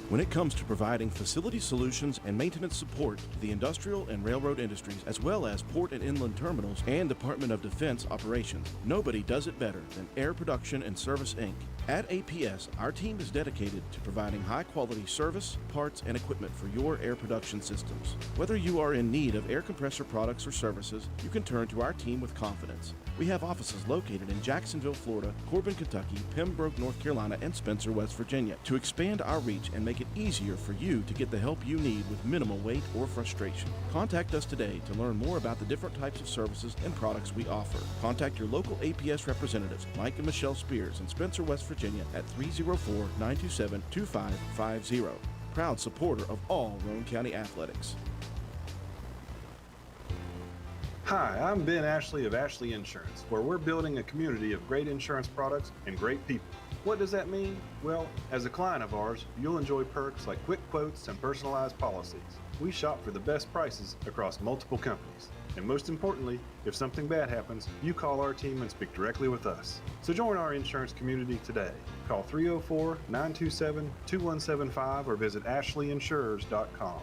When it comes to providing facility solutions and maintenance support to the industrial and railroad industries, as well as port and inland terminals and Department of Defense operations, nobody does it better than Air Production and Service, Inc. At APS, our team is dedicated to providing high-quality service, parts, and equipment for your air production systems. Whether you are in need of air compressor products or services, you can turn to our team with confidence. We have offices located in Jacksonville, Florida, Corbin, Kentucky, Pembroke, North Carolina, and Spencer, West Virginia. To expand our reach and make it easier for you to get the help you need with minimal wait or frustration, contact us today to learn more about the different types of services and products we offer. Contact your local APS representatives, Mike and Michelle Spears in Spencer, West Virginia at 304-927-2550. Proud supporter of all Roane County athletics. Hi, I'm Ben Ashley of Ashley Insurance, where we're building a community of great insurance products and great people. What does that mean? Well, as a client of ours, you'll enjoy perks like quick quotes and personalized policies. We shop for the best prices across multiple companies. And most importantly, if something bad happens, you call our team and speak directly with us. So join our insurance community today. Call 304-927-2175 or visit ashleyinsurers.com.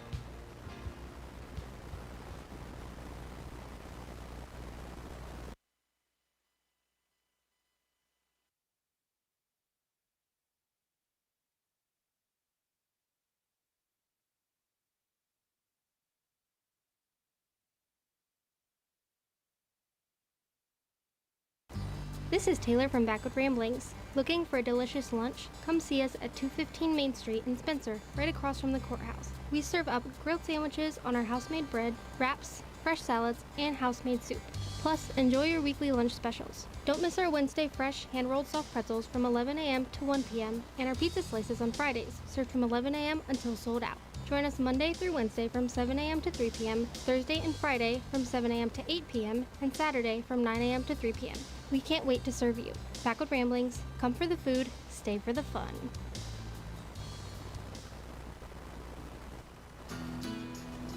This is Taylor from Backward Ramblings. Looking for a delicious lunch? Come see us at 215 Main Street in Spencer, right across from the courthouse. We serve up grilled sandwiches on our house-made bread, wraps, fresh salads, and house-made soup. Plus, enjoy your weekly lunch specials. Don't miss our Wednesday fresh, hand-rolled soft pretzels from 11 a.m. to 1 p.m. and our pizza slices on Fridays, served from 11 a.m. until sold out. Join us Monday through Wednesday from 7 a.m. to 3 p.m., Thursday and Friday from 7 a.m. to 8 p.m., and Saturday from 9 a.m. to 3 p.m. We can't wait to serve you. Backward Ramblings, come for the food, stay for the fun.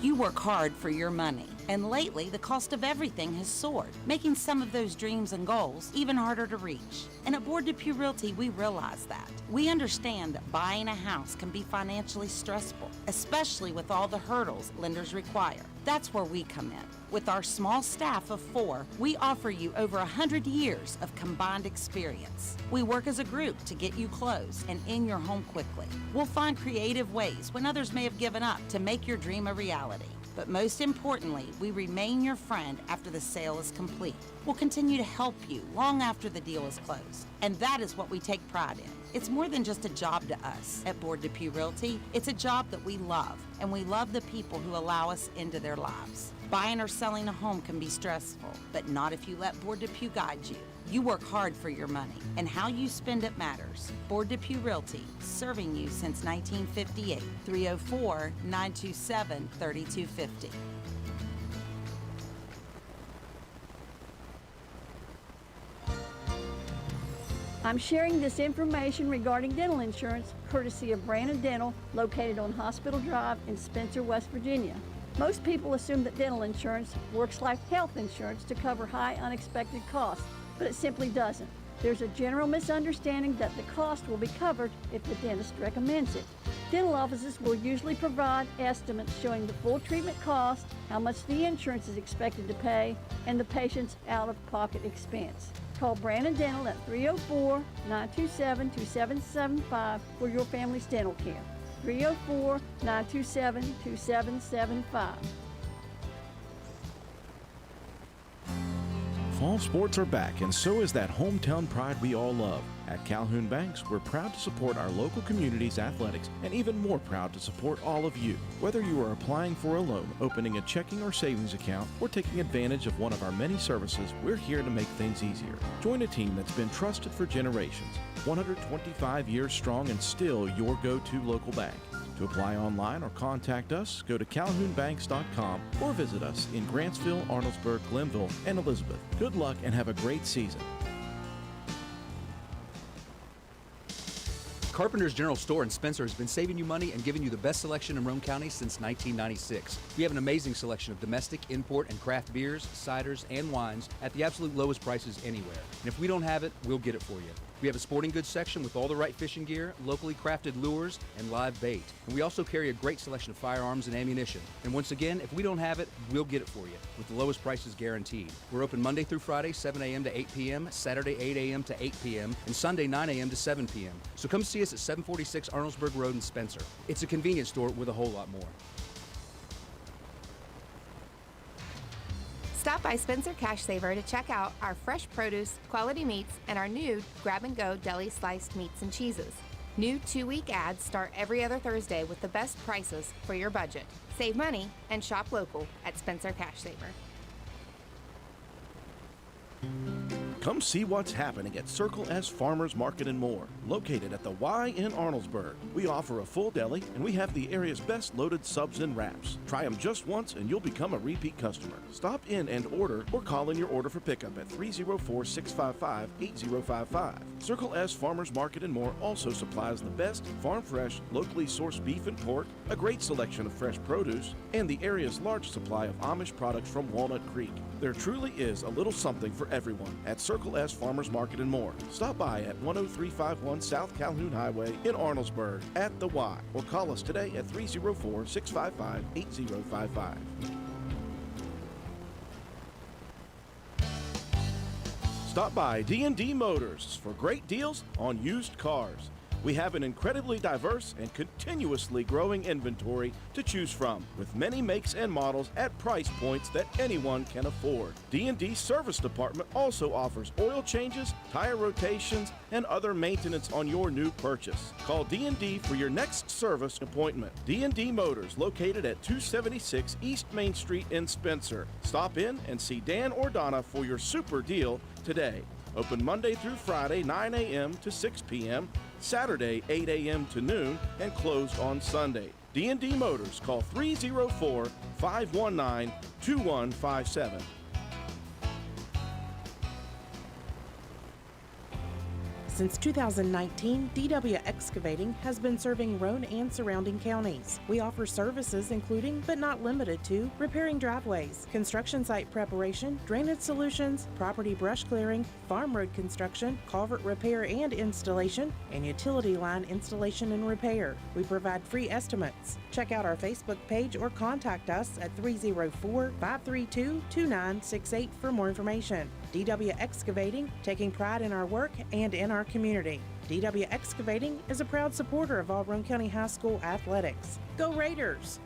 You work hard for your money, and lately the cost of everything has soared, making some of those dreams and goals even harder to reach. And at Board Depew Realty, we realize that. We understand that buying a house can be financially stressful, especially with all the hurdles lenders require. That's where we come in. With our small staff of 4, we offer you over 100 years of combined experience. We work as a group to get you closed and in your home quickly. We'll find creative ways when others may have given up to make your dream a reality. But most importantly, we remain your friend after the sale is complete. We'll continue to help you long after the deal is closed. And that is what we take pride in. It's more than just a job to us at Board Depew Realty. It's a job that we love, and we love the people who allow us into their lives. Buying or selling a home can be stressful, but not if you let Board Depew guide you. You work hard for your money, and how you spend it matters. Board Depew Realty, serving you since 1958. 304-927-3250. I'm sharing this information regarding dental insurance courtesy of Brandon Dental, located on Hospital Drive in Spencer, West Virginia. Most people assume that dental insurance works like health insurance to cover high unexpected costs, but it simply doesn't. There's a general misunderstanding that the cost will be covered if the dentist recommends it. Dental offices will usually provide estimates showing the full treatment cost, how much the insurance is expected to pay, and the patient's out-of-pocket expense. Call Brandon Dental at 304-927-2775 for your family's dental care. 304-927-2775. Fall sports are back, and so is that hometown pride we all love. At Calhoun Banks, we're proud to support our local community's athletics, and even more proud to support all of you. Whether you are applying for a loan, opening a checking or savings account, or taking advantage of one of our many services, we're here to make things easier. Join a team that's been trusted for generations, 125 years strong, and still your go-to local bank. To apply online or contact us, go to calhounbanks.com or visit us in Grantsville, Arnoldesburg, Glenville, and Elizabeth. Good luck and have a great season. Carpenter's General Store in Spencer has been saving you money and giving you the best selection in Roane County since 1996. We have an amazing selection of domestic, import, and craft beers, ciders, and wines at the absolute lowest prices anywhere. And if we don't have it, we'll get it for you. We have a sporting goods section with all the right fishing gear, locally crafted lures, and live bait. And we also carry a great selection of firearms and ammunition. And once again, if we don't have it, we'll get it for you with the lowest prices guaranteed. We're open Monday through Friday, 7 a.m. to 8 p.m., Saturday, 8 a.m. to 8 p.m., and Sunday, 9 a.m. to 7 p.m. So come see us at 746 Arnoldesburg Road in Spencer. It's a convenience store with a whole lot more. Stop by Spencer Cash Saver to check out our fresh produce, quality meats, and our new grab-and-go deli sliced meats and cheeses. New 2-week ads start every other Thursday with the best prices for your budget. Save money and shop local at Spencer Cash Saver. Come see what's happening at Circle S Farmers Market and More, located at the Y in Arnoldesburg. We offer a full deli, and we have the area's best loaded subs and wraps. Try them just once, and you'll become a repeat customer. Stop in and order, or call in your order for pickup at 304-655-8055. Circle S Farmers Market and More also supplies the best farm-fresh, locally sourced beef and pork, a great selection of fresh produce, and the area's large supply of Amish products from Walnut Creek. There truly is a little something for everyone at Circle S Farmers Market and More. Stop by at 10351 South Calhoun Highway in Arnoldesburg at the Y, or call us today at 304-655-8055. Stop by D&D Motors for great deals on used cars. We have an incredibly diverse and continuously growing inventory to choose from, with many makes and models at price points that anyone can afford. D&D Service Department also offers oil changes, tire rotations, and other maintenance on your new purchase. Call D&D for your next service appointment. D&D Motors, located at 276 East Main Street in Spencer. Stop in and see Dan or Donna for your super deal today. Open Monday through Friday, 9 a.m. to 6 p.m., Saturday, 8 a.m. to noon, and closed on Sunday. D&D Motors, call 304-519-2157. Since 2019, DW Excavating has been serving Roane and surrounding counties. We offer services including, but not limited to, repairing driveways, construction site preparation, drainage solutions, property brush clearing, farm road construction, culvert repair and installation, and utility line installation and repair. We provide free estimates. Check out our Facebook page or contact us at 304-532-2968 for more information. DW Excavating, taking pride in our work and in our community. DW Excavating is a proud supporter of all Roane County High School athletics. Go Raiders!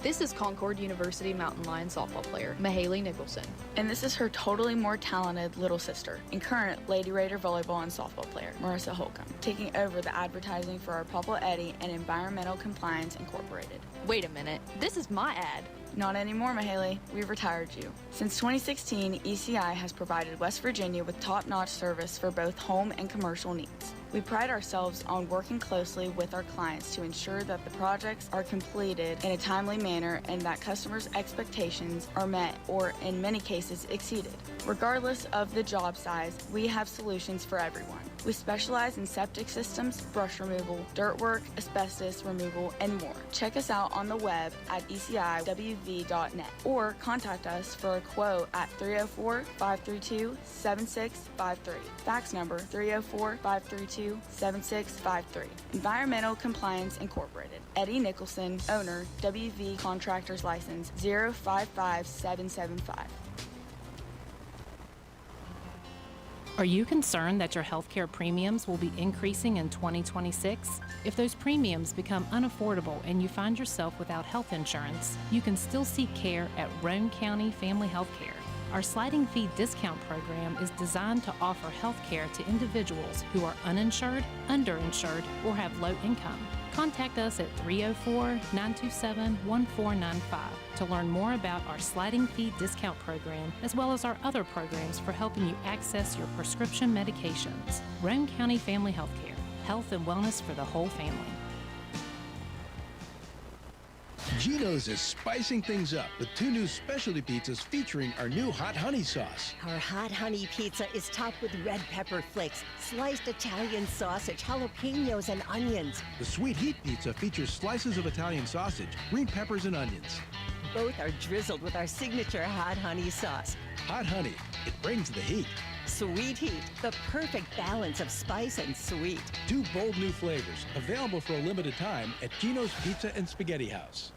This is Concord University Mountain Lion softball player, Mahaley Nicholson. And this is her totally more talented little sister and current Lady Raider volleyball and softball player, Marissa Holcomb, taking over the advertising for our Papa Eddie and Environmental Compliance Incorporated. Wait a minute, this is my ad. Not anymore, Mahaley. We've retired you. Since 2016, ECI has provided West Virginia with top-notch service for both home and commercial needs. We pride ourselves on working closely with our clients to ensure that the projects are completed in a timely manner and that customers' expectations are met or, in many cases, exceeded. Regardless of the job size, we have solutions for everyone. We specialize in septic systems, brush removal, dirt work, asbestos removal, and more. Check us out on the web at eciwv.net or contact us for a quote at 304-532-7653. Fax number 304-532-7653. Environmental Compliance Incorporated. Eddie Nicholson, owner, WV Contractors License 055775. Are you concerned that your healthcare premiums will be increasing in 2026? If those premiums become unaffordable and you find yourself without health insurance, you can still seek care at Roane County Family Health Care. Our sliding fee discount program is designed to offer health care to individuals who are uninsured, underinsured, or have low income. Contact us at 304-927-1495 to learn more about our sliding fee discount program, as well as our other programs for helping you access your prescription medications. Roane County Family Health Care, health and wellness for the whole family. Geno's is spicing things up with 2 new specialty pizzas featuring our new hot honey sauce. Our hot honey pizza is topped with red pepper flakes, sliced Italian sausage, jalapenos, and onions. The sweet heat pizza features slices of Italian sausage, green peppers, and onions. Both are drizzled with our signature hot honey sauce. Hot Honey, it brings the heat. Sweet heat, the perfect balance of spice and sweet. 2 bold new flavors, available for a limited time at Gino's Pizza and Spaghetti House.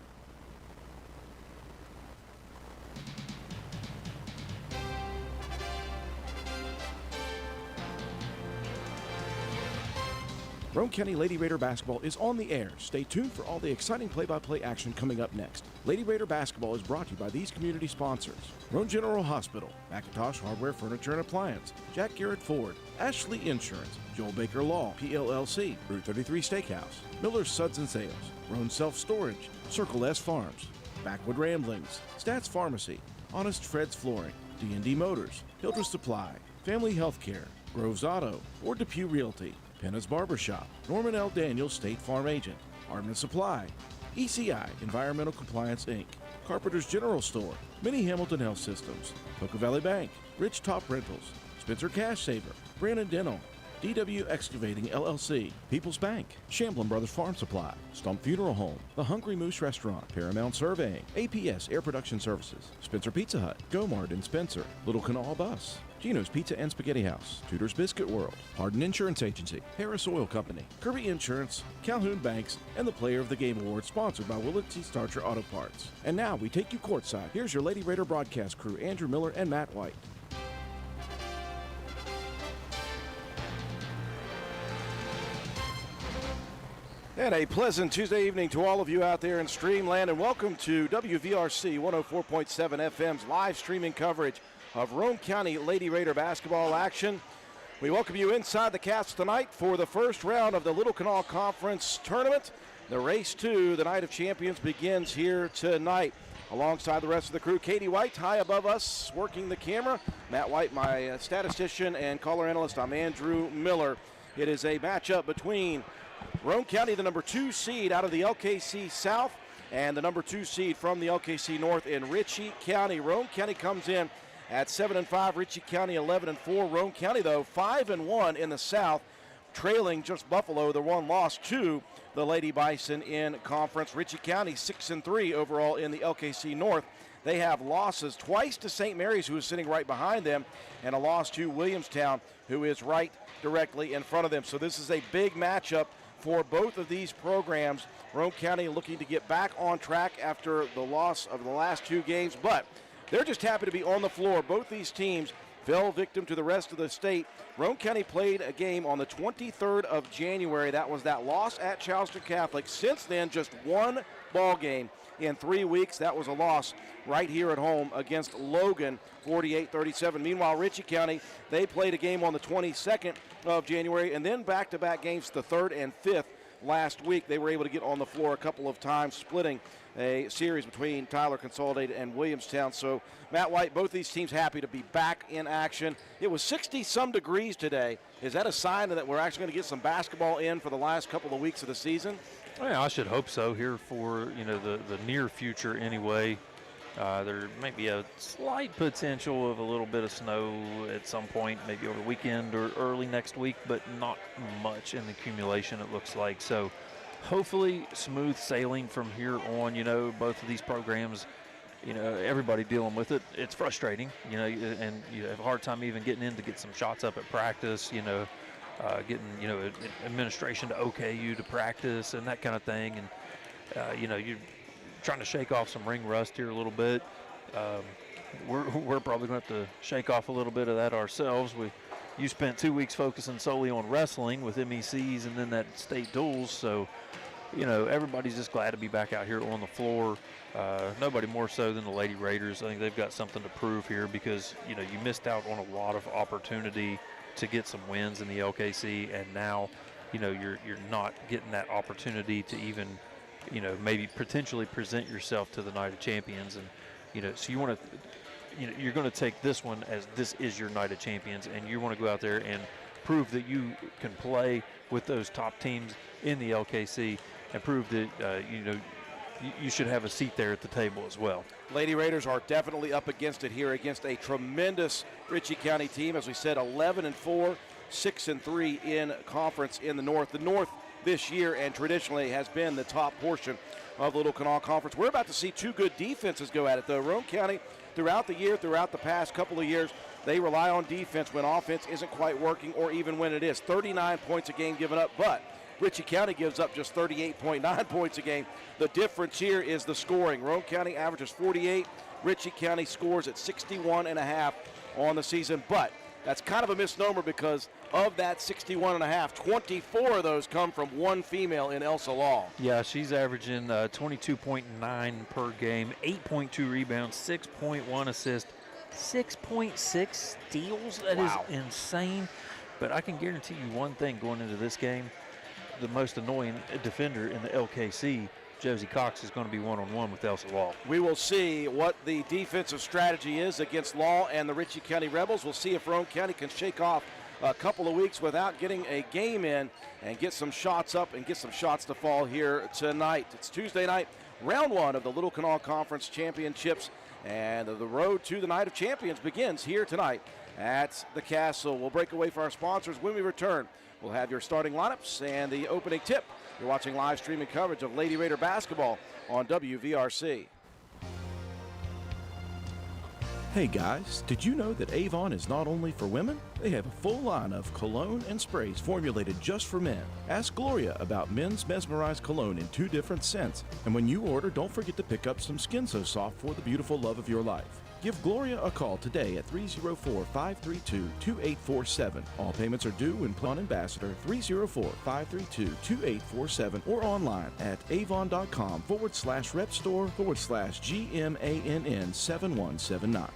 Roane County Lady Raider basketball is on the air. Stay tuned for all the exciting play-by-play action coming up next. Lady Raider basketball is brought to you by these community sponsors: Roane General Hospital, McIntosh Hardware, Furniture and Appliance, Jack Garrett Ford, Ashley Insurance, Joel Baker Law, PLLC, Route 33 Steakhouse, Miller's Suds and Sales, Roane Self Storage, Circle S Farms, Backwood Ramblings, Stats Pharmacy, Honest Fred's Flooring, D&D Motors, Hildreth Supply, Family Healthcare, Groves Auto, or Depew Realty, Penna's Barbershop, Norman L. Daniels State Farm Agent, Hardman Supply, ECI Environmental Compliance Inc., Carpenter's General Store, Mini Hamilton Health Systems, Poca Valley Bank, Rich Top Rentals, Spencer Cash Saver, Brandon Dental, DW Excavating LLC, People's Bank, Shamblin Brothers Farm Supply, Stump Funeral Home, The Hungry Moose Restaurant, Paramount Surveying, APS Air Production Services, Spencer Pizza Hut, Gomard and Spencer, Little Canal Bus, Gino's Pizza and Spaghetti House, Tudor's Biscuit World, Hardin Insurance Agency, Harris Oil Company, Kirby Insurance, Calhoun Banks, and the Player of the Game Award sponsored by Willett T. Starcher Auto Parts. And now we take you courtside. Here's your Lady Raider broadcast crew, Andrew Miller and Matt White. And a pleasant Tuesday evening to all of you out there in Streamland, and welcome to WVRC 104.7 FM's live streaming coverage of Roane County Lady Raider basketball action. We welcome you inside the Cats tonight for the first round of the Little Canal Conference Tournament. The race to the Night of Champions begins here tonight. Alongside the rest of the crew, Katie White high above us working the camera. Matt White, my statistician and caller analyst. I'm Andrew Miller. It is a matchup between Roane County, the number 2 seed out of the LKC South, and the number 2 seed from the LKC North in Ritchie County. Roane County comes in at 7-5, Ritchie County 11-4. Roane County, though, 5-1 in the South, trailing just Buffalo, the one loss to the Lady Bison in conference. Ritchie County 6-3 overall in the LKC North. They have losses twice to St. Mary's, who is sitting right behind them, and a loss to Williamstown, who is right directly in front of them. So this is a big matchup for both of these programs. Roane County looking to get back on track after the loss of the last 2 games, but they're just happy to be on the floor. Both these teams fell victim to the rest of the state. Roane County played a game on the 23rd of January. That was that loss at Charleston Catholic. Since then, just one ball game in 3 weeks. That was a loss right here at home against Logan, 48-37. Meanwhile, Ritchie County, they played a game on the 22nd of January, and then back-to-back games the 3rd and 5th last week. They were able to get on the floor a couple of times, splitting a series between Tyler Consolidated and Williamstown. So, Matt White, both these teams happy to be back in action. It was 60-some degrees today. Is that a sign that we're actually going to get some basketball in for the last couple of weeks of the season? Well, I should hope so here for, the near future anyway. There may be a slight potential of a little bit of snow at some point, maybe over the weekend or early next week, but not much in the accumulation, it looks like. So hopefully smooth sailing from here on. Both of these programs, everybody dealing with it. It's frustrating, and you have a hard time even getting in to get some shots up at practice, getting, administration to okay you to practice and that kind of thing. And, you're trying to shake off some ring rust here a little bit. We're probably going to have to shake off a little bit of that ourselves. You spent 2 weeks focusing solely on wrestling with MECs and then that state duels. So, everybody's just glad to be back out here on the floor. Nobody more so than the Lady Raiders. I think they've got something to prove here because, you missed out on a lot of opportunity to get some wins in the LKC, and now, you're not getting that opportunity to even, maybe potentially present yourself to the Night of Champions. And, so you want to, you're going to take this one as this is your Night of Champions, and you want to go out there and prove that you can play with those top teams in the LKC and prove that, you should have a seat there at the table as well. Lady Raiders are definitely up against it here against a tremendous Ritchie County team. As we said, 11-4, 6-3 in conference in the North. The North this year and traditionally has been the top portion of the Little Kanawha Conference. We're about to see two good defenses go at it, though. Roane County, throughout the past couple of years, they rely on defense when offense isn't quite working, or even when it is. 39 points a game given up, but Ritchie County gives up just 38.9 points a game. The difference here is the scoring. Roane County averages 48. Ritchie County scores at 61.5 on the season, but that's kind of a misnomer because of that 61.5, 24 of those come from one female in Elsa Law. Yeah, she's averaging 22.9 per game, 8.2 rebounds, 6.1 assists, 6.6 steals. That is insane. But I can guarantee you one thing going into this game, the most annoying defender in the LKC, Josie Cox, is going to be one-on-one with Elsa Law. We will see what the defensive strategy is against Law and the Ritchie County Rebels. We'll see if Roane County can shake off a couple of weeks without getting a game in and get some shots up and get some shots to fall here tonight. It's Tuesday night, round one of the Little Kanawha Conference Championships, and the road to the Night of Champions begins here tonight at the Castle. We'll break away for our sponsors. When we return, we'll have your starting lineups and the opening tip. You're watching live streaming coverage of Lady Raider basketball on WVRC. Hey guys, did you know that Avon is not only for women? They have a full line of cologne and sprays formulated just for men. Ask Gloria about men's mesmerized cologne in 2 different scents. And when you order, don't forget to pick up some Skin So Soft for the beautiful love of your life. Give Gloria a call today at 304-532-2847. All payments are due when on Ambassador 304-532-2847 or online at avon.com/repstore/GMANN7179.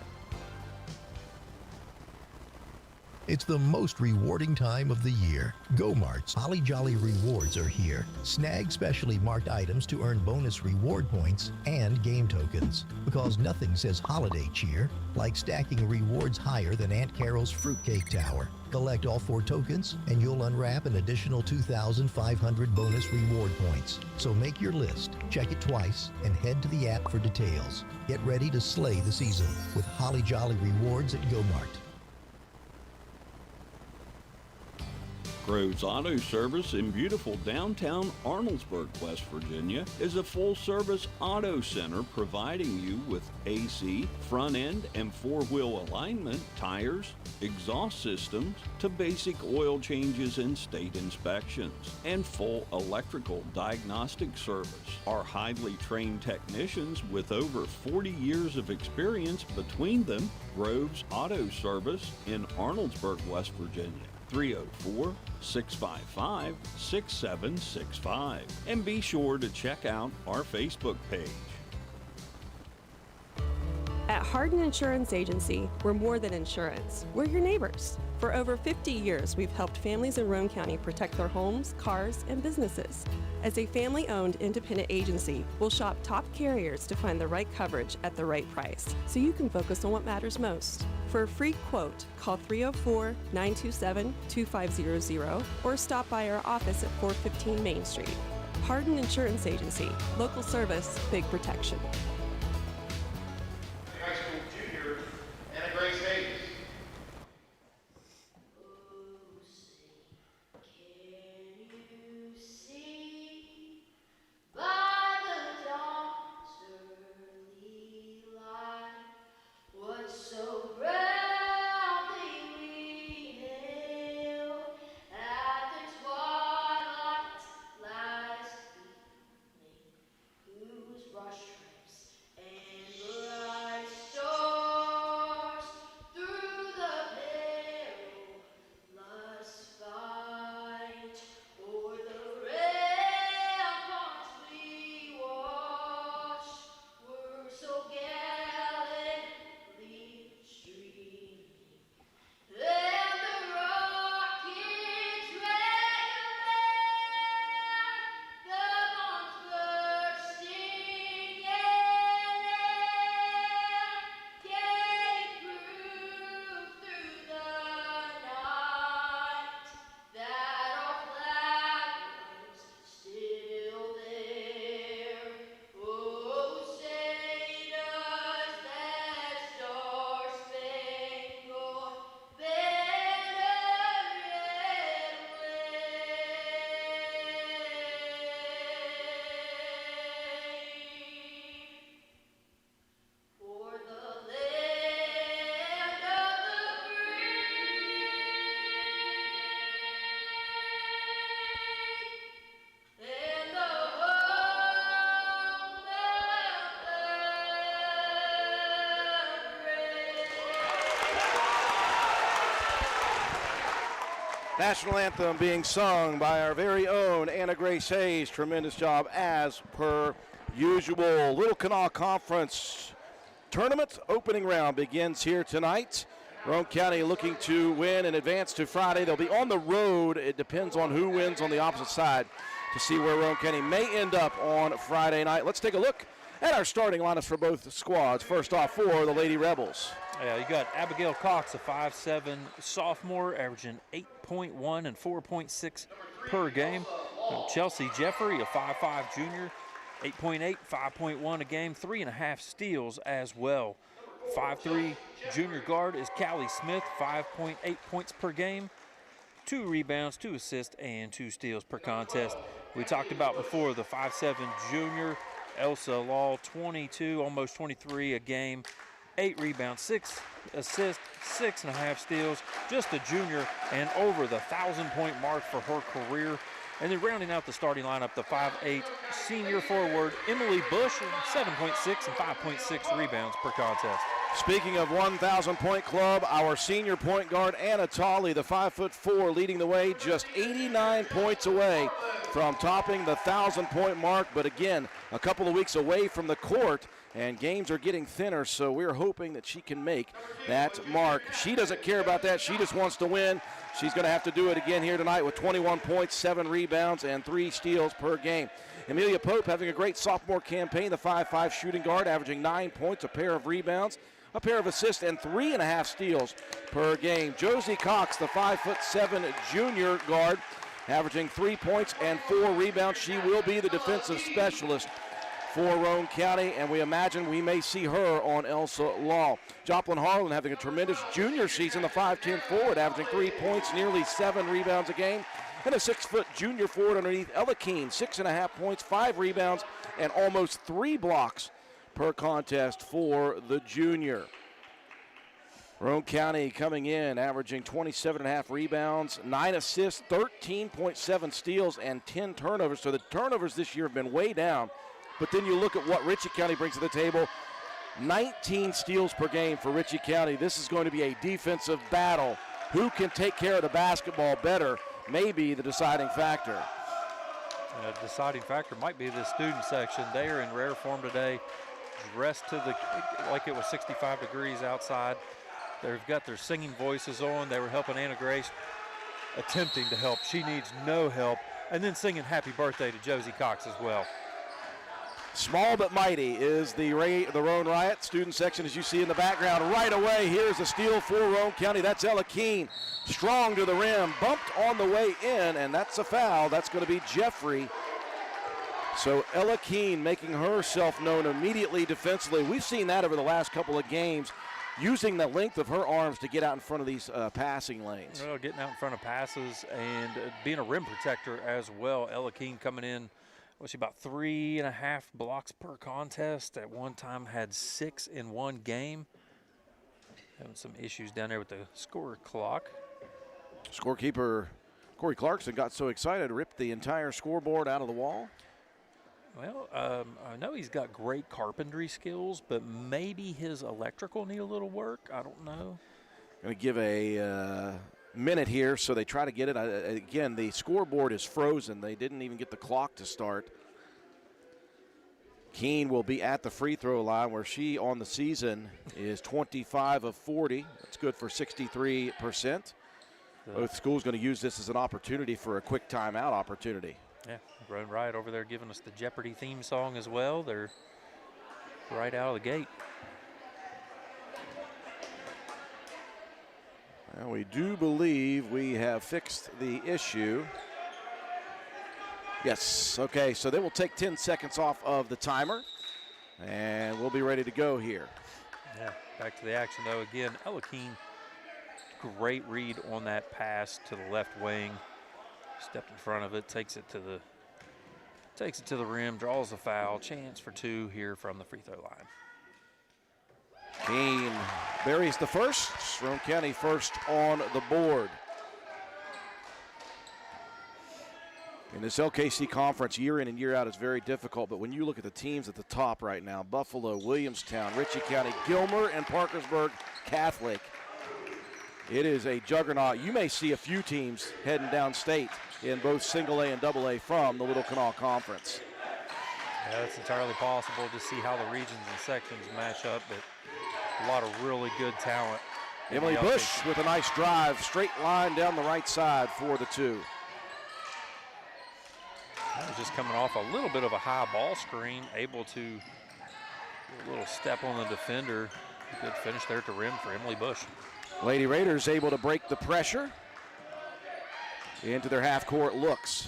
It's the most rewarding time of the year. Go-Mart's Holly Jolly Rewards are here. Snag specially marked items to earn bonus reward points and game tokens. Because nothing says holiday cheer like stacking rewards higher than Aunt Carol's Fruitcake Tower. Collect all 4 tokens and you'll unwrap an additional 2,500 bonus reward points. So make your list, check it twice, and head to the app for details. Get ready to slay the season with Holly Jolly Rewards at Go-Mart. Groves Auto Service in beautiful downtown Arnoldesburg, West Virginia, is a full-service auto center providing you with AC, front-end and 4-wheel alignment, tires, exhaust systems, to basic oil changes and state inspections, and full electrical diagnostic service. Our highly trained technicians with over 40 years of experience between them, Groves Auto Service in Arnoldesburg, West Virginia. 304-655-6765. And be sure to check out our Facebook page. At Hardin Insurance Agency, we're more than insurance. We're your neighbors. For over 50 years, we've helped families in Roane County protect their homes, cars, and businesses. As a family-owned independent agency, we'll shop top carriers to find the right coverage at the right price, so you can focus on what matters most. For a free quote, call 304-927-2500 or stop by our office at 415 Main Street. Hardin Insurance Agency, local service, big protection. High school junior, Anna Grace Hayes. Rush trips National anthem being sung by our very own Anna Grace Hayes. Tremendous job as per usual. Little Kanawha Conference Tournament opening round begins here tonight. Roane County looking to win and advance to Friday. They'll be on the road. It depends on who wins on the opposite side to see where Roane County may end up on Friday night. Let's take a look at our starting lineups for both squads. First off for the Lady Rebels. Yeah, you got Abigail Cox, a 5'7" sophomore, averaging 8.1 and 4.6 per game. Chelsea Jeffrey, a 5'5" junior, 8.8, 5.1 a game, 3.5 steals as well. 5'3" junior guard is Callie Smith, 5.8 points per game, 2 rebounds, 2 assists, and 2 steals per contest. We talked about before the 5'7" junior, Elsa Law, 22, almost 23 a game, 8 rebounds, 6 assists, 6.5 steals, just a junior and over the 1,000-point mark for her career. And then rounding out the starting lineup, the 5'8" senior forward, Emily Bush, 7.6 and 5.6 rebounds per contest. Speaking of 1,000-point club, our senior point guard, Anna Tolley, the 5'4", leading the way, just 89 points away from topping the 1,000-point mark. But again, a couple of weeks away from the court, and games are getting thinner, so we're hoping that she can make that mark. She doesn't care about that. She just wants to win. She's going to have to do it again here tonight with 21 points, 7 rebounds, and 3 steals per game. Amelia Pope having a great sophomore campaign, the 5'5" shooting guard, averaging 9 points, a pair of rebounds, a pair of assists, and 3.5 steals per game. Josie Cox, the 5'7" junior guard, averaging 3 points and 4 rebounds. She will be the defensive specialist for Roane County, and we imagine we may see her on Elsa Law. Joplin Harlan having a tremendous junior season, the 5'10" forward, averaging 3 points, nearly 7 rebounds a game, and a 6' junior forward underneath Ella Keene, 6.5 points, 5 rebounds, and almost 3 blocks per contest for the junior. Roane County coming in, averaging 27.5 rebounds, 9 assists, 13.7 steals, and 10 turnovers. So the turnovers this year have been way down. But then you look at what Ritchie County brings to the table, 19 steals per game for Ritchie County. This is going to be a defensive battle. Who can take care of the basketball better may be the deciding factor. The deciding factor might be the student section. They are in rare form today, dressed to the like it was 65 degrees outside. They've got their singing voices on. They were helping Anna Grace, attempting to help. She needs no help. And then singing happy birthday to Josie Cox as well. Small but mighty is the Roane Riot student section, as you see in the background. Right away, here's a steal for Roane County. That's Ella Keene, strong to the rim, bumped on the way in, and that's a foul. That's going to be Jeffrey. So Ella Keene making herself known immediately defensively. We've seen that over the last couple of games, using the length of her arms to get out in front of these passing lanes. Well, getting out in front of passes and being a rim protector as well. Ella Keene coming in, was she about 3.5 blocks per contest? At one time had 6 in one game. Having some issues down there with the score clock. Scorekeeper Corey Clarkson got so excited, ripped the entire scoreboard out of the wall. Well, I know he's got great carpentry skills, but maybe his electrical need a little work. I don't know. Going to give a minute here, so they try to get it. Again, the scoreboard is frozen. They didn't even get the clock to start. Keene will be at the free throw line, where she on the season is 25 of 40. That's good for 63%. Both schools going to use this as an opportunity for a quick timeout opportunity. Yeah, Roane Riot over there giving us the Jeopardy theme song as well. They're right out of the gate. Well, we do believe we have fixed the issue. Yes, okay, so they will take 10 seconds off of the timer, and we'll be ready to go here. Yeah, back to the action though. Again, Ella Keene, great read on that pass to the left wing. Stepped in front of it, takes it to the rim, draws a foul. Chance for 2 here from the free throw line. Keene buries the first. Roane County first on the board. In this LKC conference, year in and year out is very difficult, but when you look at the teams at the top right now, Buffalo, Williamstown, Ritchie County, Gilmer, and Parkersburg Catholic, It is a juggernaut. You may see a few teams heading downstate in both single A and double A from the Little Kanawha Conference. Yeah, it's entirely possible to see how the regions and sections match up, but a lot of really good talent. Emily Bush with a nice drive, straight line down the right side for the 2. That was just coming off a little bit of a high ball screen, able to do a little step on the defender. Good finish there at the rim for Emily Bush. Lady Raiders able to break the pressure into their half-court looks.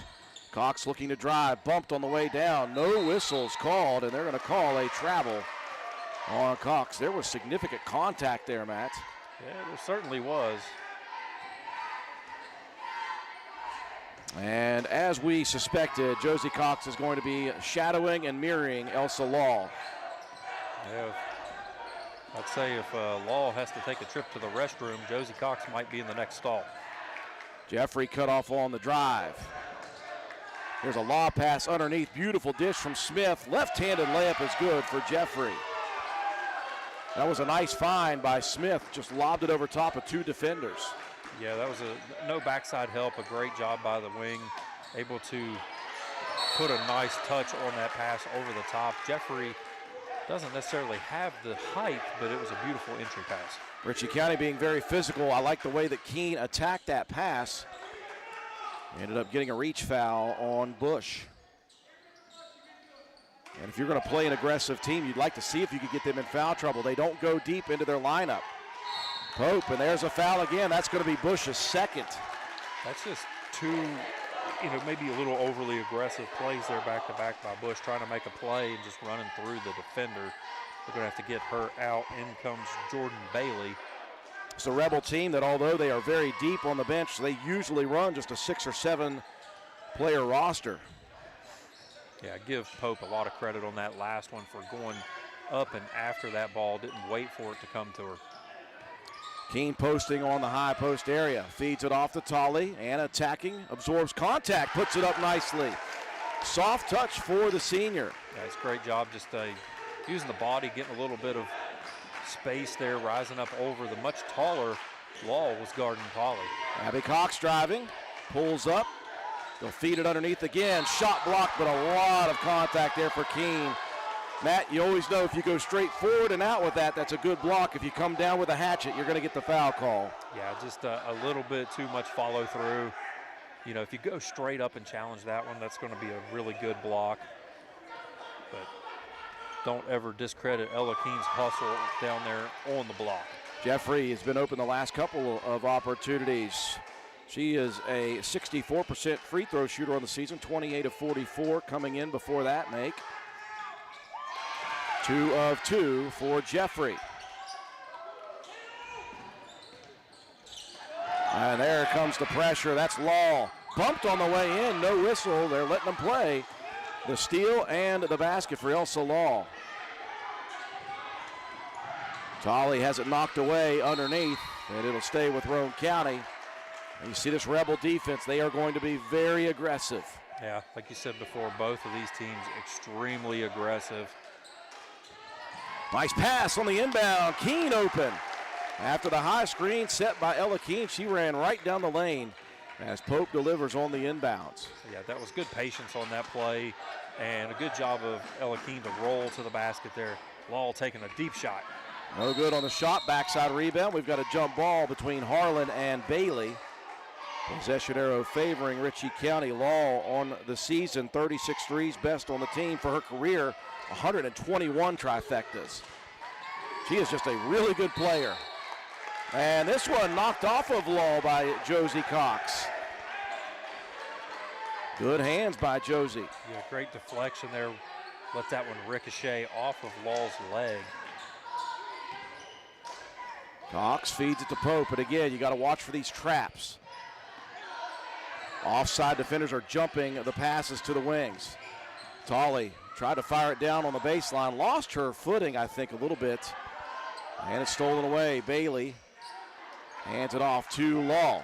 Cox looking to drive, bumped on the way down. No whistles called, and they're going to call a travel on Cox. There was significant contact there, Matt. Yeah, there certainly was. And as we suspected, Josie Cox is going to be shadowing and mirroring Elsa Law. Yeah, I'd say if Law has to take a trip to the restroom, Josie Cox might be in the next stall. Jeffrey cut off on the drive. There's a lob pass underneath. Beautiful dish from Smith. Left-handed layup is good for Jeffrey. That was a nice find by Smith. Just lobbed it over top of 2 defenders. Yeah, that was no backside help. A great job by the wing. Able to put a nice touch on that pass over the top. Jeffrey doesn't necessarily have the height, but it was a beautiful entry pass. Ritchie County being very physical. I like the way that Keene attacked that pass. Ended up getting a reach foul on Bush. And if you're going to play an aggressive team, you'd like to see if you could get them in foul trouble. They don't go deep into their lineup. Pope, and there's a foul again. That's going to be Bush's second. That's just 2, maybe a little overly aggressive plays there back-to-back by Bush, trying to make a play and just running through the defender. They're going to have to get her out. In comes Jordan Bailey. It's a Rebel team that, although they are very deep on the bench, they usually run just a 6 or 7 player roster. Yeah, give Pope a lot of credit on that last one for going up and after that ball, didn't wait for it to come to her. Keene posting on the high post area, feeds it off to Tolley, and attacking, absorbs contact, puts it up nicely. Soft touch for the senior. Yeah, it's a great job just using the body, getting a little bit of space there, rising up over the much taller Law was guarding Polly. Abby Cox driving, pulls up, they'll feed it underneath again. Shot blocked, but a lot of contact there for Keene. Matt, you always know if you go straight forward and out with that, that's a good block. If you come down with a hatchet, you're going to get the foul call. Yeah, just a little bit too much follow through. If you go straight up and challenge that one, that's going to be a really good block. But don't ever discredit Ella Keene's hustle down there on the block. Jeffrey has been open the last couple of opportunities. She is a 64% free throw shooter on the season, 28 of 44 coming in before that make. 2 of 2 for Jeffrey. And there comes the pressure. That's Law. Bumped on the way in, no whistle. They're letting them play. The steal and the basket for Elsa Law. Tolley has it knocked away underneath, and it'll stay with Roane County. And you see this Rebel defense, they are going to be very aggressive. Yeah, like you said before, both of these teams extremely aggressive. Nice pass on the inbound. Keene open. After the high screen set by Ella Keene, she ran right down the lane as Pope delivers on the inbounds. Yeah, that was good patience on that play and a good job of Ella Keene to roll to the basket there. Law taking a deep shot. No good on the shot, backside rebound. We've got a jump ball between Harlan and Bailey. Possession arrow favoring Ritchie County. Law on the season, 36 threes, best on the team for her career, 121 trifectas. She is just a really good player. And this one knocked off of Law by Josie Cox. Good hands by Josie. Yeah, great deflection there. Let that one ricochet off of Law's leg. Cox feeds it to Pope, and again, you got to watch for these traps. Offside defenders are jumping the passes to the wings. Tolley tried to fire it down on the baseline, lost her footing, I think, a little bit. And it's stolen away. Bailey hands it off to Law.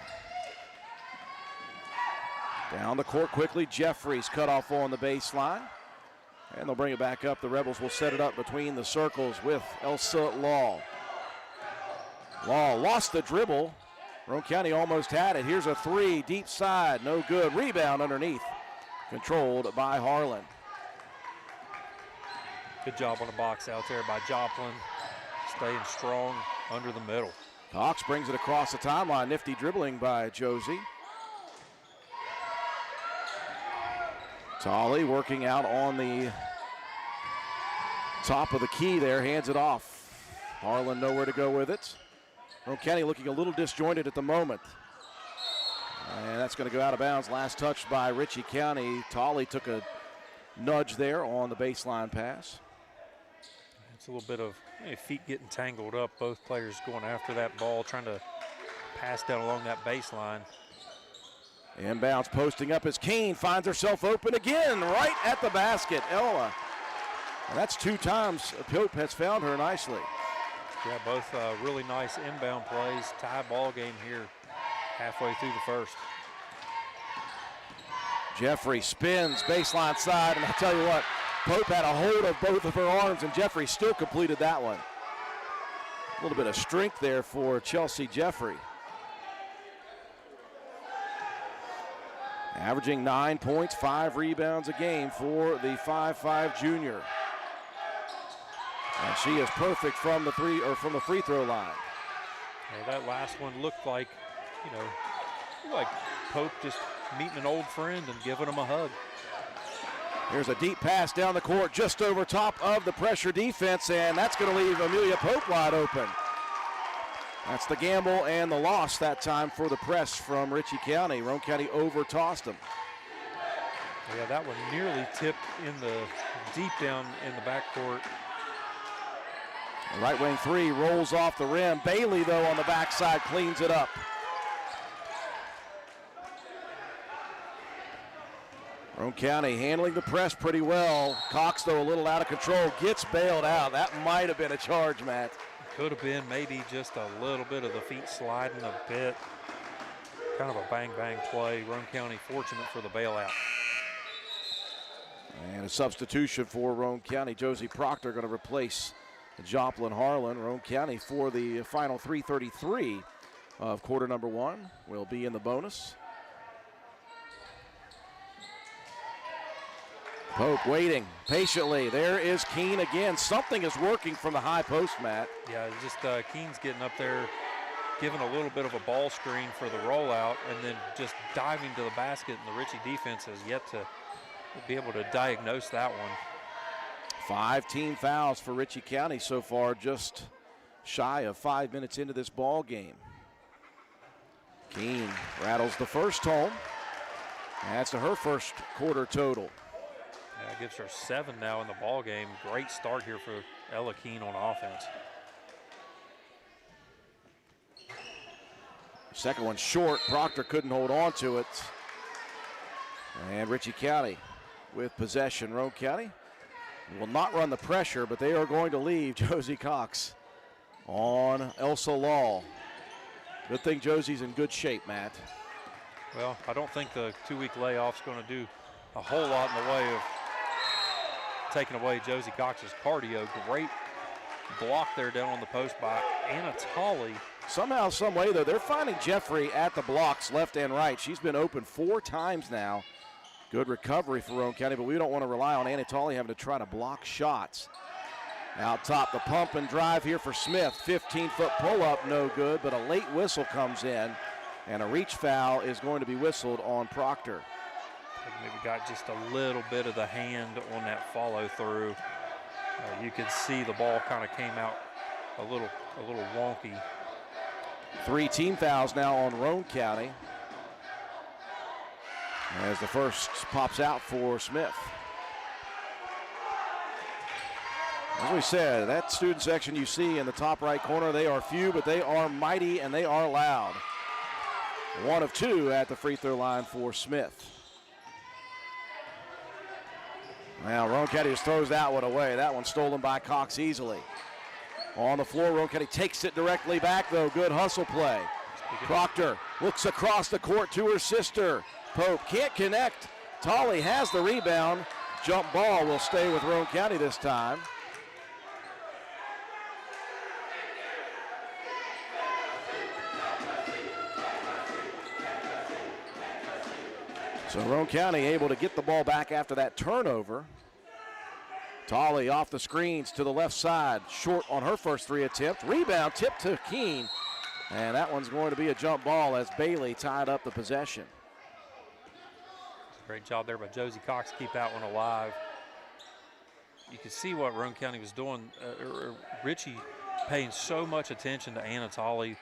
Down the court quickly, Jeffries cut off on the baseline. And they'll bring it back up. The Rebels will set it up between the circles with Elsa Law. Law lost the dribble, Roane County almost had it. Here's a three, deep side, no good. Rebound underneath, controlled by Harlan. Good job on the box out there by Joplin, staying strong under the middle. Cox brings it across the timeline. Nifty dribbling by Josie. Tolley working out on the top of the key there, hands it off. Harlan nowhere to go with it. Roane County looking a little disjointed at the moment. And that's going to go out of bounds. Last touch by Ritchie County. Tolley took a nudge there on the baseline pass. It's a little bit of feet getting tangled up. Both players going after that ball, trying to pass down along that baseline. Inbounds posting up as Kane finds herself open again, right at the basket. Ella. And that's 2 times Pope has found her nicely. Yeah, both really nice inbound plays. Tie ball game here halfway through the first. Jeffrey spins baseline side, and I tell you what, Pope had a hold of both of her arms, and Jeffrey still completed that one. A little bit of strength there for Chelsea Jeffrey. Averaging 9 points, 5 rebounds a game for the 5'5" junior. And she is perfect from the free throw line. Yeah, that last one looked like, like Pope just meeting an old friend and giving him a hug. Here's a deep pass down the court just over top of the pressure defense, and that's going to leave Amelia Pope wide open. That's the gamble and the loss that time for the press from Ritchie County. Roane County over-tossed them. Yeah, that one nearly tipped in the deep down in the backcourt. The right wing three rolls off the rim. Bailey, though, on the backside cleans it up. Roane County handling the press pretty well. Cox, though, a little out of control, gets bailed out. That might have been a charge, Matt. Could have been maybe just a little bit of the feet sliding a bit. Kind of a bang-bang play. Roane County fortunate for the bailout. And a substitution for Roane County. Josie Proctor going to replace Joplin Harlan. Roane County for the final 3:33 of quarter number 1 will be in the bonus. Pope waiting patiently. There is Keene again. Something is working from the high post, Matt. Yeah, just Keene's getting up there, giving a little bit of a ball screen for the rollout, and then just diving to the basket, and the Ritchie defense has yet to be able to diagnose that one. 5 team fouls for Ritchie County so far, just shy of 5 minutes into this ball game. Keene rattles the first home. That's to her first quarter total. Yeah, gives her 7 now in the ball game. Great start here for Ella Keene on offense. Second one short. Proctor couldn't hold on to it. And Ritchie County with possession. Roane County will not run the pressure, but they are going to leave Josie Cox on Elsa Law. Good thing Josie's in good shape, Matt. Well, I don't think the 2-week layoff's going to do a whole lot in the way of taking away Josie Cox's cardio. Great block there down on the post by Anna Tolley. Somehow, some way, though, they're finding Jeffrey at the blocks left and right. She's been open 4 times now. Good recovery for Roane County, but we don't want to rely on Anna Tolley having to try to block shots. Out top, the pump and drive here for Smith. 15-foot pull-up, no good, but a late whistle comes in, and a reach foul is going to be whistled on Proctor. Maybe got just a little bit of the hand on that follow through. You could see the ball kind of came out a little wonky. 3 team fouls now on Roane County, as the first pops out for Smith. As we said, that student section you see in the top right corner, they are few, but they are mighty and they are loud. 1 of 2 at the free throw line for Smith. Now, Roane County just throws that one away. That one stolen by Cox easily. On the floor, Roane County takes it directly back, though. Good hustle play. Proctor looks across the court to her sister. Pope can't connect. Tolley has the rebound. Jump ball will stay with Roane County this time. So Roane County able to get the ball back after that turnover. Tolley off the screens to the left side, short on her first 3 attempt. Rebound, tip to Keene. And that one's going to be a jump ball as Bailey tied up the possession. Great job there by Josie Cox to keep that one alive. You can see what Roane County was doing. Ritchie paying so much attention to Anna Tolley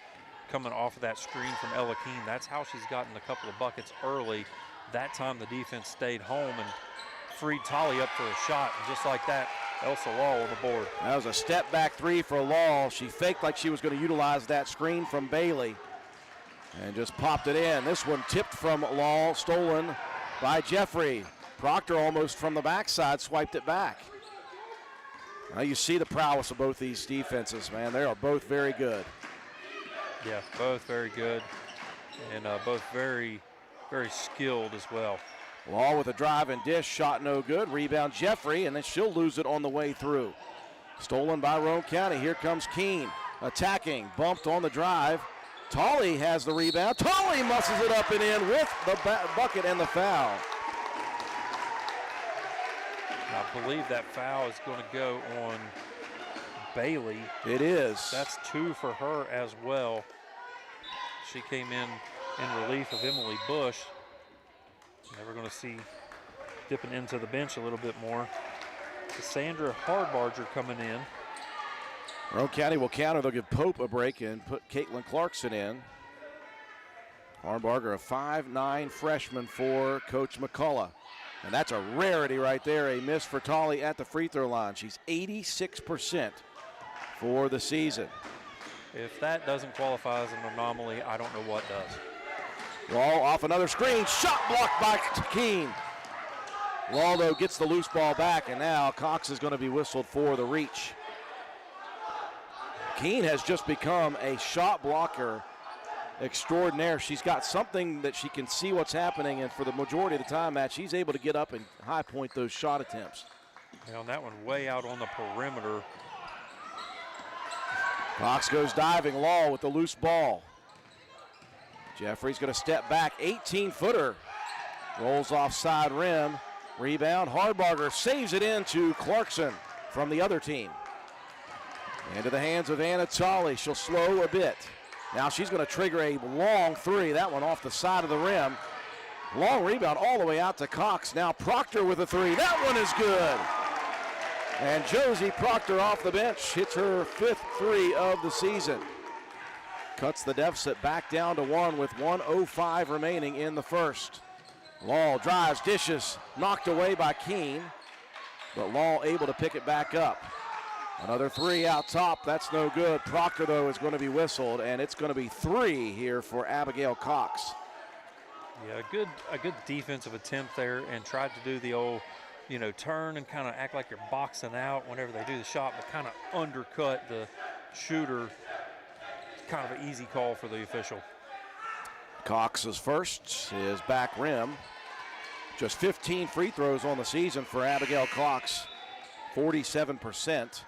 coming off of that screen from Ella Keene. That's how she's gotten a couple of buckets early. That time the defense stayed home and freed Tolley up for a shot. And just like that, Elsa Law on the board. That was a step back 3 for Law. She faked like she was going to utilize that screen from Bailey and just popped it in. This one tipped from Law, stolen by Jeffrey. Proctor almost from the backside swiped it back. Now you see the prowess of both these defenses, man. They are both very good. Yeah, both very good and both very, very skilled as well. Law with a drive and dish, shot no good. Rebound Jeffrey, and then she'll lose it on the way through. Stolen by Roane County. Here comes Keene attacking, bumped on the drive. Tolley has the rebound. Tolley muscles it up and in with the bucket and the foul. I believe that foul is going to go on Bailey. It is. That's 2 for her as well. She came in relief of Emily Bush. Now we're going to see dipping into the bench a little bit more. Cassandra Hardbarger coming in. Roane County will counter. They'll give Pope a break and put Caitlin Clarkson in. Hardbarger, a 5'9" freshman for Coach McCullough. And that's a rarity right there, a miss for Tolley at the free throw line. She's 86% for the season. If that doesn't qualify as an anomaly, I don't know what does. Law off another screen, shot blocked by Keene. Waldo gets the loose ball back, and now Cox is going to be whistled for the reach. Keene has just become a shot blocker extraordinaire. She's got something that she can see what's happening, and for the majority of the time, Matt, she's able to get up and high point those shot attempts. And on that one, way out on the perimeter. Cox goes diving. Law with the loose ball. Jeffrey's going to step back, 18-footer. Rolls off side rim. Rebound, Hardbarger saves it into Clarkson from the other team. Into the hands of Anna Tolley. She'll slow a bit. Now she's going to trigger a long 3. That one off the side of the rim. Long rebound all the way out to Cox. Now Proctor with a 3. That one is good. And Josie Proctor off the bench hits her 5th 3 of the season. Cuts the deficit back down to 1 with 1:05 remaining in the first. Law drives, dishes, knocked away by Keene, but Law able to pick it back up. Another 3 out top, that's no good. Proctor, though, is going to be whistled, and it's going to be 3 here for Abigail Cox. Yeah, a good defensive attempt there, and tried to do the old, turn and kind of act like you're boxing out whenever they do the shot, but kind of undercut the shooter. Kind of an easy call for the official. Cox's first is back rim. Just 15 free throws on the season for Abigail Cox, 47%.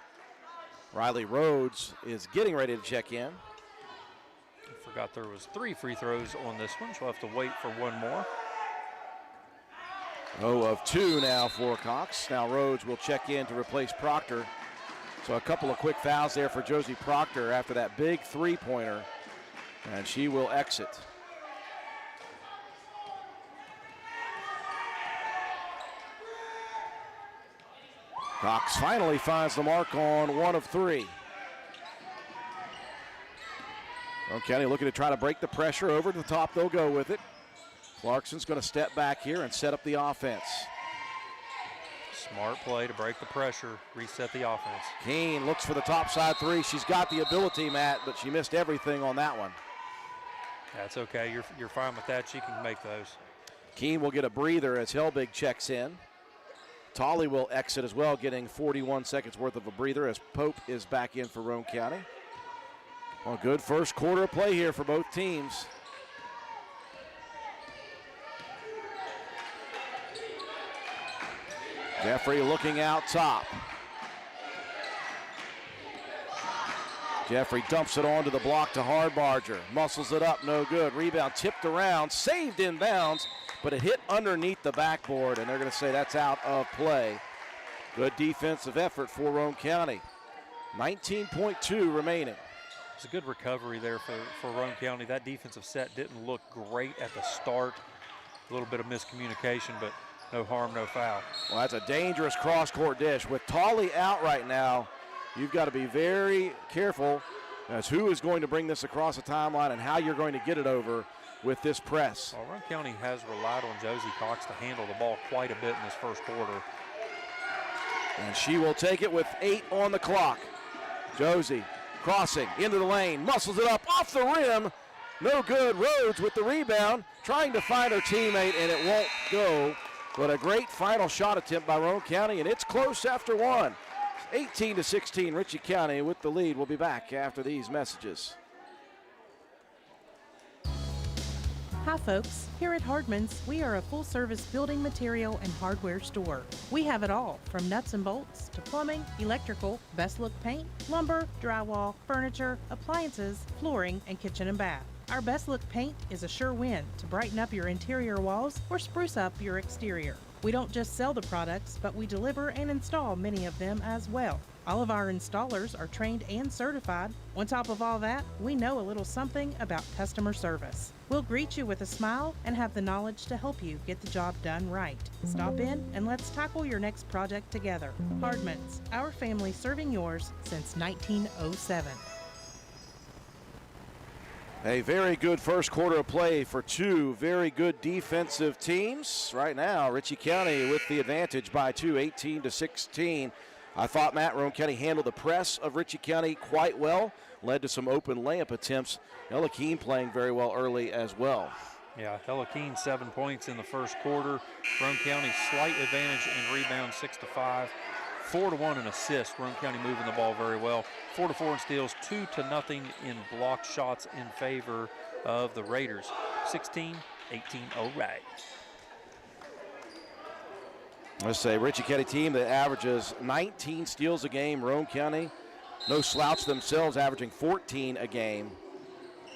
Riley Rhodes is getting ready to check in. I forgot there was 3 free throws on this one. She'll have to wait for one more. 0 of 2 now for Cox. Now Rhodes will check in to replace Proctor. So a couple of quick fouls there for Josie Proctor after that big 3-pointer, and she will exit. Cox finally finds the mark on 1 of 3. Roane County looking to try to break the pressure. Over to the top, they'll go with it. Clarkson's going to step back here and set up the offense. Smart play to break the pressure, reset the offense. Keene looks for the top side 3. She's got the ability, Matt, but she missed everything on that one. That's okay. You're fine with that. She can make those. Keene will get a breather as Helbig checks in. Tolley will exit as well, getting 41 seconds worth of a breather as Pope is back in for Roane County. Well, good first quarter of play here for both teams. Jeffrey looking out top. Jeffrey dumps it onto the block to Hardbarger. Muscles it up, no good. Rebound tipped around, saved inbounds but it hit underneath the backboard, and they're going to say that's out of play. Good defensive effort for Roane County. 19.2 remaining. It's a good recovery there for Roane County. That defensive set didn't look great at the start. A little bit of miscommunication, but no harm, no foul. Well, that's a dangerous cross-court dish. With Tolley out right now, you've got to be very careful as who is going to bring this across the timeline and how you're going to get it over with this press. Well, Roane County has relied on Josie Cox to handle the ball quite a bit in this first quarter. And she will take it with 8 on the clock. Josie crossing into the lane, muscles it up off the rim. No good. Rhodes with the rebound, trying to find her teammate, and it won't go. But a great final shot attempt by Roane County, and it's close after one. 18-16, Ritchie County with the lead. We'll be back after these messages. Hi folks, here at Hardman's, we are a full-service building material and hardware store. We have it all, from nuts and bolts to plumbing, electrical, best look paint, lumber, drywall, furniture, appliances, flooring, and kitchen and bath. Our best look paint is a sure win to brighten up your interior walls or spruce up your exterior. We don't just sell the products, but we deliver and install many of them as well. All of our installers are trained and certified. On top of all that, we know a little something about customer service. We'll greet you with a smile and have the knowledge to help you get the job done right. Stop in and let's tackle your next project together. Hardman's, our family serving yours since 1907. A very good first quarter of play for two very good defensive teams. Right now, Ritchie County with the advantage by 2, 18-16. I thought Roane County handled the press of Ritchie County quite well, led to some open layup attempts. Ella Keene playing very well early as well. Yeah, Ella Keene 7 points in the first quarter. Roane County slight advantage in rebounds 6-5. 4-1 in assists. Roane County moving the ball very well. 4-4 in steals, 2-0 in block shots in favor of the Raiders. 16-18 O'Reilly. Let's say Ritchie County team that averages 19 steals a game. Roane County, no slouch themselves, averaging 14 a game.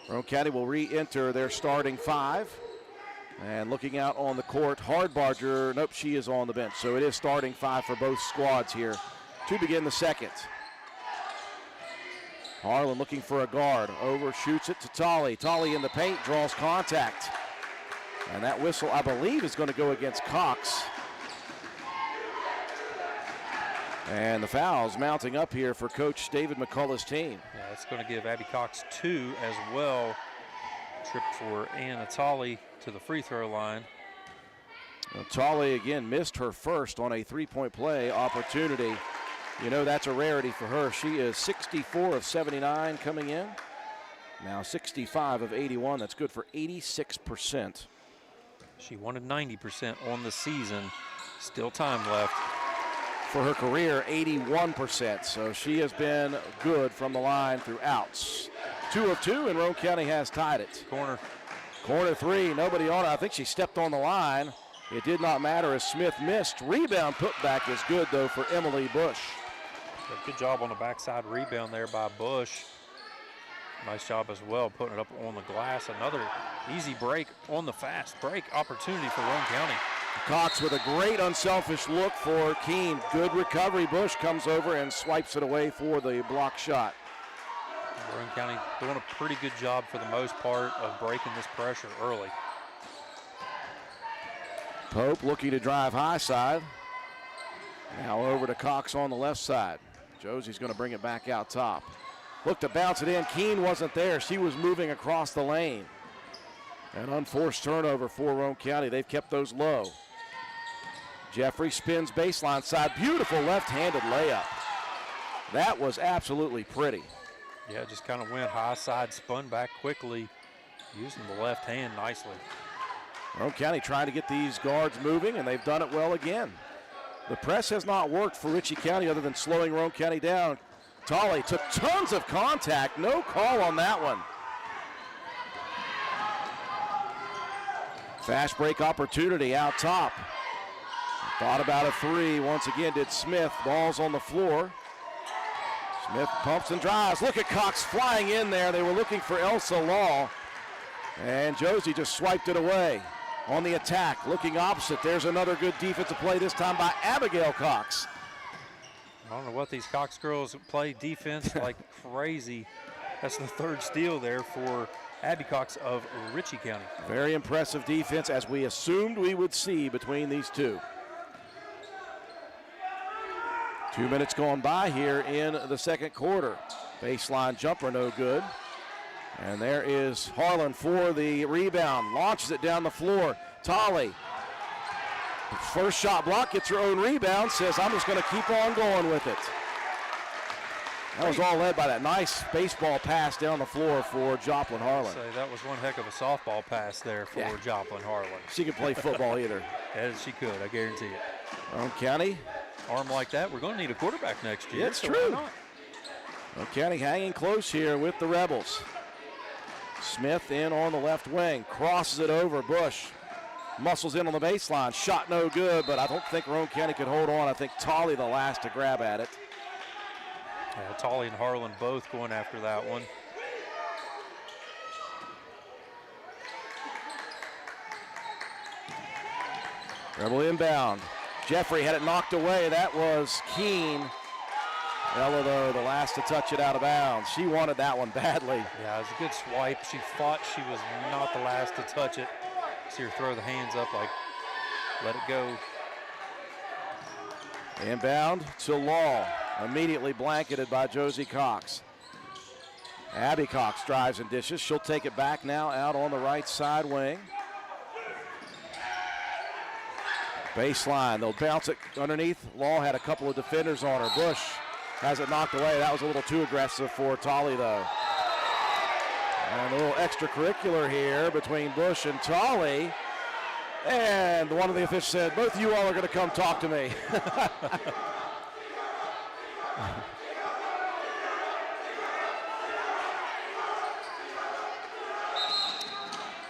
Roane County will re-enter their starting 5. And looking out on the court, Hardbarger, nope, she is on the bench. So it is starting 5 for both squads here to begin the second. Harlan looking for a guard, overshoots it to Tolley. Tolley in the paint, draws contact. And that whistle, I believe, is going to go against Cox. And the foul's mounting up here for Coach David McCullough's team. Yeah, it's going to give Abby Cox 2 as well. Trip for Anna Tolley to the free throw line. Tolley again missed her first on a three-point play opportunity. You know that's a rarity for her. She is 64 of 79 coming in. Now 65 of 81. That's good for 86%. She wanted 90% on the season. Still time left. For her career, 81%. So she has been good from the line throughout. 2 of 2, and Roane County has tied it. Corner 3, nobody on it. I think she stepped on the line. It did not matter as Smith missed. Rebound putback is good, though, for Emily Bush. Good job on the backside rebound there by Bush. Nice job as well, putting it up on the glass. Another easy break on the fast break opportunity for Roane County. Cox with a great unselfish look for Keene. Good recovery. Bush comes over and swipes it away for the block shot. Roane County doing a pretty good job for the most part of breaking this pressure early. Pope looking to drive high side. Now over to Cox on the left side. Josie's going to bring it back out top. Look to bounce it in. Keene wasn't there. She was moving across the lane. An unforced turnover for Roane County. They've kept those low. Jeffrey spins baseline side. Beautiful left-handed layup. That was absolutely pretty. Yeah, just kind of went high side, spun back quickly, using the left hand nicely. Roane County trying to get these guards moving, and they've done it well again. The press has not worked for Ritchie County other than slowing Roane County down. Tolley took tons of contact. No call on that one. Fast break opportunity out top. Thought about a three. Once again did Smith. Ball's on the floor. Smith pumps and drives. Look at Cox flying in there. They were looking for Elsa Law. And Josie just swiped it away. on the attack, looking opposite. There's another good defensive play, this time by Abigail Cox. I don't know what these Cox girls play defense like crazy. That's the third steal there for Abby Cox of Ritchie County. Very impressive defense, as we assumed we would see between these two. 2 minutes gone by here in the second quarter. Baseline jumper, no good. And there is Harlan for the rebound. Launches it down the floor. Tolley. First shot block, gets her own rebound. Says, I'm just going to keep on going with it. That was all led by that nice baseball pass down the floor for Joplin Harlan. That was one heck of a softball pass there for Joplin Harlan. She could play football either. As she could, I guarantee it. Roane County. Arm like that, we're going to need a quarterback next year. It's so true. Why not? Roane County hanging close here with the Rebels. Smith in on the left wing, crosses it over. Bush muscles in on the baseline. Shot no good, but I don't think Roane County could hold on. I think Tolley the last to grab at it. Yeah, Tolley and Harlan both going after that one. Rebel inbound. Jeffrey had it knocked away. That was Keene. Ella, though, the last to touch it out of bounds. She wanted that one badly. Yeah, it was a good swipe. She thought she was not the last to touch it. See her throw the hands up like, let it go. Inbound to Law. Immediately blanketed by Josie Cox. Abby Cox drives and dishes. She'll take it back now out on the right side wing. Baseline, they'll bounce it underneath. Law had a couple of defenders on her. Bush has it knocked away. That was a little too aggressive for Tolley, though. And a little extracurricular here between Bush and Tolley. And one of the officials said, both of you all are going to come talk to me.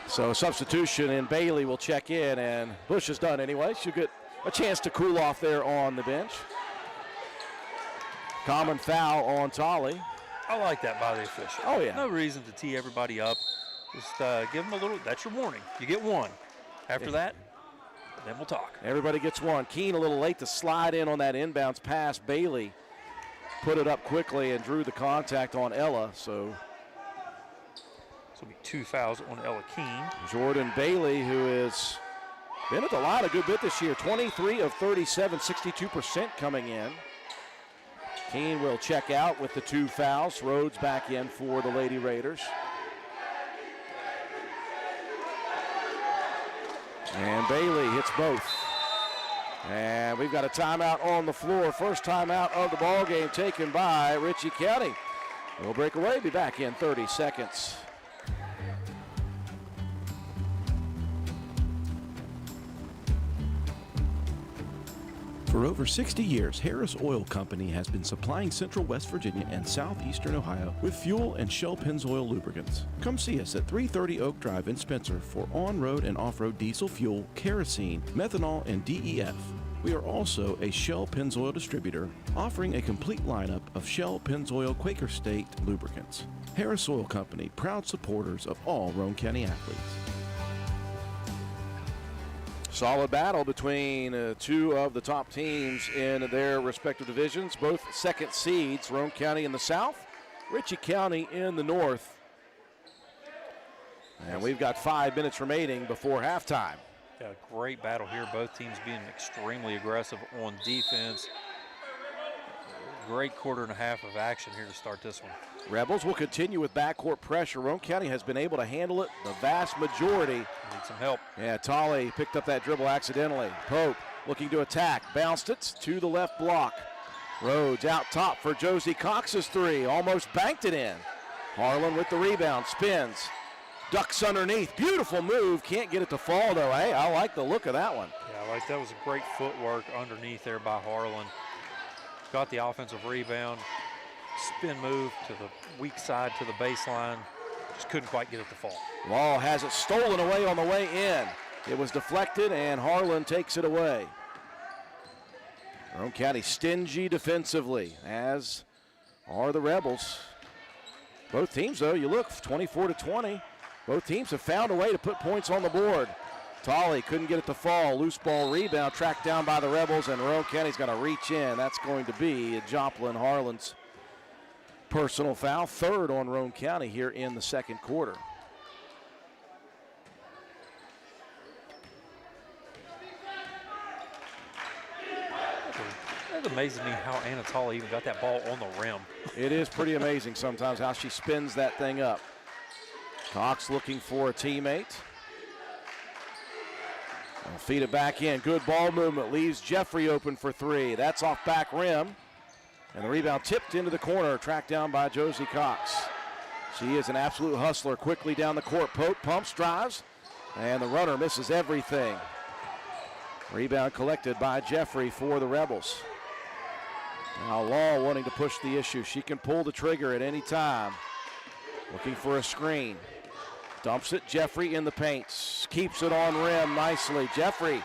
So substitution, and Bailey will check in, and Bush is done anyway. She'll get a chance to cool off there on the bench. Common foul on Tolley. I like that by the official. Oh, yeah. No reason to tee everybody up. Just give them a little, that's your warning. You get one. After that, then we'll talk. Everybody gets one. Keene a little late to slide in on that inbounds pass. Bailey put it up quickly and drew the contact on Ella, so. This will be 2 fouls on Ella Keene. Jordan Bailey, who has been at the line a good bit this year, 23 of 37, 62% coming in. Keene will check out with the 2 fouls. Rhodes back in for the Lady Raiders. And Bailey hits both. And we've got a timeout on the floor. First timeout of the ball game taken by Ritchie County. We'll break away, be back in 30 seconds. For over 60 years, Harris Oil Company has been supplying Central West Virginia and Southeastern Ohio with fuel and Shell Pennzoil lubricants. Come see us at 330 Oak Drive in Spencer for on-road and off-road diesel fuel, kerosene, methanol, and DEF. We are also a Shell Pennzoil distributor, offering a complete lineup of Shell Pennzoil Quaker State lubricants. Harris Oil Company, proud supporters of all Roane County athletes. Solid battle between two of the top teams in their respective divisions, both second seeds, Roane County in the south, Ritchie County in the north. And we've got 5 minutes remaining before halftime. Yeah, great battle here. Both teams being extremely aggressive on defense. Great quarter and a half of action here to start this one. Rebels will continue with backcourt pressure. Roane County has been able to handle it the vast majority. Need some help. Yeah, Tolley picked up that dribble accidentally. Pope looking to attack. Bounced it to the left block. Rhodes out top for Josie Cox's 3. Almost banked it in. Harlan with the rebound. Spins. Ducks underneath. Beautiful move. Can't get it to fall, though. Hey, I like the look of that one. Yeah, like that was a great footwork underneath there by Harlan. Got the offensive rebound. Spin move to the weak side to the baseline. Just couldn't quite get it to fall. Law has it stolen away on the way in. It was deflected, and Harlan takes it away. Roane County stingy defensively, as are the Rebels. Both teams, though, you look 24-20. Both teams have found a way to put points on the board. Tolley couldn't get it to fall. Loose ball rebound tracked down by the Rebels, and Roane County's going to reach in. That's going to be Joplin Harlan's personal foul, third on Roane County here in the second quarter. It amazes me how Anatoly even got that ball on the rim. It is pretty amazing sometimes how she spins that thing up. Cox looking for a teammate. They'll feed it back in. Good ball movement. Leaves Jeffrey open for three. That's off back rim. And the rebound tipped into the corner, tracked down by Josie Cox. She is an absolute hustler. Quickly down the court. Pope pumps, drives, and the runner misses everything. Rebound collected by Jeffrey for the Rebels. Now Law wanting to push the issue. She can pull the trigger at any time. Looking for a screen. Dumps it, Jeffrey in the paint. Keeps it on rim nicely. Jeffrey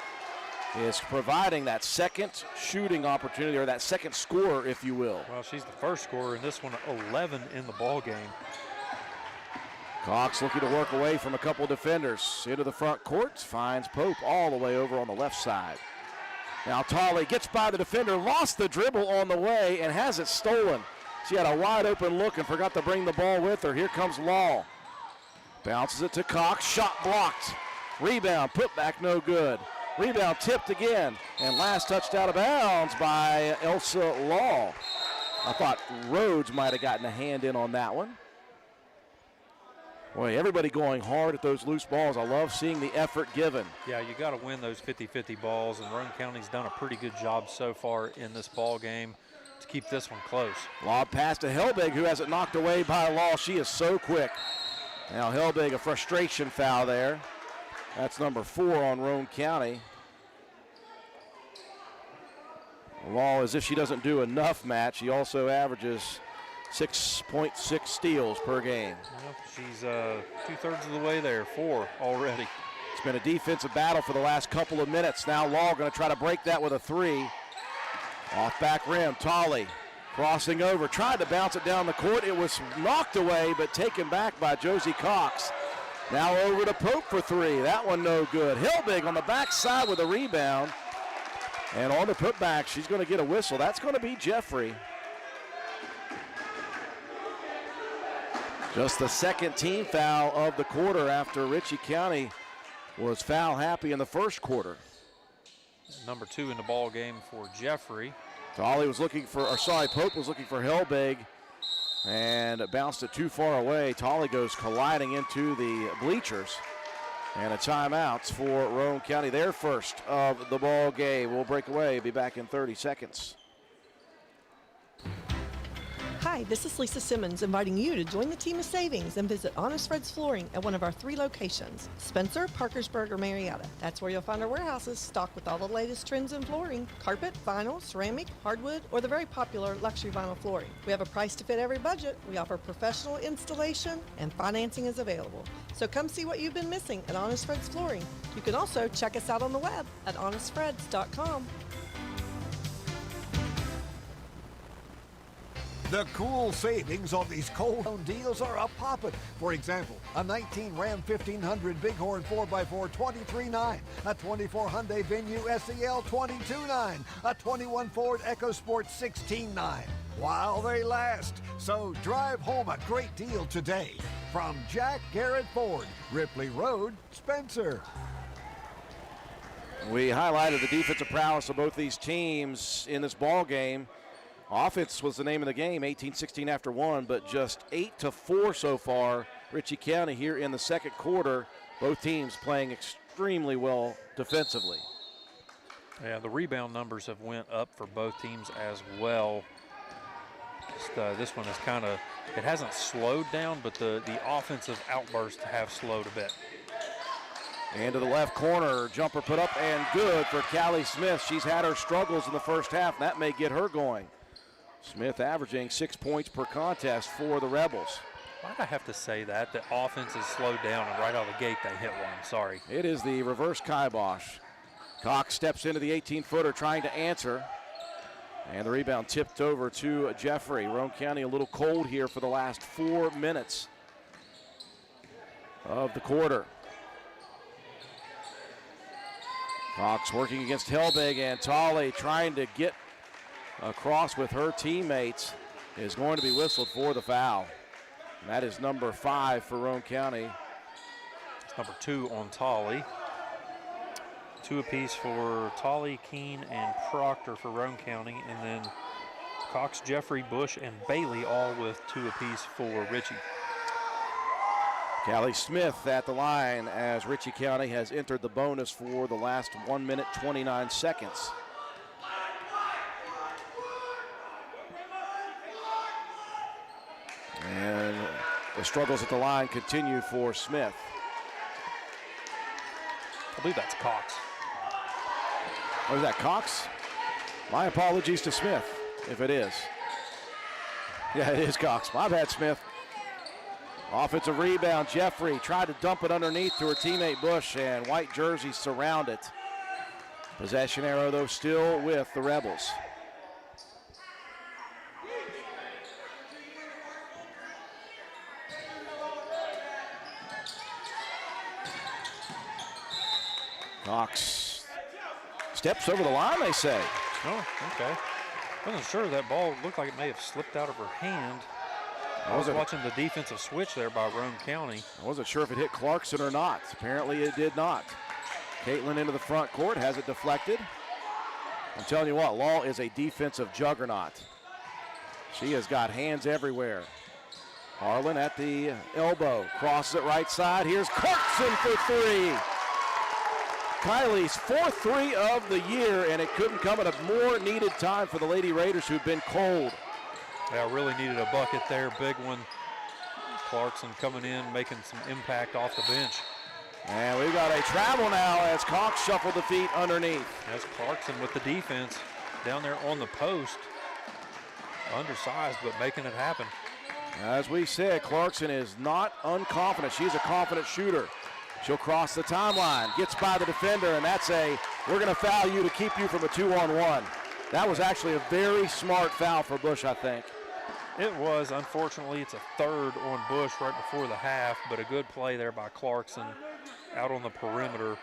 is providing that second shooting opportunity, or that second scorer, if you will. Well, she's the first scorer in this one, 11 in the ball game. Cox looking to work away from a couple defenders. Into the front court, finds Pope all the way over on the left side. Now Tolley gets by the defender, lost the dribble on the way, and has it stolen. She had a wide open look and forgot to bring the ball with her. Here comes Law. Bounces it to Cox, shot blocked. Rebound, put back no good. Rebound tipped again, and last touched out of bounds by Elsa Law. I thought Rhodes might have gotten a hand in on that one. Boy, everybody going hard at those loose balls. I love seeing the effort given. Yeah, you got to win those 50-50 balls, and Roane County's done a pretty good job so far in this ball game to keep this one close. Lob pass to Helbig, who has it knocked away by Law. She is so quick. Now Helbig, a frustration foul there. That's number 4 on Roane County. Law, as if she doesn't do enough, Matt, she also averages 6.6 steals per game. Well, she's 2/3 of the way there, 4 already. It's been a defensive battle for the last couple of minutes. Now Law going to try to break that with a 3. Off back rim, Tolley crossing over, tried to bounce it down the court. It was knocked away, but taken back by Josie Cox. Now over to Pope for 3. That one no good. Helbig on the backside with a rebound. And on the putback, she's going to get a whistle. That's going to be Jeffrey. Just the second team foul of the quarter after Ritchie County was foul happy in the first quarter. Number 2 in the ball game for Jeffrey. Pope was looking for Helbig, and it bounced it too far away. Tolley goes colliding into the bleachers. And a timeout for Roane County, their first of the ball game. We'll break away, be back in 30 seconds. Hi, this is Lisa Simmons inviting you to join the team of savings and visit Honest Fred's Flooring at one of our 3 locations, Spencer, Parkersburg, or Marietta. That's where you'll find our warehouses stocked with all the latest trends in flooring, carpet, vinyl, ceramic, hardwood, or the very popular luxury vinyl flooring. We have a price to fit every budget. We offer professional installation, and financing is available. So come see what you've been missing at Honest Fred's Flooring. You can also check us out on the web at honestfreds.com. The cool savings on these cold zone deals are a poppin'. For example, a 19 Ram 1500 Bighorn 4x4 $23,900, a 24 Hyundai Venue SEL $22,900, a 21 Ford EcoSport $16,900. While they last, so drive home a great deal today. From Jack Garrett Ford, Ripley Road, Spencer. We highlighted the defensive prowess of both these teams in this ball game. Offense was the name of the game, 18-16 after 1, but just 8-4 so far. Ritchie County here in the second quarter. Both teams playing extremely well defensively. Yeah, the rebound numbers have went up for both teams as well. This one is kind of, it hasn't slowed down, but the offensive outbursts have slowed a bit. And to the left corner, jumper put up and good for Callie Smith. She's had her struggles in the first half, and that may get her going. Smith averaging 6 points per contest for the Rebels. Why'd I have to say that? The offense is slowed down, and right out of the gate they hit one. Sorry. It is the reverse kibosh. Cox steps into the 18-footer trying to answer. And the rebound tipped over to Jeffrey. Roane County a little cold here for the last 4 minutes of the quarter. Cox working against Helbig, and Tolley trying to get across with her teammates is going to be whistled for the foul. And that is number 5 for Roane County. It's number 2 on Tolley. 2 apiece for Tolley, Keene, and Proctor for Roane County, and then Cox, Jeffrey, Bush, and Bailey all with 2 apiece for Ritchie. Callie Smith at the line as Ritchie County has entered the bonus for the last 1 minute, 29 seconds. And the struggles at the line continue for Smith. I believe that's Cox. Oh, is that Cox? My apologies to Smith, if it is. Yeah, it is Cox. My bad, Smith. Offensive rebound. Jeffrey tried to dump it underneath to her teammate Bush, and white jerseys surround it. Possession arrow, though, still with the Rebels. Cox steps over the line, they say. Oh, okay. Wasn't sure. That ball looked like it may have slipped out of her hand. I was watching the defensive switch there by Roane County. I wasn't sure if it hit Clarkson or not. Apparently it did not. Caitlin into the front court, has it deflected. I'm telling you what, Law is a defensive juggernaut. She has got hands everywhere. Harlan at the elbow, crosses it right side. Here's Clarkson for 3. Kylie's 4th 3 of the year, and it couldn't come at a more needed time for the Lady Raiders, who've been cold. Yeah, really needed a bucket there, big one. Clarkson coming in, making some impact off the bench. And we've got a travel now as Cox shuffled the feet underneath. That's Clarkson with the defense down there on the post. Undersized, but making it happen. As we said, Clarkson is not unconfident. She's a confident shooter. She'll cross the timeline, gets by the defender, and that's we're going to foul you to keep you from a 2-on-1. That was actually a very smart foul for Bush, I think. It was. Unfortunately, it's a 3rd on Bush right before the half, but a good play there by Clarkson out on the perimeter.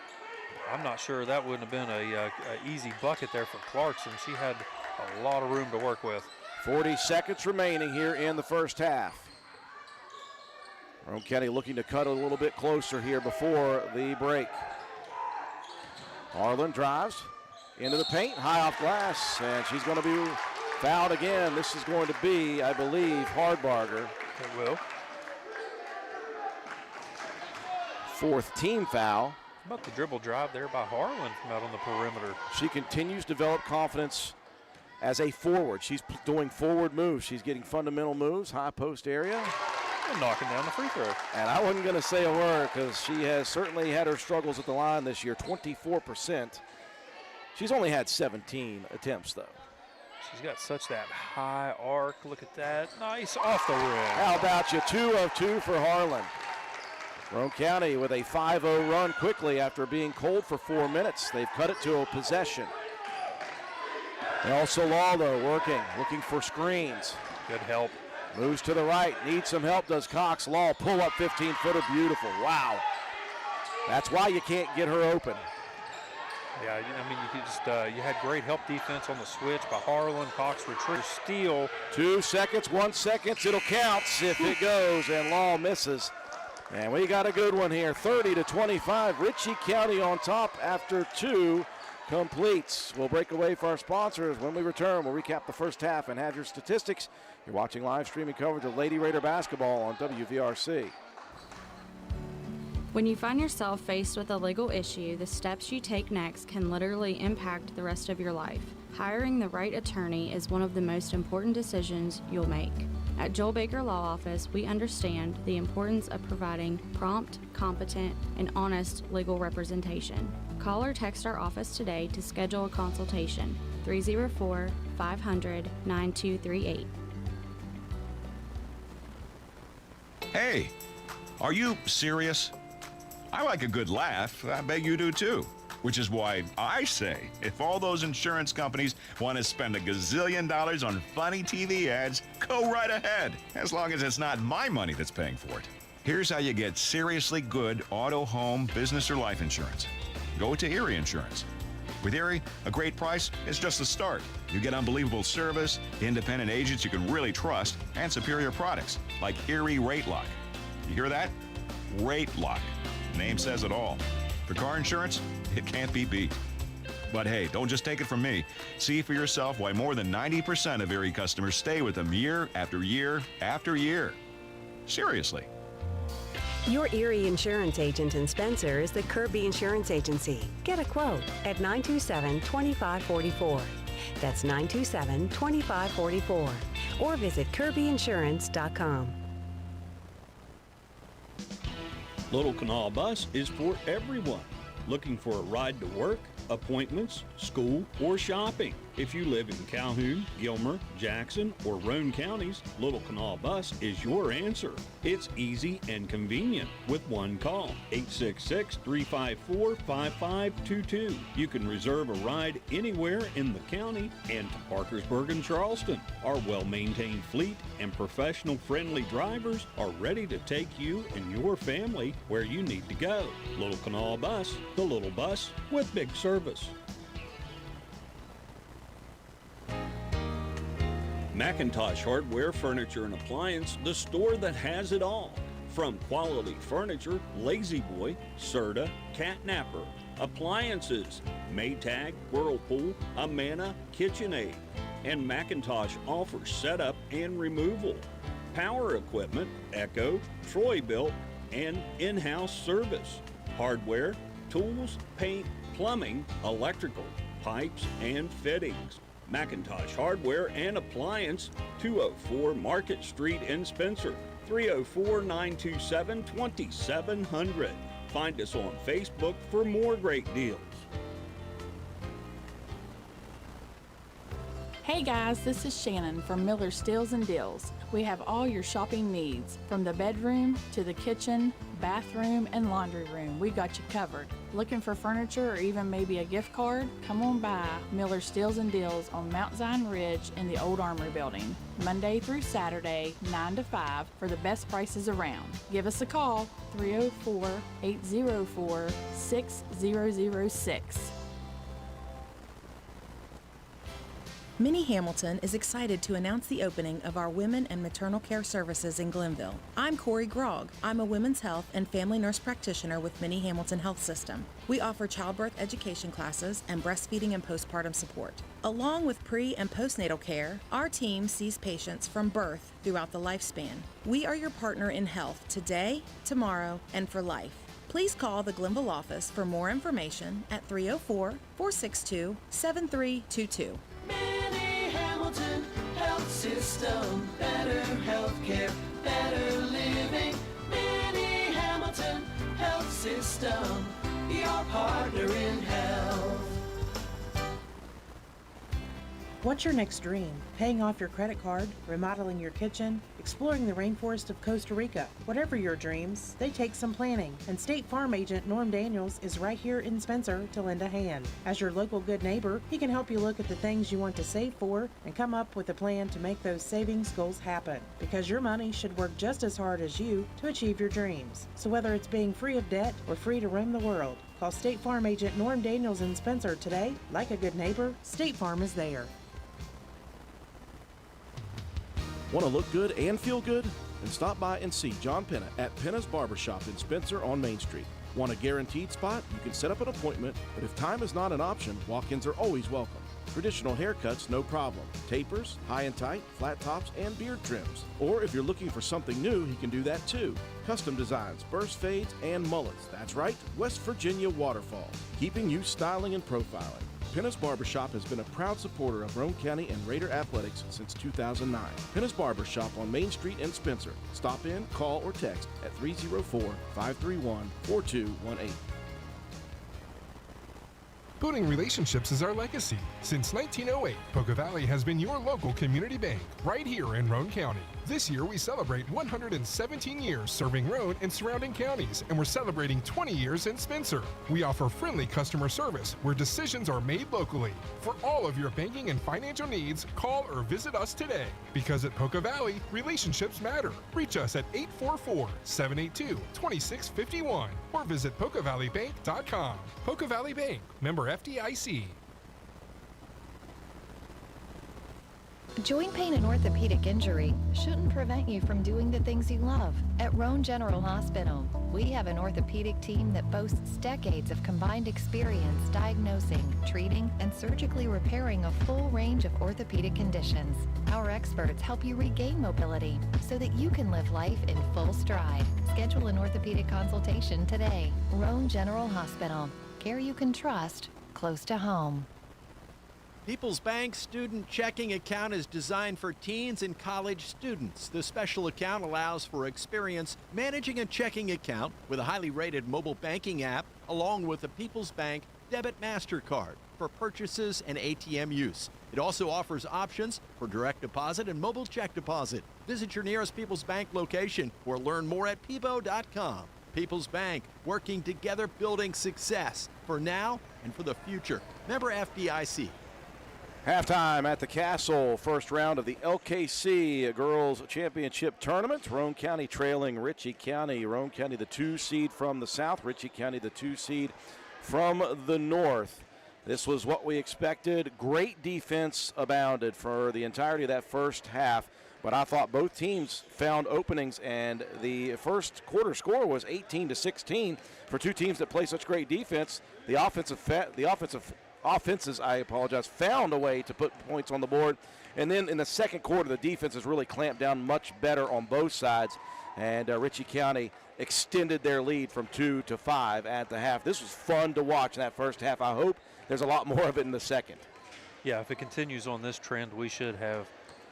I'm not sure that wouldn't have been a easy bucket there for Clarkson. She had a lot of room to work with. 40 seconds remaining here in the first half. Roane County looking to cut a little bit closer here before the break. Harlan drives into the paint, high off glass, and she's going to be fouled again. This is going to be, I believe, Hardbarger. It will. 4th team foul. How about the dribble drive there by Harlan from out on the perimeter? She continues to develop confidence as a forward. She's doing forward moves. She's getting fundamental moves, high post area. And knocking down the free throw. And I wasn't going to say a word because she has certainly had her struggles at the line this year, 24%. She's only had 17 attempts, though. She's got such that high arc. Look at that. Nice off the rim. How about you? 2 of 2 for Harlan. Roane County with a 5-0 run quickly after being cold for 4 minutes. They've cut it to a possession. Also Law, though, working, looking for screens. Good help. Moves to the right, needs some help, does Cox. Law, pull up 15-footer, beautiful. Wow. That's why you can't get her open. Yeah, I mean, you had great help defense on the switch by Harlan. Cox retreat, steal. 2 seconds, 1 second, it'll count if it goes, and Law misses. And we got a good one here, 30-25. Ritchie County on top after 2 completes. We'll break away for our sponsors. When we return, we'll recap the first half and have your statistics. You're watching live streaming coverage of Lady Raider basketball on WVRC. When you find yourself faced with a legal issue, the steps you take next can literally impact the rest of your life. Hiring the right attorney is one of the most important decisions you'll make. At Joel Baker Law Office, we understand the importance of providing prompt, competent, and honest legal representation. Call or text our office today to schedule a consultation. 304-500-9238. Hey, are you serious? I like a good laugh. I bet you do too. Which is why I say, if all those insurance companies want to spend $1 gazillion on funny TV ads, go right ahead, as long as it's not my money that's paying for it. Here's how you get seriously good auto, home, business, or life insurance. Go to Erie Insurance. With Erie, a great price is just the start. You get unbelievable service, independent agents you can really trust, and superior products like Erie Rate Lock. You hear that? Rate Lock. Name says it all. For car insurance, it can't be beat. But hey, don't just take it from me. See for yourself why more than 90% of Erie customers stay with them year after year after year. Seriously. Your Erie insurance agent in Spencer is the Kirby Insurance Agency. Get a quote at 927-2544. That's 927-2544. Or visit kirbyinsurance.com. Little Canal Bus is for everyone. Looking for a ride to work, appointments, school, or shopping? If you live in Calhoun, Gilmer, Jackson, or Roane counties, Little Canal Bus is your answer. It's easy and convenient with one call, 866-354-5522. You can reserve a ride anywhere in the county and to Parkersburg and Charleston. Our well-maintained fleet and professional friendly drivers are ready to take you and your family where you need to go. Little Canal Bus, the little bus with big service. McIntosh Hardware, Furniture, and Appliance, the store that has it all. From quality furniture, Lazy Boy, Serta, Catnapper, appliances, Maytag, Whirlpool, Amana, KitchenAid, and McIntosh offers setup and removal, power equipment, Echo, Troy-Built, and in-house service, hardware, tools, paint, plumbing, electrical, pipes, and fittings. McIntosh Hardware and Appliance, 204 Market Street in Spencer, 304-927-2700. Find us on Facebook for more great deals. Hey guys, this is Shannon from Miller Steels and Deals. We have all your shopping needs, from the bedroom to the kitchen, bathroom, and laundry room. We got you covered. Looking for furniture or even maybe a gift card? Come on by Miller Steels and Deals on Mount Zion Ridge in the Old Armory Building, Monday through Saturday, 9 to 5 for the best prices around. Give us a call, 304-804-6006. Minnie Hamilton is excited to announce the opening of our Women and Maternal Care Services in Glenville. I'm Corey Grogg. I'm a women's health and family nurse practitioner with Minnie Hamilton Health System. We offer childbirth education classes and breastfeeding and postpartum support. Along with pre- and postnatal care, our team sees patients from birth throughout the lifespan. We are your partner in health today, tomorrow, and for life. Please call the Glenville office for more information at 304-462-7322. Minnie Hamilton Health System, better healthcare, better living. Minnie Hamilton Health System, your partner in health. What's your next dream? Paying off your credit card, remodeling your kitchen, exploring the rainforest of Costa Rica. Whatever your dreams, they take some planning. And State Farm agent Norm Daniels is right here in Spencer to lend a hand. As your local good neighbor, he can help you look at the things you want to save for and come up with a plan to make those savings goals happen. Because your money should work just as hard as you to achieve your dreams. So whether it's being free of debt or free to roam the world, call State Farm agent Norm Daniels in Spencer today. Like a good neighbor, State Farm is there. Want to look good and feel good? Then stop by and see John Penna at Penna's Barbershop in Spencer on Main Street. Want a guaranteed spot? You can set up an appointment, but if time is not an option, walk-ins are always welcome. Traditional haircuts, no problem. Tapers, high and tight, flat tops, and beard trims. Or if you're looking for something new, he can do that too. Custom designs, burst fades, and mullets. That's right, West Virginia waterfall, keeping you styling and profiling. Penna's Barbershop has been a proud supporter of Roane County and Raider Athletics since 2009. Penna's Barbershop on Main Street in Spencer. Stop in, call, or text at 304-531-4218. Building relationships is our legacy. Since 1908, Poca Valley has been your local community bank right here in Roane County. This year, we celebrate 117 years serving Roane and surrounding counties, and we're celebrating 20 years in Spencer. We offer friendly customer service where decisions are made locally. For all of your banking and financial needs, call or visit us today. Because at Poca Valley, relationships matter. Reach us at 844-782-2651 or visit PocaValleyBank.com. Poca Valley Bank, member FDIC. Joint pain and orthopedic injury shouldn't prevent you from doing the things you love. At Roane General Hospital, we have an orthopedic team that boasts decades of combined experience diagnosing, treating, and surgically repairing a full range of orthopedic conditions. Our experts help you regain mobility so that you can live life in full stride. Schedule an orthopedic consultation today. Roane General Hospital. Care you can trust, close to home. People's Bank Student Checking Account is designed for teens and college students. The special account allows for experience managing a checking account with a highly rated mobile banking app, along with the People's Bank Debit MasterCard for purchases and ATM use. It also offers options for direct deposit and mobile check deposit. Visit your nearest People's Bank location or learn more at peebo.com. People's Bank, working together, building success for now and for the future. Member FDIC. Halftime at the Castle, first round of the LKC Girls Championship Tournament. Roane County trailing Ritchie County. Roane County the 2 seed from the south, Ritchie County the 2 seed from the north. This was what we expected. Great defense abounded for the entirety of that first half, but I thought both teams found openings, and the first quarter score was 18-16 for two teams that play such great defense. The offenses, found a way to put points on the board. And then in the second quarter, the defense has really clamped down much better on both sides. And Ritchie County extended their lead from 2 to 5 at the half. This was fun to watch in that first half. I hope there's a lot more of it in the second. Yeah, if it continues on this trend, we should have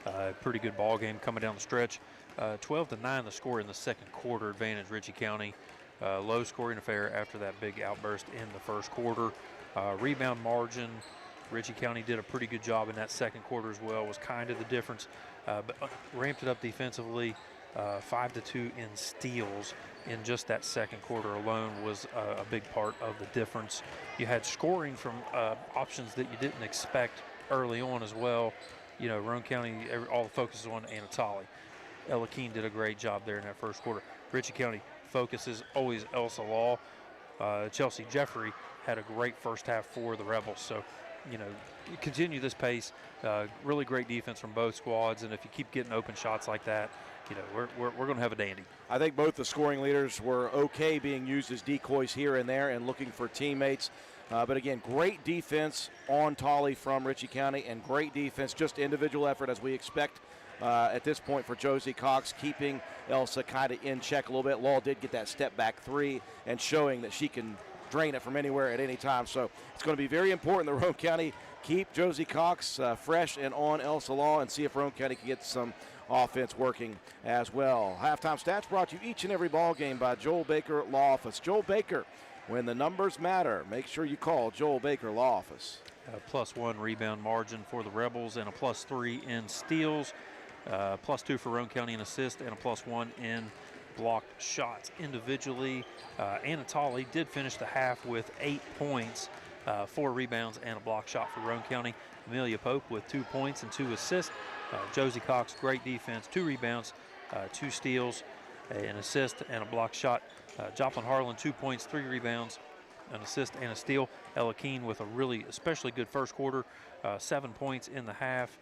a pretty good ball game coming down the stretch. 12-9 the score in the second quarter, advantage Ritchie County. Low scoring affair after that big outburst in the first quarter. Rebound margin, Ritchie County did a pretty good job in that second quarter as well, was kind of the difference, but ramped it up defensively. 5-2 in steals in just that second quarter alone was a big part of the difference. You had scoring from options that you didn't expect early on as well. You know, Roane County, all the focus is on Anatoly. Ella Keene did a great job there in that first quarter. Ritchie County focuses always Elsa Law. Chelsea Jeffrey had a great first half for the Rebels. So, you know, you continue this pace. Really great defense from both squads, and if you keep getting open shots like that, you know, we're going to have a dandy. I think both the scoring leaders were okay being used as decoys here and there and looking for teammates. But again, great defense on Tolley from Ritchie County, and great defense, just individual effort as we expect at this point for Josie Cox, keeping Elsa kind of in check a little bit. Law did get that step back three and showing that she can drain it from anywhere at any time. So it's going to be very important that Roane County keep Josie Cox fresh and on Elsa Law, and see if Roane County can get some offense working as well. Halftime stats brought to you each and every ball game by Joel Baker Law Office. Joel Baker, when the numbers matter, make sure you call Joel Baker Law Office. +1 rebound margin for the Rebels and a +3 in steals. +2 for Roane County in assists and a +1 in blocked shots. Individually, Anatoly did finish the half with 8 points, 4 rebounds and a block shot for Roane County. Amelia Pope with 2 points and 2 assists. Josie Cox, great defense, 2 rebounds, 2 steals, an assist and a block shot. Joplin Harlan, 2 points, 3 rebounds, an assist and a steal. Ella Keene with a really especially good first quarter, 7 points in the half,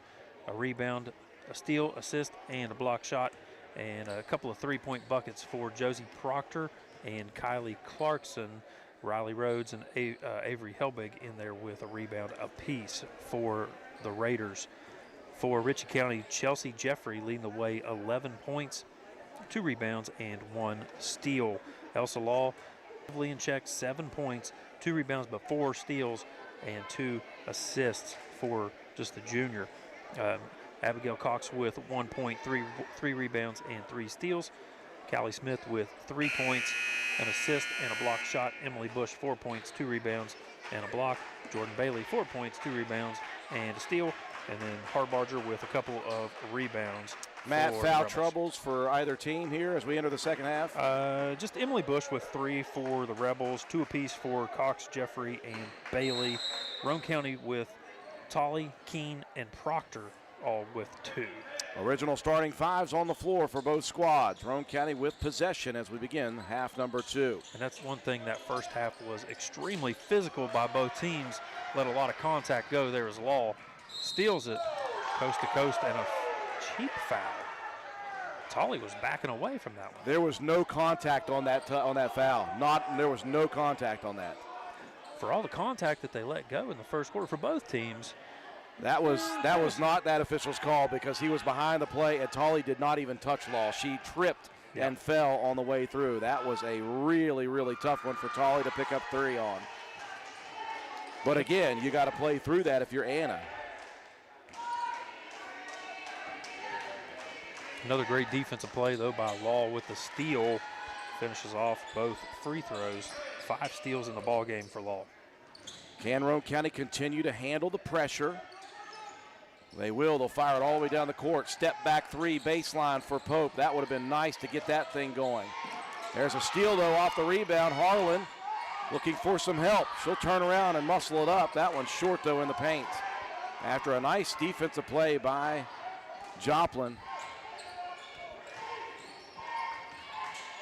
a rebound, a steal, assist, and a block shot, and a couple of 3-point buckets for Josie Proctor and Kylie Clarkson. Riley Rhodes and Avery Helbig in there with a rebound apiece for the Raiders. For Ritchie County, Chelsea Jeffrey leading the way, 11 points, 2 rebounds, and 1 steal. Elsa Law heavily in check, 7 points, 2 rebounds, but 4 steals and 2 assists for just the junior. Abigail Cox with 1 point, 3 rebounds, and 3 steals. Callie Smith with 3 points, an assist, and a block shot. Emily Bush, 4 points, 2 rebounds, and a block. Jordan Bailey, 4 points, 2 rebounds, and a steal. And then Harbarger with a couple of rebounds. Matt, foul troubles for either team here as we enter the second half? Just Emily Bush with 3 for the Rebels, 2 apiece for Cox, Jeffrey, and Bailey. Roane County with Tolley, Keene, and Proctor, all with 2. Original starting fives on the floor for both squads. Roane County with possession as we begin half number 2. And that's one thing that first half was extremely physical by both teams. Let a lot of contact go there as Law steals it coast to coast and a cheap foul. Tolley was backing away from that one. There was no contact on that foul. There was no contact on that. For all the contact that they let go in the first quarter for both teams. That was not that official's call because he was behind the play and Tolley did not even touch Law. She tripped and fell on the way through. That was a really, really tough one for Tolley to pick up 3 on. But again, you got to play through that if you're Anna. Another great defensive play, though, by Law with the steal. Finishes off both free throws. 5 steals in the ball game for Law. Can Roane County continue to handle the pressure? They will. They'll fire it all the way down the court. Step back 3, baseline for Pope. That would have been nice to get that thing going. There's a steal, though, off the rebound. Harlan looking for some help. She'll turn around and muscle it up. That one's short, though, in the paint. After a nice defensive play by Joplin.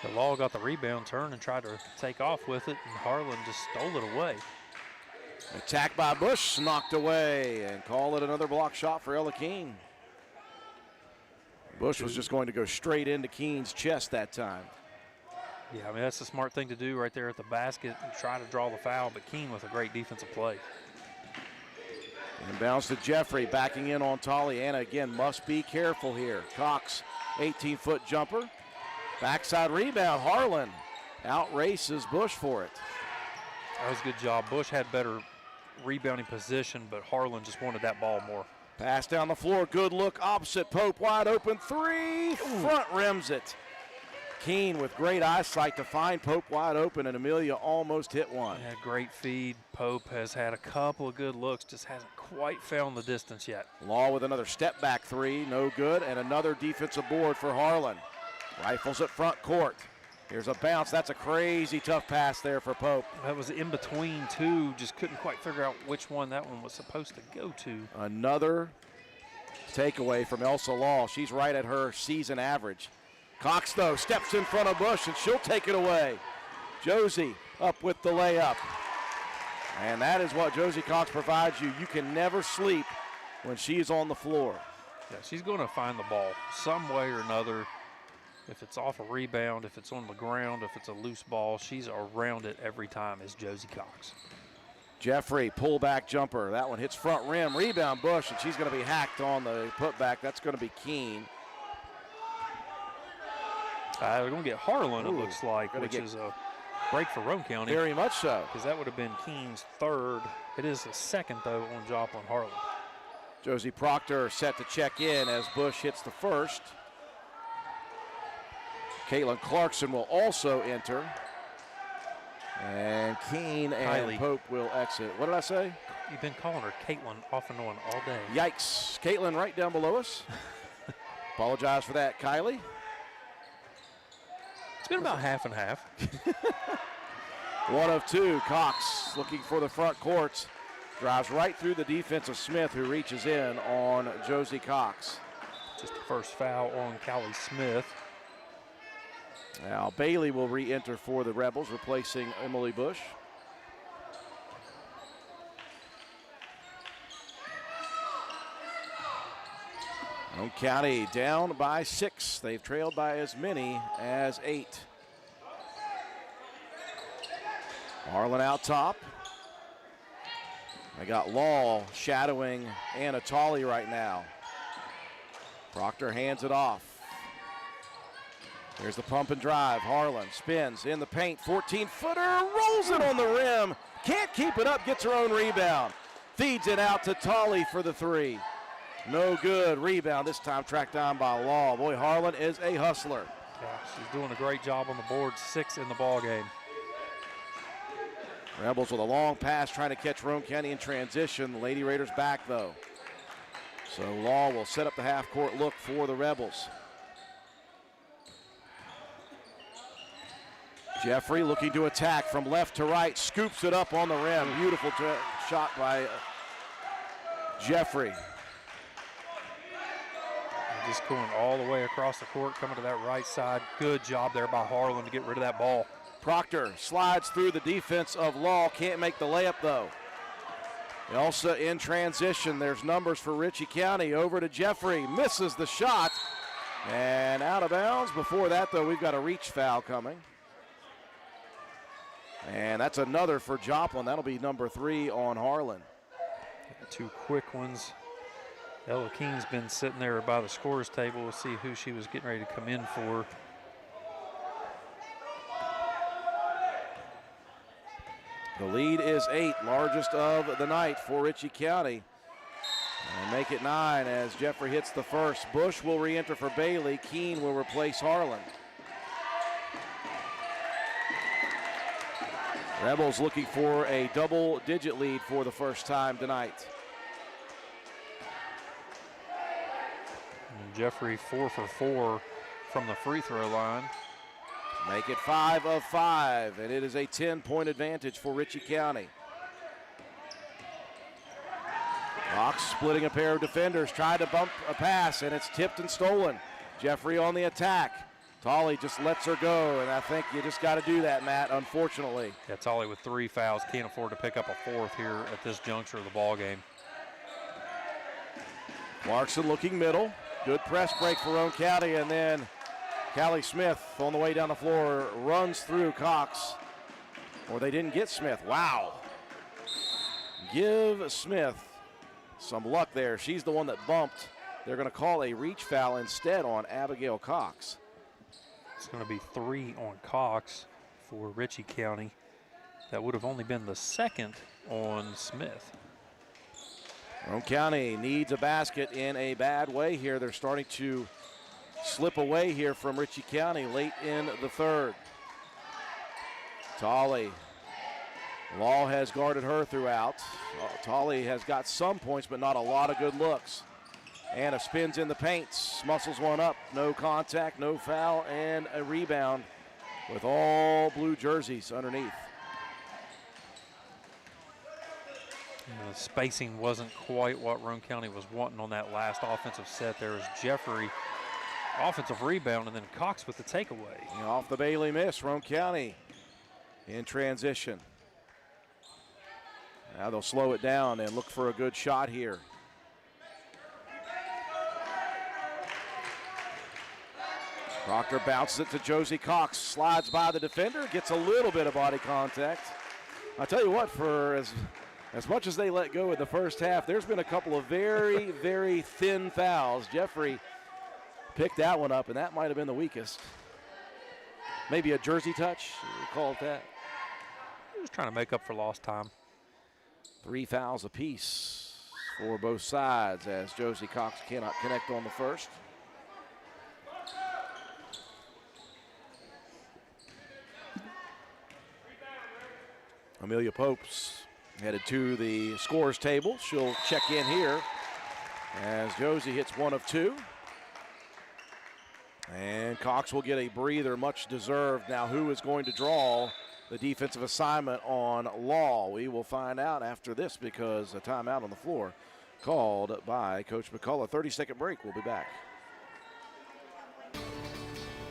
The Law got the rebound, turned and tried to take off with it, and Harlan just stole it away. Attack by Bush, knocked away, and call it another block shot for Ella Keene. Bush was just going to go straight into Keene's chest that time. Yeah, I mean, that's the smart thing to do right there at the basket and try to draw the foul, but Keene with a great defensive play. And bounce to Jeffrey, backing in on Tolley. Anna, again, must be careful here. Cox, 18-foot jumper. Backside rebound, Harlan outraces Bush for it. That was a good job. Bush had better rebounding position, but Harlan just wanted that ball more. Pass down the floor, good look opposite. Pope wide open 3, front rims it. Keene with great eyesight to find Pope wide open, and Amelia almost hit one. Yeah, great feed. Pope has had a couple of good looks, just hasn't quite found the distance yet. Law with another step back 3, no good, and another defensive board for Harlan. Rifles at front court. Here's a bounce. That's a crazy tough pass there for Pope. That was in between 2. Just couldn't quite figure out which one that one was supposed to go to. Another takeaway from Elsa Law. She's right at her season average. Cox, though, steps in front of Bush, and she'll take it away. Josie up with the layup. And that is what Josie Cox provides you. You can never sleep when she's on the floor. Yeah, she's going to find the ball some way or another. If it's off a rebound, if it's on the ground, if it's a loose ball, she's around it every time is Josie Cox. Jeffrey, pullback jumper. That one hits front rim. Rebound Bush, and she's going to be hacked on the putback. That's going to be Keene. They're going to get Harlan, it looks like, which is a break for Roane County. Very much so. Because that would have been Keene's 3rd. It is the 2nd, though, on Joplin Harlan. Josie Proctor set to check in as Bush hits the 1st. Caitlin Clarkson will also enter. And Keene and Kylie. Pope will exit. What did I say? You've been calling her Caitlin off and on all day. Yikes. Caitlin right down below us. Apologize for that, Kylie. It's been about half and half. 1 of 2. Cox looking for the front courts. Drives right through the defense of Smith, who reaches in on Josie Cox. Just the first foul on Callie Smith. Now Bailey will re-enter for the Rebels, replacing Emily Bush. Roane County down by 6. They've trailed by as many as 8. Harlan out top. They got Law shadowing Anna Tolley right now. Proctor hands it off. Here's the pump and drive. Harlan spins in the paint. 14-footer, rolls it on the rim. Can't keep it up, gets her own rebound. Feeds it out to Tolley for the 3. No good. Rebound, this time tracked down by Law. Boy, Harlan is a hustler. Yeah, she's doing a great job on the board. 6 in the ball game. Rebels with a long pass trying to catch Roane County in transition. The Lady Raiders back, though. So Law will set up the half-court look for the Rebels. Jeffrey looking to attack from left to right. Scoops it up on the rim. Beautiful shot by Jeffrey. just going all the way across the court, coming to that right side. Good job there by Harlan to get rid of that ball. Proctor slides through the defense of Law, can't make the layup though. Elsa in transition, there's numbers for Ritchie County, over to Jeffrey, misses the shot, and out of bounds. Before that though, we've got a reach foul coming. And that's another for Joplin. That'll be number 3 on Harlan. Two quick ones. Ella King's been sitting there by the scorer's table. We'll see who she was getting ready to come in for. The lead is 8, largest of the night for Ritchie County. And make it 9 as Jeffrey hits the first. Bush will re-enter for Bailey. Keene will replace Harlan. Rebels looking for a double-digit lead for the first time tonight. And Jeffrey 4 for 4 from the free throw line. Make it 5 of 5, and it is a 10-point advantage for Ritchie County. Cox splitting a pair of defenders, tried to bump a pass, and it's tipped and stolen. Jeffrey on the attack. Tolley just lets her go, and I think you just got to do that, Matt, unfortunately. Yeah, Tolley with 3 fouls, can't afford to pick up a 4th here at this juncture of the ball game. Clarkson looking middle. Good press break for Roane County, and then Callie Smith on the way down the floor runs through Cox. Or they didn't get Smith. Wow. Give Smith some luck there. She's the one that bumped. They're going to call a reach foul instead on Abigail Cox. It's going to be 3 on Cox for Ritchie County. That would have only been the 2nd on Smith. Roane County needs a basket in a bad way here. They're starting to slip away here from Ritchie County late in the 3rd. Tolley. Law has guarded her throughout. Tolley has got some points, but not a lot of good looks. Anna spins in the paint, muscles one up, no contact, no foul, and a rebound with all blue jerseys underneath. The spacing wasn't quite what Roane County was wanting on that last offensive set. There was Jeffrey, offensive rebound, and then Cox with the takeaway. Off the Bailey miss, Roane County in transition. Now they'll slow it down and look for a good shot here. Proctor bounces it to Josie Cox, slides by the defender, gets a little bit of body contact. I'll tell you what, for as much as they let go in the first half, there's been a couple of very, very thin fouls. Jeffrey picked that one up, and that might have been the weakest. Maybe a jersey touch, we'll call it that. He was trying to make up for lost time. 3 fouls apiece for both sides as Josie Cox cannot connect on the first. Amelia Popes headed to the scorer's table. She'll check in here as Josie hits 1 of 2. And Cox will get a breather, much deserved. Now, who is going to draw the defensive assignment on Law? We will find out after this because a timeout on the floor called by Coach McCullough. 30-second break. We'll be back.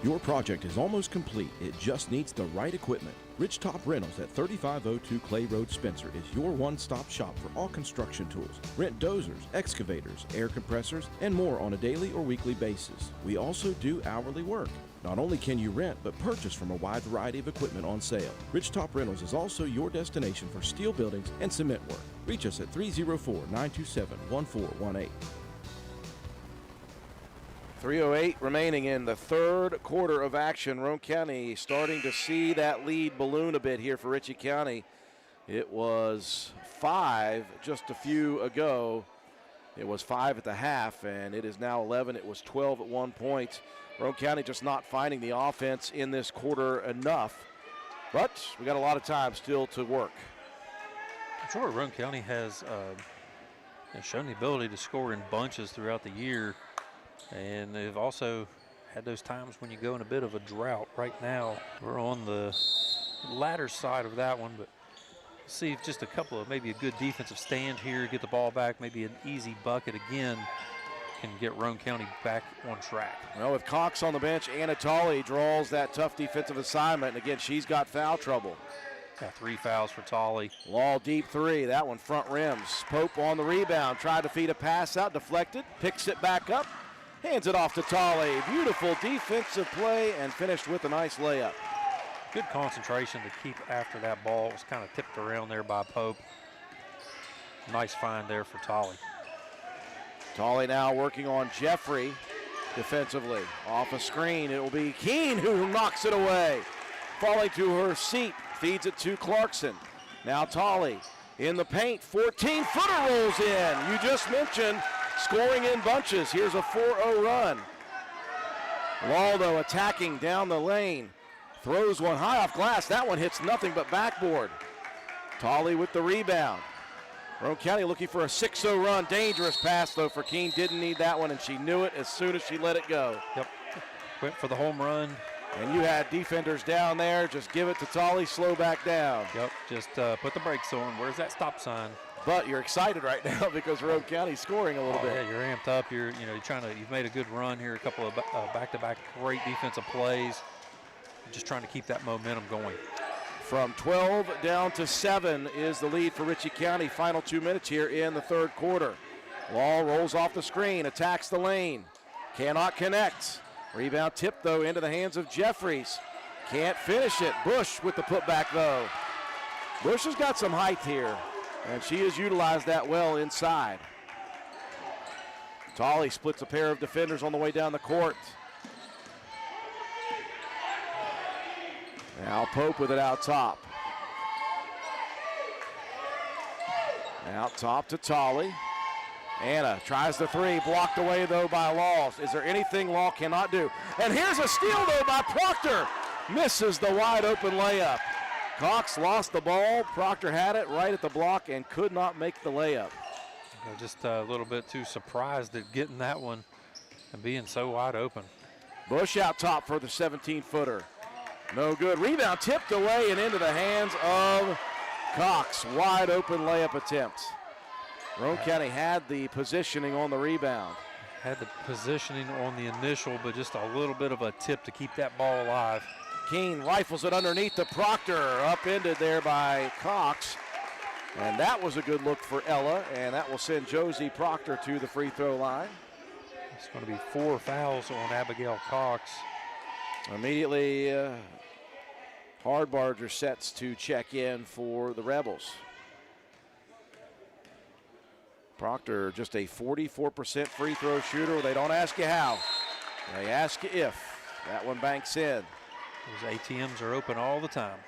Your project is almost complete. It just needs the right equipment. Ridgetop Rentals at 3502 Clay Road, Spencer is your one-stop shop for all construction tools. Rent dozers, excavators, air compressors, and more on a daily or weekly basis. We also do hourly work. Not only can you rent, but purchase from a wide variety of equipment on sale. Ridgetop Rentals is also your destination for steel buildings and cement work. Reach us at 304-927-1418. 3:08 remaining in the 3rd quarter of action. Roane County starting to see that lead balloon a bit here for Ritchie County. It was 5 just a few ago. It was 5 at the half, and it is now 11. It was 12 at one point. Roane County just not finding the offense in this quarter enough. But we got a lot of time still to work. I'm sure Roane County has shown the ability to score in bunches throughout the year. And they've also had those times when you go in a bit of a drought. Right now, we're on the latter side of that one, but see if just a couple of maybe a good defensive stand here, get the ball back, maybe an easy bucket again can get Roane County back on track. Well, with Cox on the bench, Anna Tolley draws that tough defensive assignment. And again, she's got foul trouble. Got 3 fouls for Tolley. Law deep 3. That one front rims. Pope on the rebound. Tried to feed a pass out. Deflected. Picks it back up. Hands it off to Tolley. Beautiful defensive play and finished with a nice layup. Good concentration to keep after that ball. It was kind of tipped around there by Pope. Nice find there for Tolley. Tolley now working on Jeffrey defensively. Off a screen, it will be Keene who knocks it away. Falling to her seat, feeds it to Clarkson. Now Tolley in the paint, 14-footer rolls in. You just mentioned scoring in bunches. Here's a 4-0 run. Waldo attacking down the lane. Throws one high off glass. That one hits nothing but backboard. Tolley with the rebound. Roane County looking for a 6-0 run. Dangerous pass, though, for Keene. Didn't need that one, and she knew it as soon as she let it go. Yep. Went for the home run. And you had defenders down there. Just give it to Tolley, slow back down. Yep, just put the brakes on. Where's that stop sign? But you're excited right now because Roane County's scoring a little bit. Yeah, you're amped up. You're you've made a good run here, a couple of back-to-back great defensive plays. Just trying to keep that momentum going. From 12 down to 7 is the lead for Ritchie County. Final 2 minutes here in the third quarter. Law rolls off the screen, attacks the lane. Cannot connect. Rebound tip, though, into the hands of Jeffries. Can't finish it. Bush with the putback, though. Bush has got some height here, and she has utilized that well inside. Tolley splits a pair of defenders on the way down the court. Now Pope with it out top. Out top to Tolley. Anna tries the 3, blocked away though by Law. Is there anything Law cannot do? And here's a steal though by Proctor. Misses the wide open layup. Cox lost the ball. Proctor had it right at the block and could not make the layup. Just a little bit too surprised at getting that one and being so wide open. Bush out top for the 17-footer. No good. Rebound tipped away and into the hands of Cox. Wide open layup attempt. Roane County had the positioning on the rebound. Had the positioning on the initial, but just a little bit of a tip to keep that ball alive. Keene rifles it underneath to Proctor. Upended there by Cox. And that was a good look for Ella, and that will send Josie Proctor to the free throw line. It's going to be 4 fouls on Abigail Cox. Immediately, Hardbarger sets to check in for the Rebels. Proctor just a 44% free throw shooter. They don't ask you how, they ask you if. That one banks in. Those ATMs are open all the time.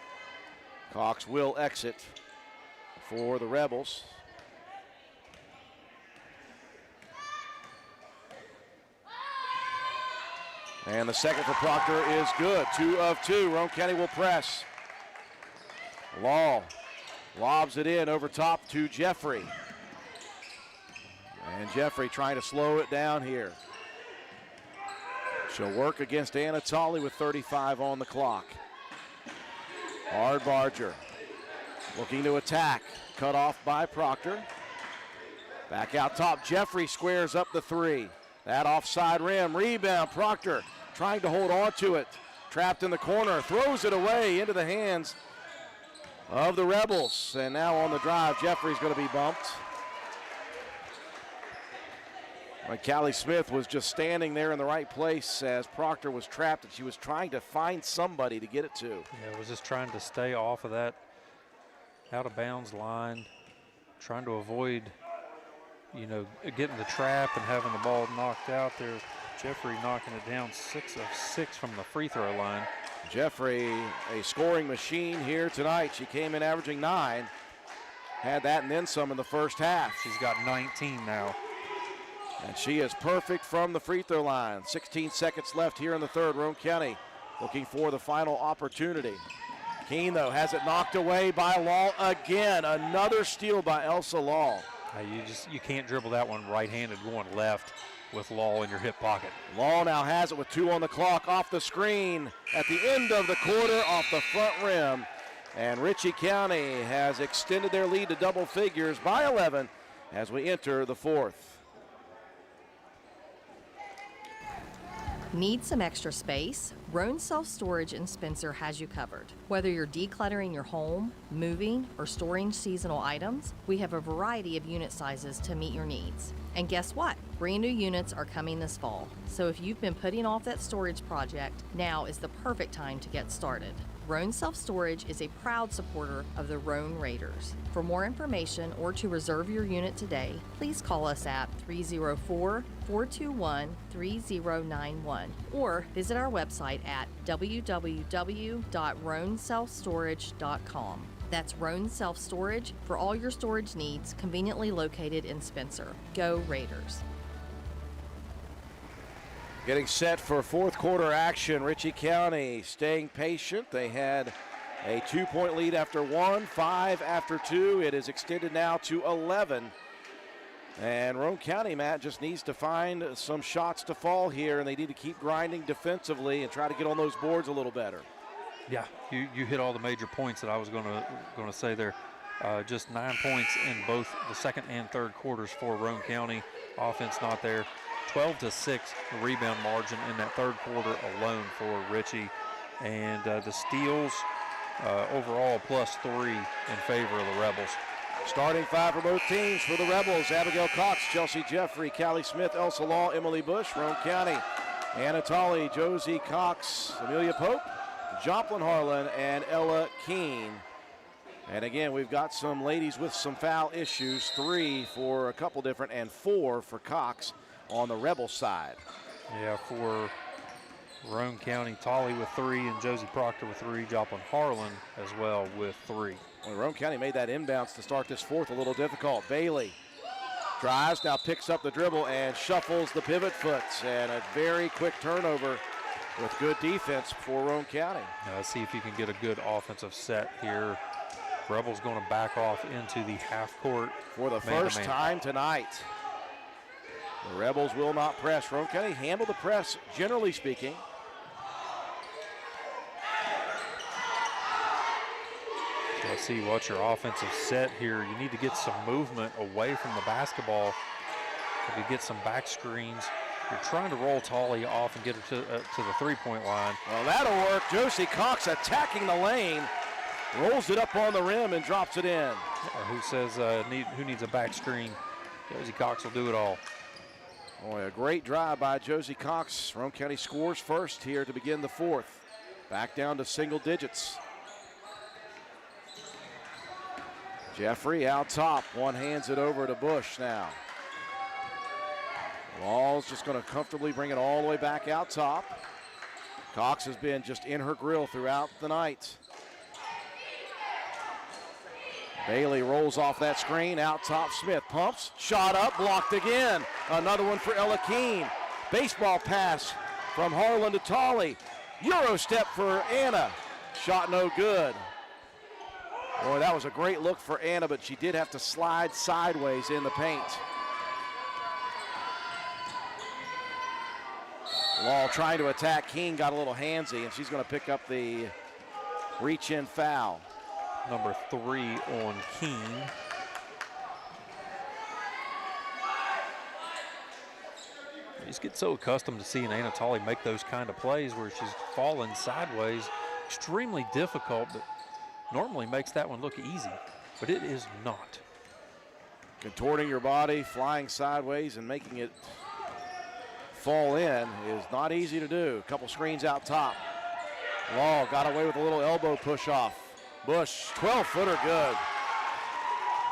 Cox will exit for the Rebels. And the second for Proctor is good. 2 of 2. Roane County will press. Law lobs it in over top to Jeffrey. And Jeffrey trying to slow it down here. She'll work against Anna Tolley with 35 on the clock. Hardbarger looking to attack. Cut off by Proctor. Back out top. Jeffrey squares up the 3. That offside rim. Rebound. Proctor trying to hold on to it. Trapped in the corner. Throws it away into the hands of the Rebels. And now on the drive, Jeffrey's going to be bumped. Callie Smith was just standing there in the right place as Proctor was trapped, and she was trying to find somebody to get it to. Yeah, was just trying to stay off of that out-of-bounds line, trying to avoid, getting the trap and having the ball knocked out there. Jeffrey knocking it down 6 of 6 from the free throw line. Jeffrey, a scoring machine here tonight. She came in averaging 9. Had that and then some in the first half. She's got 19 now. And she is perfect from the free throw line. 16 seconds left here in the third. Roane County looking for the final opportunity. Keene, though, has it knocked away by Law again. Another steal by Elsa Law. You can't dribble that one right-handed going left with Law in your hip pocket. Law now has it with 2 on the clock. Off the screen at the end of the quarter, off the front rim. And Ritchie County has extended their lead to double figures by 11 as we enter the fourth. Need some extra space? Roane Self-Storage in Spencer has you covered. Whether you're decluttering your home, moving, or storing seasonal items, we have a variety of unit sizes to meet your needs. And guess what? Brand new units are coming this fall. So if you've been putting off that storage project, now is the perfect time to get started. Roane Self-Storage is a proud supporter of the Roane Raiders. For more information or to reserve your unit today, please call us at 304-421-3091 or visit our website at www.roaneselfstorage.com. That's Roane Self-Storage for all your storage needs, conveniently located in Spencer. Go Raiders. Getting set for fourth quarter action. Ritchie County staying patient. They had a 2-point lead after 1, 5 after 2. It is extended now to 11. And Roane County, Matt, just needs to find some shots to fall here, and they need to keep grinding defensively and try to get on those boards a little better. Yeah, you hit all the major points that I was going to say there. Just 9 points in both the second and third quarters for Roane County. Offense not there. 12-6 rebound margin in that third quarter alone for Ritchie. And the steals overall +3 in favor of the Rebels. Starting five for both teams for the Rebels: Abigail Cox, Chelsea Jeffrey, Callie Smith, Elsa Law, Emily Bush. Roane County: Anna Tolley, Josie Cox, Amelia Pope, Joplin Harlan, and Ella Keene. And again, we've got some ladies with some foul issues, 3 for a couple different and 4 for Cox on the Rebel side. Yeah, for Roane County, Tolley with 3 and Josie Proctor with 3, Joplin Harlan as well with 3. Well, Roane County made that inbounds to start this fourth a little difficult. Bailey drives, now picks up the dribble and shuffles the pivot foot, and a very quick turnover with good defense for Roane County. Now let's see if you can get a good offensive set here. Rebels going to back off into the half court for the first time tonight. The Rebels will not press. Roane County handled the press, generally speaking. So let's see what's your offensive set here. You need to get some movement away from the basketball. If you get some back screens, you're trying to roll Tolley off and get her to the three-point line. Well, that'll work. Josie Cox attacking the lane, rolls it up on the rim and drops it in. Or who says who needs a back screen? Josie Cox will do it all. Boy, a great drive by Josie Cox. Roane County scores first here to begin the fourth. Back down to single digits. Jeffrey out top. One hands it over to Bush now. Law's just going to comfortably bring it all the way back out top. Cox has been just in her grill throughout the night. Bailey rolls off that screen, out top Smith, pumps, shot up, blocked again. Another one for Ella Keene. Baseball pass from Harlan to Tolley. Euro step for Anna, shot no good. Boy, that was a great look for Anna, but she did have to slide sideways in the paint. Law trying to attack, Keene got a little handsy, and she's going to pick up the reach-in foul. Number 3 on Keene. You just get so accustomed to seeing Anna Tolley make those kind of plays where she's falling sideways. Extremely difficult, but normally makes that one look easy, but it is not. Contorting your body, flying sideways, and making it fall in is not easy to do. A couple screens out top. Law got away with a little elbow push off. Bush, 12-footer good.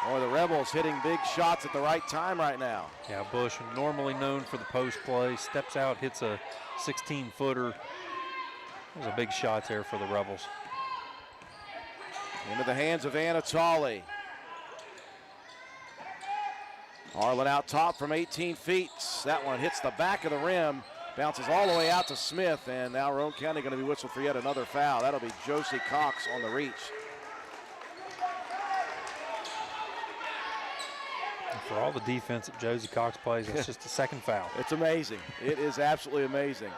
Boy, the Rebels hitting big shots at the right time right now. Yeah, Bush, normally known for the post play, steps out, hits a 16-footer. Those are big shots there for the Rebels. Into the hands of Anna Tolley. Harlan out top from 18 feet. That one hits the back of the rim, bounces all the way out to Smith, and now Roane County going to be whistled for yet another foul. That'll be Josie Cox on the reach. And for all the defense that Josie Cox plays, it's just a second foul. It's amazing. It is absolutely amazing.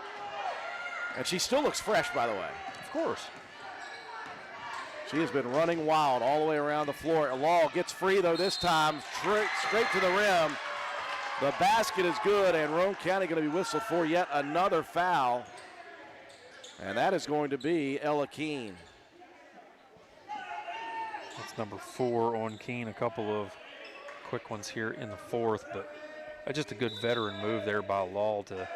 And she still looks fresh, by the way. Of course. She has been running wild all the way around the floor. Law gets free, though, this time, straight to the rim. The basket is good, and Roane County going to be whistled for yet another foul. And that is going to be Ella Keene. That's number 4 on Keene. A couple of quick ones here in the fourth, but just a good veteran move there by Law to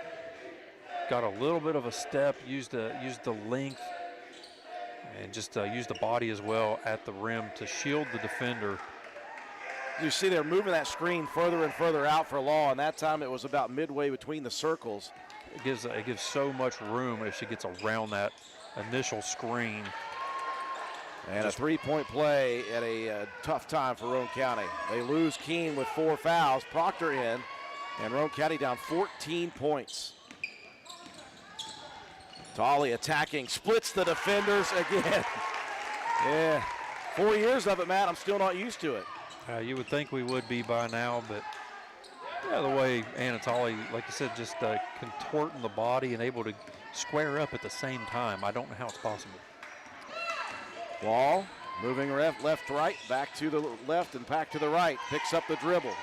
got a little bit of a step, used the length, and just used the body as well at the rim to shield the defender. You see they're moving that screen further and further out for Law, and that time it was about midway between the circles. It gives so much room if she gets around that initial screen. And a three-point play at a tough time for Roane County. They lose Keene with 4 fouls. Proctor in, and Roane County down 14 points. Tolley attacking, splits the defenders again. Yeah, 4 years of it, Matt. I'm still not used to it. You would think we would be by now, but yeah, the way Anatoly, like you said, just contorting the body and able to square up at the same time. I don't know how it's possible. Wall moving left to right, back to the left and back to the right. Picks up the dribble.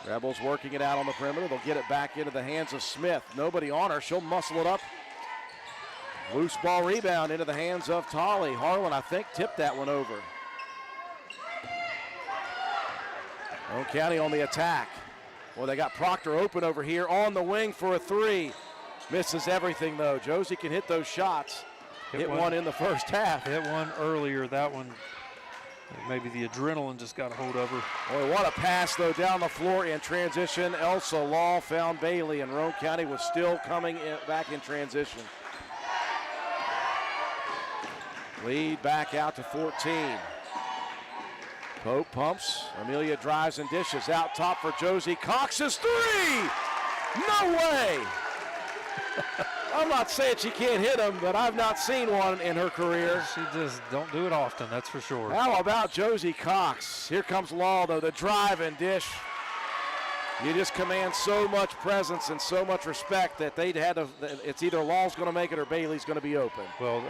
Rebels working it out on the perimeter. They'll get it back into the hands of Smith. Nobody on her. She'll muscle it up. Loose ball rebound into the hands of Tolley. Harlan, I think, tipped that one over. Roane County on the attack. Well, they got Proctor open over here on the wing for a 3. Misses everything, though. Josie can hit those shots. Hit one in the first half. Hit one earlier. That one, maybe the adrenaline just got a hold of her. Boy, what a pass, though, down the floor in transition. Elsa Law found Bailey, and Roane County was still coming back in transition. Lead back out to 14. Pope pumps. Amelia drives and dishes. Out top for Josie Cox's 3! No way! I'm not saying she can't hit them, but I've not seen one in her career. She just don't do it often, that's for sure. How about Josie Cox? Here comes Law, though, the drive and dish. You just command so much presence and so much respect that they'd had to, it's either Law's going to make it or Bailey's going to be open. Well,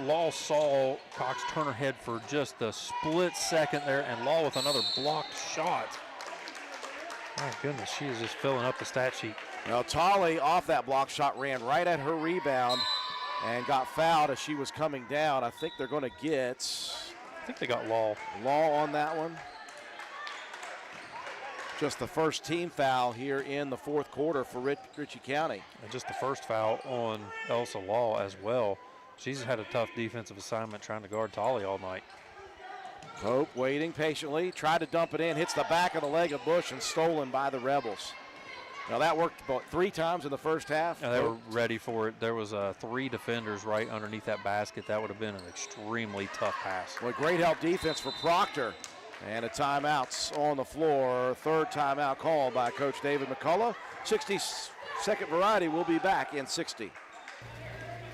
Law saw Cox turn her head for just a split second there, and Law with another blocked shot. My goodness, she is just filling up the stat sheet. Now, Tolley off that block shot ran right at her rebound and got fouled as she was coming down. I think they're going to get... I think they got Law. Law on that one. Just the first team foul here in the fourth quarter for Ritchie County. And just the first foul on Elsa Law as well. She's had a tough defensive assignment trying to guard Tolley all night. Pope waiting patiently, tried to dump it in, hits the back of the leg of Bush and stolen by the Rebels. Now that worked about 3 times in the first half. And they were ready for it. There was 3 defenders right underneath that basket. That would have been an extremely tough pass. Well, great help defense for Proctor. And a timeout's on the floor. Third timeout called by Coach David McCullough. 60-second variety will be back in 60.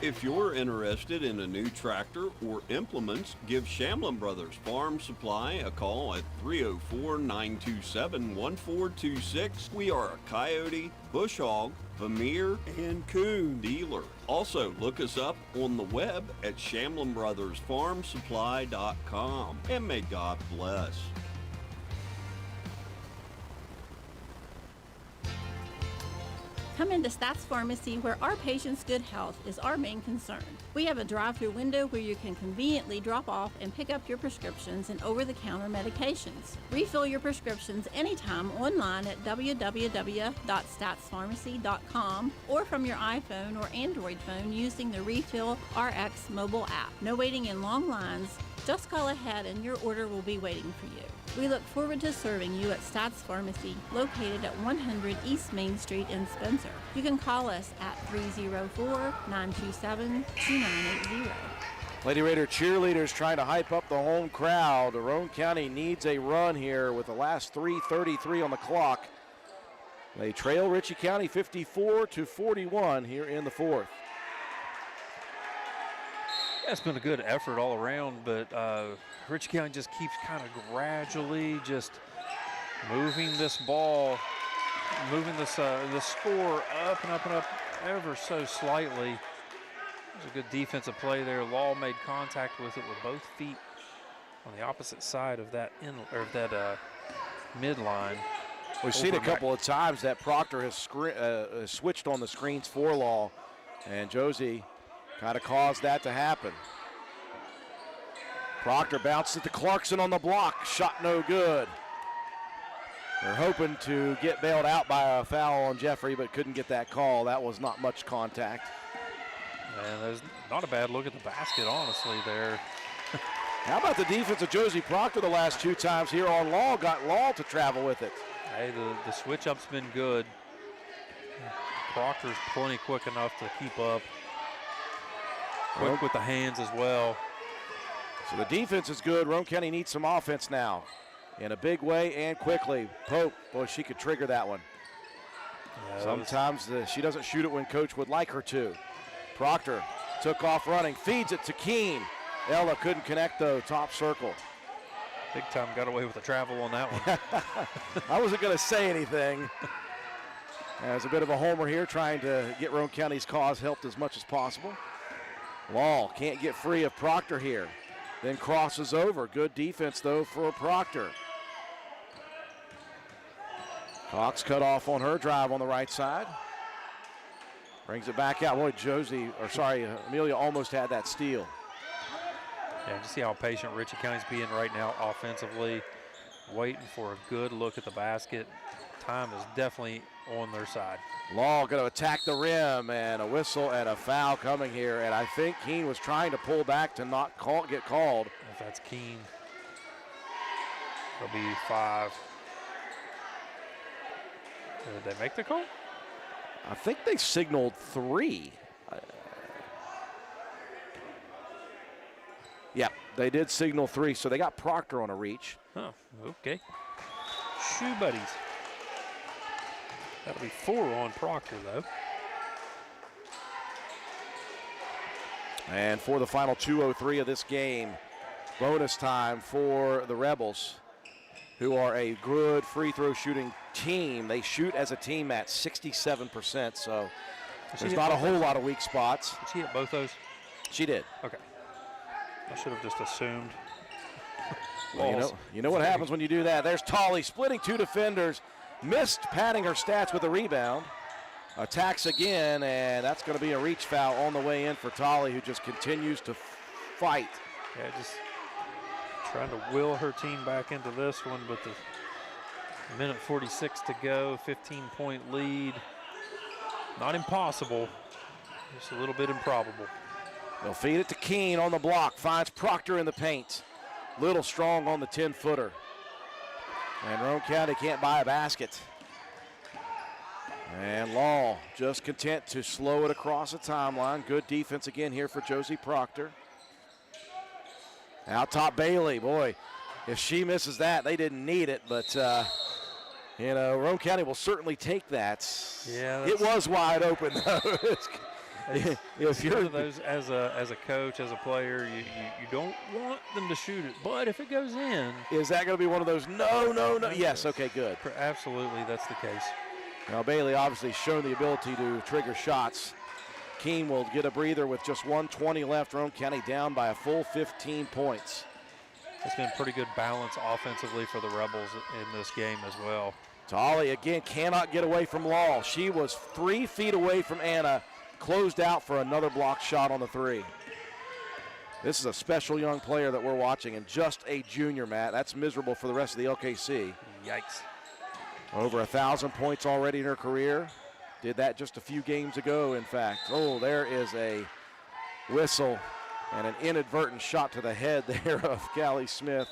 If you're interested in a new tractor or implements, give Shamlin Brothers Farm Supply a call at 304-927-1426. We are a Coyote, Bush Hog, Vermeer, and Coon dealer. Also, look us up on the web at ShamlinBrothersFarmSupply.com. And may God bless. Come into Stats Pharmacy, where our patients' good health is our main concern. We have a drive-through window where you can conveniently drop off and pick up your prescriptions and over-the-counter medications. Refill your prescriptions anytime online at www.statspharmacy.com or from your iPhone or Android phone using the Refill RX mobile app. No waiting in long lines. Just call ahead and your order will be waiting for you. We look forward to serving you at Stats Pharmacy, located at 100 East Main Street in Spencer. You can call us at 304-927-2980. Lady Raider cheerleaders trying to hype up the home crowd. Roane County needs a run here with the last 3:33 on the clock. They trail Ritchie County 54-41 here in the fourth. It's been a good effort all around, but Ritchie County just keeps kind of gradually just moving this ball, moving this the score up and up and up ever so slightly. There's a good defensive play there. Law made contact with it with both feet on the opposite side of that midline. We've seen a couple of times that Proctor has switched on the screens for Law, and Josie kind of caused that to happen. Proctor bounced it to Clarkson on the block. Shot no good. They're hoping to get bailed out by a foul on Jeffrey, but couldn't get that call. That was not much contact. And there's not a bad look at the basket, honestly, there. How about the defense of Josie Proctor the last 2 times here on Law? Got Law to travel with it. Hey, the switch-up's been good. Proctor's plenty quick enough to keep up. Quick with the hands as well. So the defense is good. Roane County needs some offense now in a big way and quickly. Pope, boy, she could trigger that one. Yeah, sometimes she doesn't shoot it when coach would like her to. Proctor took off running, feeds it to Keene. Ella couldn't connect though, top circle. Big time got away with the travel on that one. I wasn't going to say anything. There's a bit of a homer here, trying to get Roane County's cause helped as much as possible. Law can't get free of Proctor here. Then crosses over. Good defense, though, for Proctor. Cox cut off on her drive on the right side. Brings it back out. Boy, Amelia almost had that steal. Yeah, just see how patient Ritchie County's being right now offensively. Waiting for a good look at the basket. Time is definitely on their side. Law going to attack the rim, and a whistle and a foul coming here. And I think Keene was trying to pull back to not get called. If that's Keene, it'll be 5. Did they make the call? I think they signaled 3. Yeah, they did signal 3, so they got Proctor on a reach. Oh, okay. Shoe buddies. That'll be 4 on Proctor, though. And for the final 2:03 of this game, bonus time for the Rebels, who are a good free throw shooting team. They shoot as a team at 67%, so there's not a whole lot of weak spots. Did she hit both those? She did. Okay. I should have just assumed. Well, you know what happens when you do that. There's Tolley splitting 2 defenders. Missed padding her stats with a rebound. Attacks again, and that's going to be a reach foul on the way in for Tolley, who just continues to fight. Yeah, just trying to will her team back into this one, but the minute 46 to go, 15-point lead. Not impossible, just a little bit improbable. They'll feed it to Keene on the block, finds Proctor in the paint. Little strong on the 10-footer. And Roane County can't buy a basket. And Law just content to slow it across the timeline. Good defense again here for Josie Proctor. Out top Bailey, boy, if she misses that, they didn't need it, but Roane County will certainly take that. Yeah, it was wide open though. If you're one of those as a coach, as a player, you don't want them to shoot it, but if it goes in, is that going to be one of those? No. Yes. Okay. Good. Absolutely, that's the case. Now Bailey obviously shown the ability to trigger shots. Keene will get a breather with just 1:20 left. Roane County down by a full 15 points. It's been pretty good balance offensively for the Rebels in this game as well. Tolley again cannot get away from Law. She was 3 feet away from Anna. Closed out for another block shot on the 3. This is a special young player that we're watching, and just a junior, Matt. That's miserable for the rest of the LKC. Yikes. Over 1,000 points already in her career. Did that just a few games ago, in fact. Oh, there is a whistle and an inadvertent shot to the head there of Callie Smith.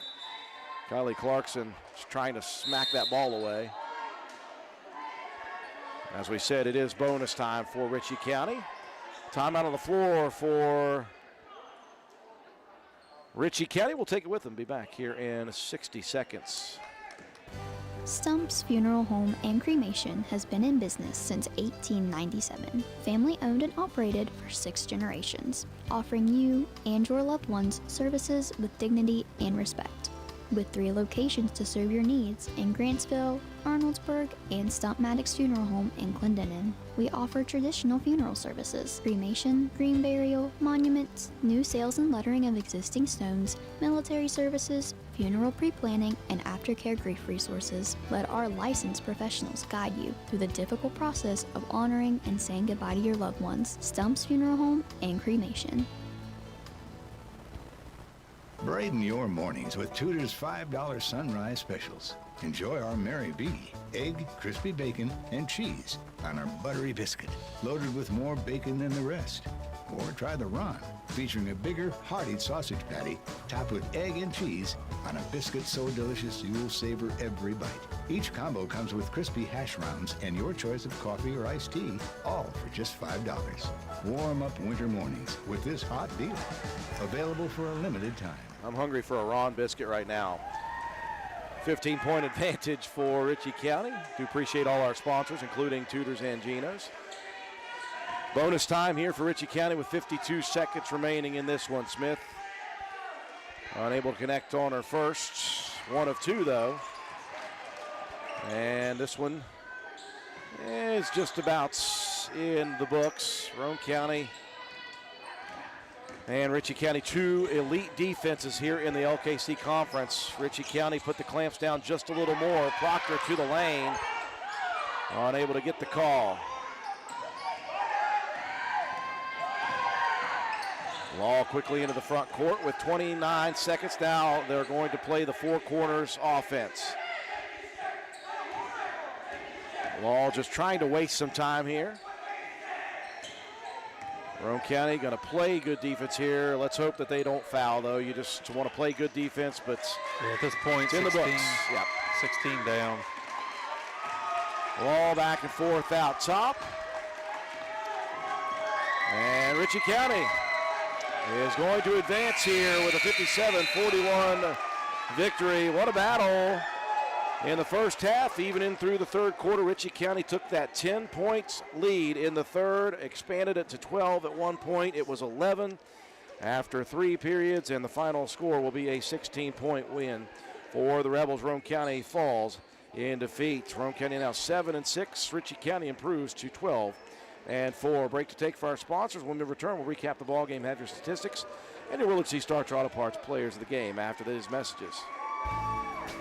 Kylie Clarkson is trying to smack that ball away. As we said, it is bonus time for Ritchie County. Timeout on the floor for Ritchie County. We'll take it with them. Be back here in 60 seconds. Stump's Funeral Home and Cremation has been in business since 1897. Family owned and operated for 6 generations, offering you and your loved ones services with dignity and respect. With 3 locations to serve your needs in Grantsville, Arnoldsburg, and Stump Maddox Funeral Home in Clendenin. We offer traditional funeral services, cremation, green burial, monuments, new sales and lettering of existing stones, military services, funeral pre-planning, and aftercare grief resources. Let our licensed professionals guide you through the difficult process of honoring and saying goodbye to your loved ones. Stump's Funeral Home and Cremation. Brighten your mornings with Tudor's $5 sunrise specials. Enjoy our Mary B, egg, crispy bacon, and cheese on our buttery biscuit, loaded with more bacon than the rest. Or try the Roane, featuring a bigger, hearty sausage patty topped with egg and cheese on a biscuit so delicious you'll savor every bite. Each combo comes with crispy hash browns and your choice of coffee or iced tea, all for just $5. Warm up winter mornings with this hot deal. Available for a limited time. I'm hungry for a Roane biscuit right now. 15-point advantage for Ritchie County. Do appreciate all our sponsors, including Tudors and Geno's. Bonus time here for Ritchie County with 52 seconds remaining in this one. Smith unable to connect on her first. 1 of 2, though. And this one is just about in the books. Roane County and Ritchie County, 2 elite defenses here in the LKC Conference. Ritchie County put the clamps down just a little more. Proctor to the lane, unable to get the call. Law quickly into the front court with 29 seconds. Now they're going to play the four corners offense. Law just trying to waste some time here. Roane County going to play good defense here. Let's hope that they don't foul, though. You just want to play good defense, but at this point, it's in the books. Yep. 16 down. Law back and forth out top. And Ritchie County is going to advance here with a 57-41 victory. What a battle in the first half. Even in through the third quarter, Ritchie County took that 10-point lead in the third, expanded it to 12 at one point. It was 11 after 3 periods, and the final score will be a 16-point win for the Rebels. Roane County falls in defeat. Roane County now 7-6. Ritchie County improves to 12-4. Break to take for our sponsors. When we return, we'll recap the ball game, have your statistics, and your Willard C. Starch Auto Parts players of the game after these messages.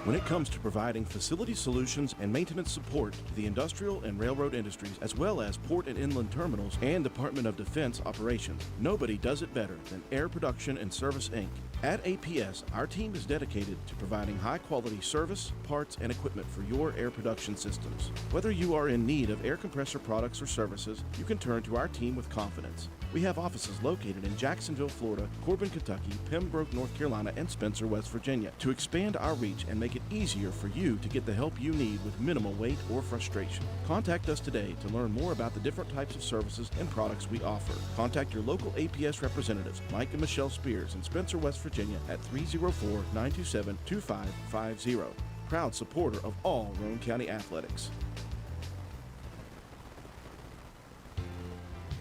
When it comes to providing facility solutions and maintenance support to the industrial and railroad industries, as well as port and inland terminals and Department of Defense operations, nobody does it better than Air Production and Service, Inc. At APS, our team is dedicated to providing high-quality service, parts, and equipment for your air production systems. Whether you are in need of air compressor products or services, you can turn to our team with confidence. We have offices located in Jacksonville, Florida, Corbin, Kentucky, Pembroke, North Carolina, and Spencer, West Virginia, to expand our reach and make it easier for you to get the help you need with minimal wait or frustration. Contact us today to learn more about the different types of services and products we offer. Contact your local APS representatives, Mike and Michelle Spears in Spencer, West Virginia at 304-927-2550. Proud supporter of all Roane County athletics.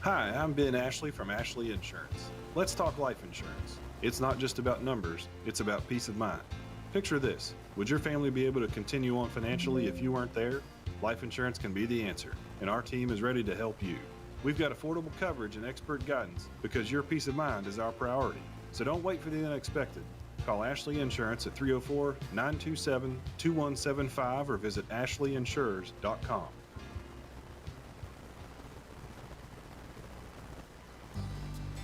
Hi, I'm Ben Ashley from Ashley Insurance. Let's talk life insurance. It's not just about numbers, it's about peace of mind. Picture this. Would your family be able to continue on financially if you weren't there? Life insurance can be the answer, and our team is ready to help you. We've got affordable coverage and expert guidance because your peace of mind is our priority. So don't wait for the unexpected. Call Ashley Insurance at 304-927-2175 or visit ashleyinsurers.com.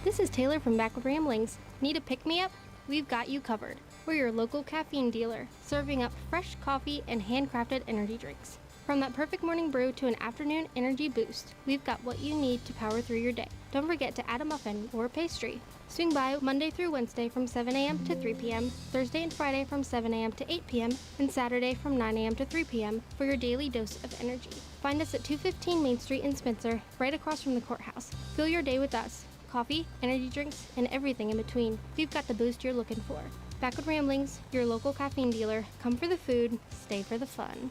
This is Taylor from Backward Ramblings. Need a pick-me-up? We've got you covered. We're your local caffeine dealer, serving up fresh coffee and handcrafted energy drinks. From that perfect morning brew to an afternoon energy boost, we've got what you need to power through your day. Don't forget to add a muffin or a pastry. Swing by Monday through Wednesday from 7 a.m. to 3 p.m., Thursday and Friday from 7 a.m. to 8 p.m., and Saturday from 9 a.m. to 3 p.m. for your daily dose of energy. Find us at 215 Main Street in Spencer, right across from the courthouse. Fill your day with us. Coffee, energy drinks, and everything in between. We've got the boost you're looking for. Backward Ramblings, your local caffeine dealer. Come for the food, stay for the fun.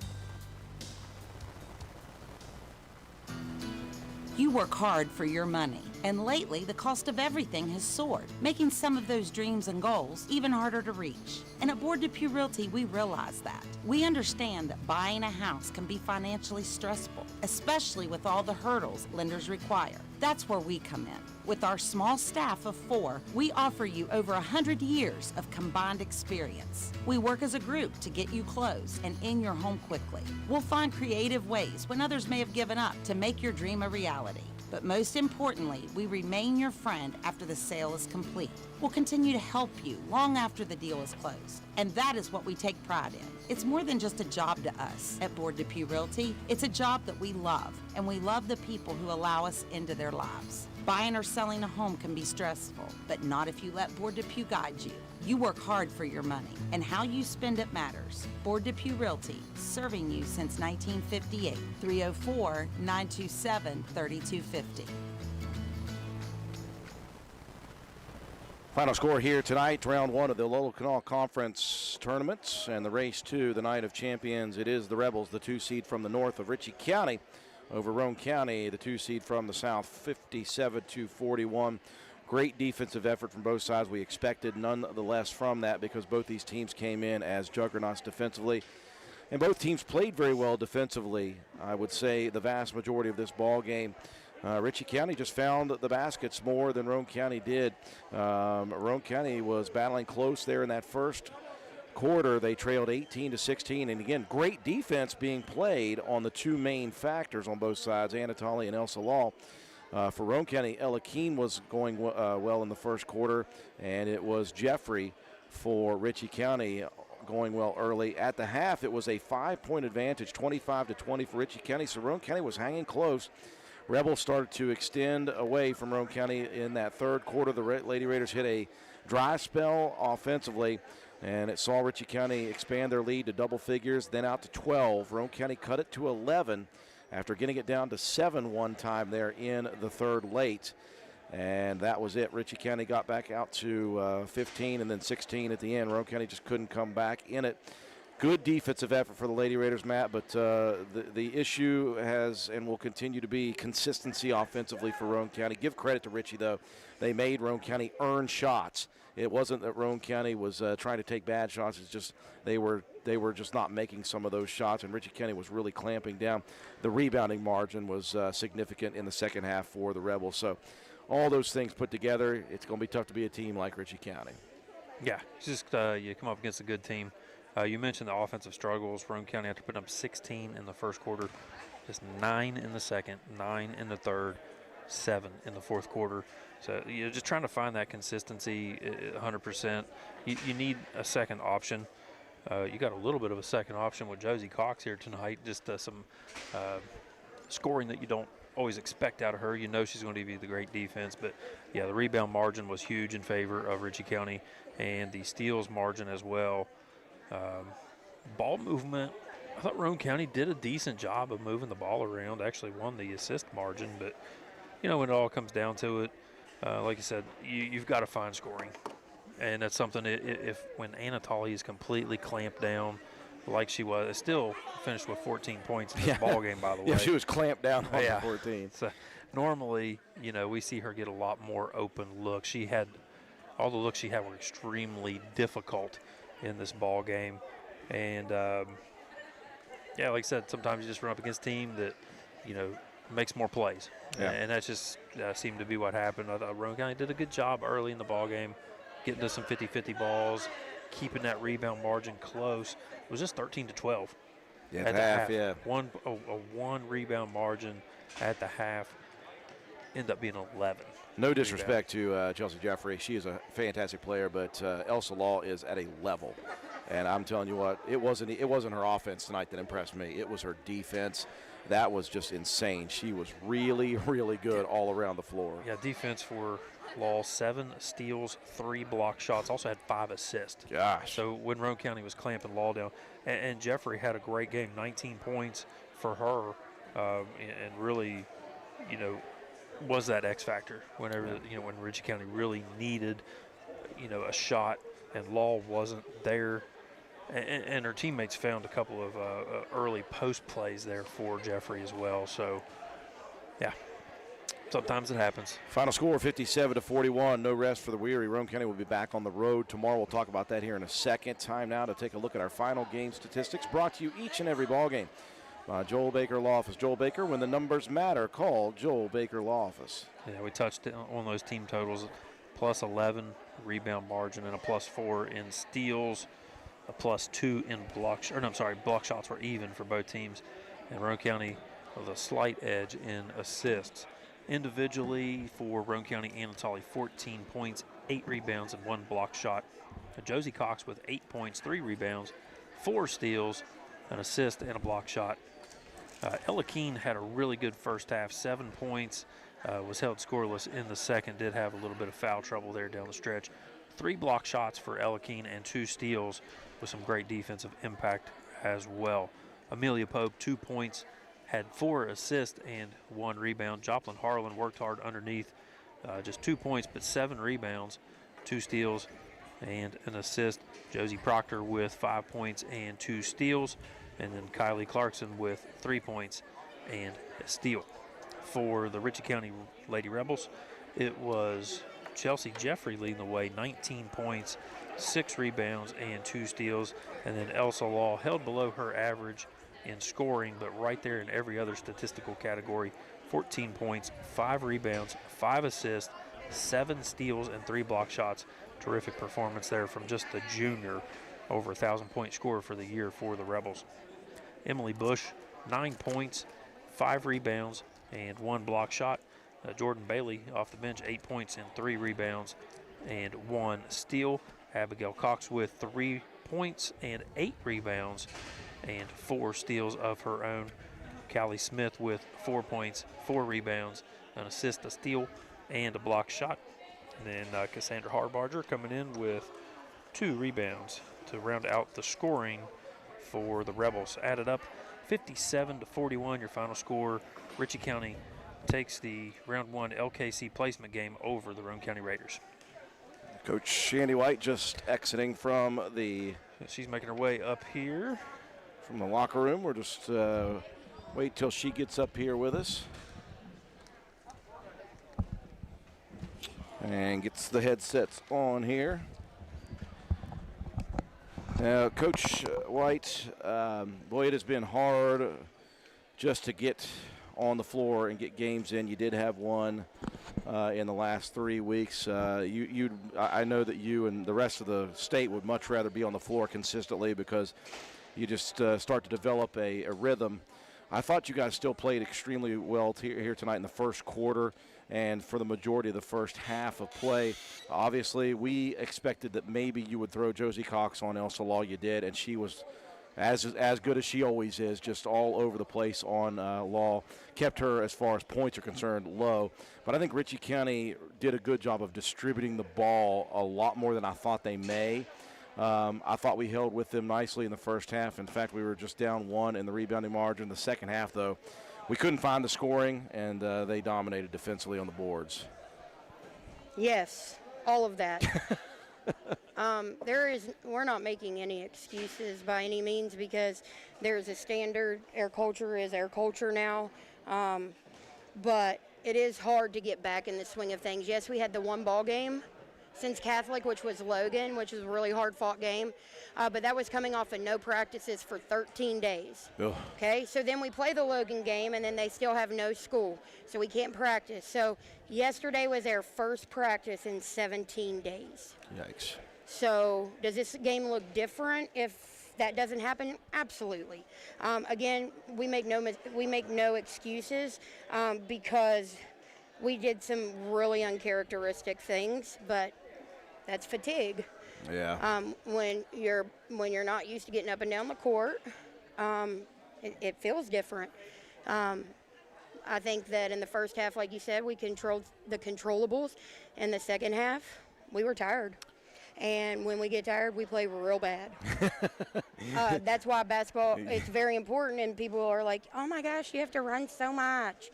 You work hard for your money, and lately the cost of everything has soared, making some of those dreams and goals even harder to reach. And at Board Depew Realty, we realize that. We understand that buying a house can be financially stressful, especially with all the hurdles lenders require. That's where we come in. With our small staff of 4, we offer you over 100 years of combined experience. We work as a group to get you closed and in your home quickly. We'll find creative ways when others may have given up to make your dream a reality. But most importantly, we remain your friend after the sale is complete. We'll continue to help you long after the deal is closed. And that is what we take pride in. It's more than just a job to us at Board Depew Realty. It's a job that we love, and we love the people who allow us into their lives. Buying or selling a home can be stressful, but not if you let Board Depew guide you. You work hard for your money, and how you spend it matters. Board Depew Realty, serving you since 1958. 304-927-3250. Final score here tonight, round 1 of the Lowell Canal Conference tournaments and the race to the Night of Champions. It is the Rebels, the 2 seed from the north of Ritchie County, over Roane County, the 2 seed from the south, 57-41. Great defensive effort from both sides. We expected none the less from that because both these teams came in as juggernauts defensively. And both teams played very well defensively. I would say the vast majority of this ball game. Ritchie County just found the baskets more than Roane County did. Roane County was battling close there in that first quarter. They trailed 18-16, and again, great defense being played on the 2 main factors on both sides, Anatoly and El Salal. For Roane County, Ella Keene was going well in the first quarter, and it was Jeffrey for Ritchie County going well early. At the half, it was a 5-point advantage, 25-20 for Ritchie County, so Roane County was hanging close. Rebels started to extend away from Roane County in that third quarter. The Lady Raiders hit a dry spell offensively, and it saw Ritchie County expand their lead to double figures, then out to 12. Roane County cut it to 11 after getting it down to 7 one time there in the third late. And that was it. Ritchie County got back out to 15 and then 16 at the end. Roane County just couldn't come back in it. Good defensive effort for the Lady Raiders, Matt, but the issue has and will continue to be consistency offensively for Roane County. Give credit to Ritchie, though. They made Roane County earn shots. It wasn't that Roane County was trying to take bad shots. It's just they were just not making some of those shots, and Ritchie County was really clamping down. The rebounding margin was significant in the second half for the Rebels. So all those things put together, it's going to be tough to be a team like Ritchie County. Yeah, it's just you come up against a good team. You mentioned the offensive struggles. Roane County after putting up 16 in the first quarter, just 9 in the second, 9 in the third, 7 in the fourth quarter. So you're just trying to find that consistency 100%. You need a second option. You got a little bit of a second option with Josie Cox here tonight, just some scoring that you don't always expect out of her. You know she's going to give you the great defense, but yeah, the rebound margin was huge in favor of Ritchie County, and the steals margin as well. Ball movement, I thought Roane County did a decent job of moving the ball around, actually won the assist margin, but you know, when it all comes down to it, like you said, you've got to find scoring. And that's something, if when Anatoly is completely clamped down like she was, still finished with 14 points in this ball game, by the way. Yeah, she was clamped down on the 14. So normally, you know, we see her get a lot more open looks. All the looks she had were extremely difficult in this ball game. And, yeah, like I said, sometimes you just run up against a team that, you know, makes more plays. Yeah. And that just seemed to be what happened. I thought Roane County did a good job early in the ball game, getting to some 50-50 balls, keeping that rebound margin close. It was just 13-12 at the half. Yeah. One rebound margin at the half ended up being 11. No disrespect to Chelsea Jeffrey. She is a fantastic player, but Elsa Law is at a level. And I'm telling you what, it wasn't her offense tonight that impressed me. It was her defense. That was just insane. She was really, really good all around the floor. Yeah, defense for Law, 7 steals, 3 block shots, also had 5 assists. Gosh. So when Roane County was clamping Law down, and Jeffrey had a great game, 19 points for her, and really, you know, was that X factor whenever, you know, when Ritchie County really needed, you know, a shot, and Law wasn't there. And her teammates found a couple of early post plays there for Jeffrey as well. So, yeah. Sometimes it happens. Final score 57-41. No rest for the weary. Roane County will be back on the road tomorrow. We'll talk about that here in a second. Time now to take a look at our final game statistics brought to you each and every ball game by Joel Baker Law Office. Joel Baker, when the numbers matter, call Joel Baker Law Office. Yeah, we touched on those team totals. Plus 11 rebound margin and a plus 4 in steals, a plus 2 in block shots were even for both teams, and Roane County with a slight edge in assists. Individually for Roane County, Anatoly 14 points, 8 rebounds, and 1 block shot. Josie Cox with 8 points, 3 rebounds, 4 steals, an assist, and a block shot. Ella Keene had a really good first half, 7 points, was held scoreless in the second, did have a little bit of foul trouble there down the stretch. 3 block shots for Ella Keene and 2 steals with some great defensive impact as well. Amelia Pope, 2 points, had 4 assists and 1 rebound. Joplin Harlan worked hard underneath, just 2 points, but 7 rebounds, 2 steals, and an assist. Josie Proctor with 5 points and 2 steals, and then Kylie Clarkson with 3 points and a steal. For the Ritchie County Lady Rebels, it was Chelsea Jeffrey leading the way, 19 points, 6 rebounds, and 2 steals, and then Elsa Law held below her average in scoring, but right there in every other statistical category, 14 points, 5 rebounds, 5 assists, 7 steals, and 3 block shots. Terrific performance there from just the junior, over 1,000-point scorer for the year for the Rebels. Emily Bush, 9 points, 5 rebounds, and 1 block shot. Jordan Bailey off the bench, 8 points and 3 rebounds and 1 steal. Abigail Cox with 3 points and 8 rebounds and 4 steals of her own. Callie Smith with 4 points, 4 rebounds, an assist, a steal, and a block shot. And then Cassandra Harbarger coming in with 2 rebounds to round out the scoring for the Rebels. Added up 57-41, your final score. Ritchie County takes the round 1 LKC placement game over the Roane County Raiders. Coach Shandy White just exiting from the... She's making her way up here. From the locker room. We're just wait till she gets up here with us. And gets the headsets on here. Now, Coach White, boy, it has been hard just to get on the floor and get games in. You did have one in the last 3 weeks. I know that you and the rest of the state would much rather be on the floor consistently because you just start to develop a rhythm. I thought you guys still played extremely well here tonight in the first quarter and for the majority of the first half of play. Obviously, we expected that maybe you would throw Josie Cox on Elsa Law. You did, and she was as good as she always is, just all over the place on Law. Kept her, as far as points are concerned, low. But I think Ritchie County did a good job of distributing the ball a lot more than I thought they may. I thought we held with them nicely in the first half. In fact, we were just down 1 in the rebounding margin. The second half, though, we couldn't find the scoring, and they dominated defensively on the boards. Yes, all of that. We're not making any excuses by any means because there's a standard. Air culture is air culture now. But it is hard to get back in the swing of things. Yes, we had the 1 ball game since Catholic, which was Logan, which was a really hard-fought game. But that was coming off of no practices for 13 days. Ugh. Okay, so then we play the Logan game, and then they still have no school, so we can't practice. So yesterday was their first practice in 17 days. Yikes. So does this game look different if that doesn't happen? Absolutely. Again, we make no excuses because we did some really uncharacteristic things, but that's fatigue. Yeah. When you're not used to getting up and down the court, it feels different. I think that in the first half, like you said, we controlled the controllables. In the second half, we were tired. And when we get tired, we play real bad. That's why basketball, it's very important, and people are like, oh my gosh, you have to run so much.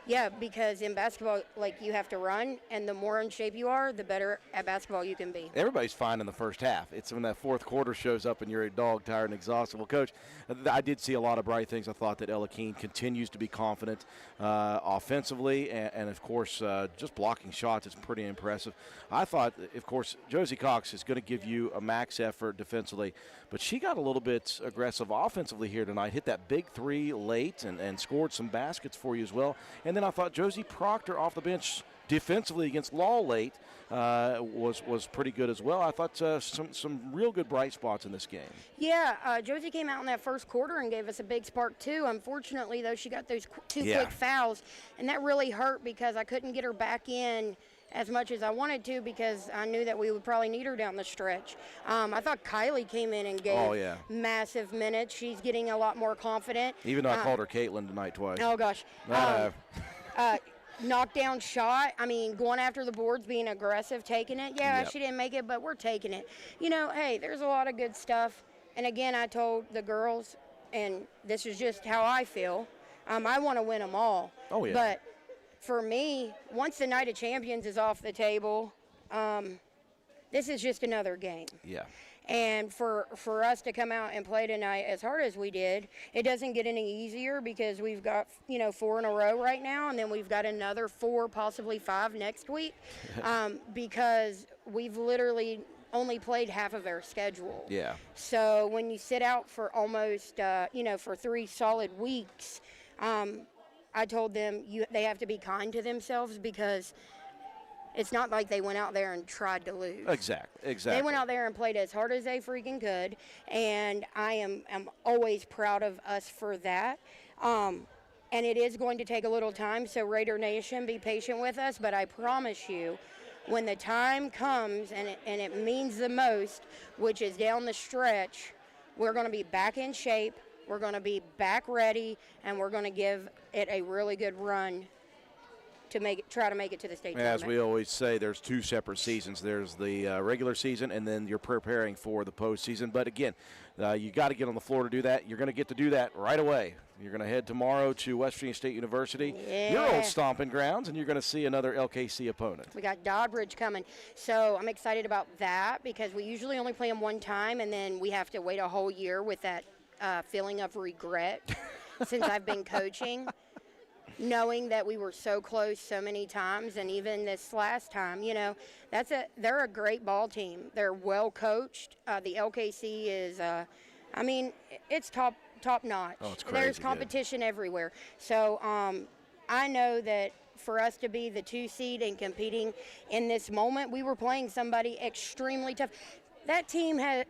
Yeah, because in basketball, like, you have to run, and the more in shape you are, the better at basketball you can be. Everybody's fine in the first half. It's when that fourth quarter shows up and you're a dog, tired, and exhausted. Well, Coach, I did see a lot of bright things. I thought that Ella Keene continues to be confident offensively, and of course, just blocking shots is pretty impressive. I thought, of course, Josie Cox is going to give you a max effort defensively, but she got a little bit aggressive offensively here tonight, hit that big three late and scored some baskets for you as well. And then I thought Josie Proctor off the bench defensively against Law late was pretty good as well. I thought some real good bright spots in this game. Yeah, Josie came out in that first quarter and gave us a big spark too. Unfortunately, though, she got those two quick fouls, and that really hurt because I couldn't get her back in as much as I wanted to because I knew that we would probably need her down the stretch. I thought Kylie came in and gave massive minutes. She's getting a lot more confident. Even though I called her Caitlin tonight twice. Oh, gosh. Knockdown shot, I mean, going after the boards, being aggressive, taking it. Yeah, she didn't make it, but we're taking it. You know, hey, there's a lot of good stuff. And, again, I told the girls, and this is just how I feel, I want to win them all. Oh, yeah. But for me, once the Night of Champions is off the table, this is just another game. Yeah. And for us to come out and play tonight as hard as we did, it doesn't get any easier because we've got, 4 in a row right now, and then we've got another 4, possibly 5 next week because we've literally only played half of our schedule. Yeah. So when you sit out for almost, for 3 solid weeks, I told them they have to be kind to themselves because it's not like they went out there and tried to lose. Exactly. They went out there and played as hard as they freaking could, and I am always proud of us for that. And it is going to take a little time, so Raider Nation, be patient with us, but I promise you, when the time comes and it means the most, which is down the stretch, we're going to be back in shape, we're going to be back ready, and we're going to give it a really good run to try to make it to the state tournament. As we always say, there's 2 separate seasons. There's the regular season, and then you're preparing for the postseason. But again, you got to get on the floor to do that. You're going to get to do that right away. You're going to head tomorrow to West Virginia State University, your old stomping grounds, and you're going to see another LKC opponent. We got Doddbridge coming. So I'm excited about that because we usually only play them one time, and then we have to wait a whole year with that feeling of regret since I've been coaching. Knowing that we were so close so many times, and even this last time, they're a great ball team. They're well coached. The LKC is, it's top notch. Oh, it's crazy. There's competition everywhere. So I know that for us to be the 2 seed and competing in this moment, we were playing somebody extremely tough. That team has,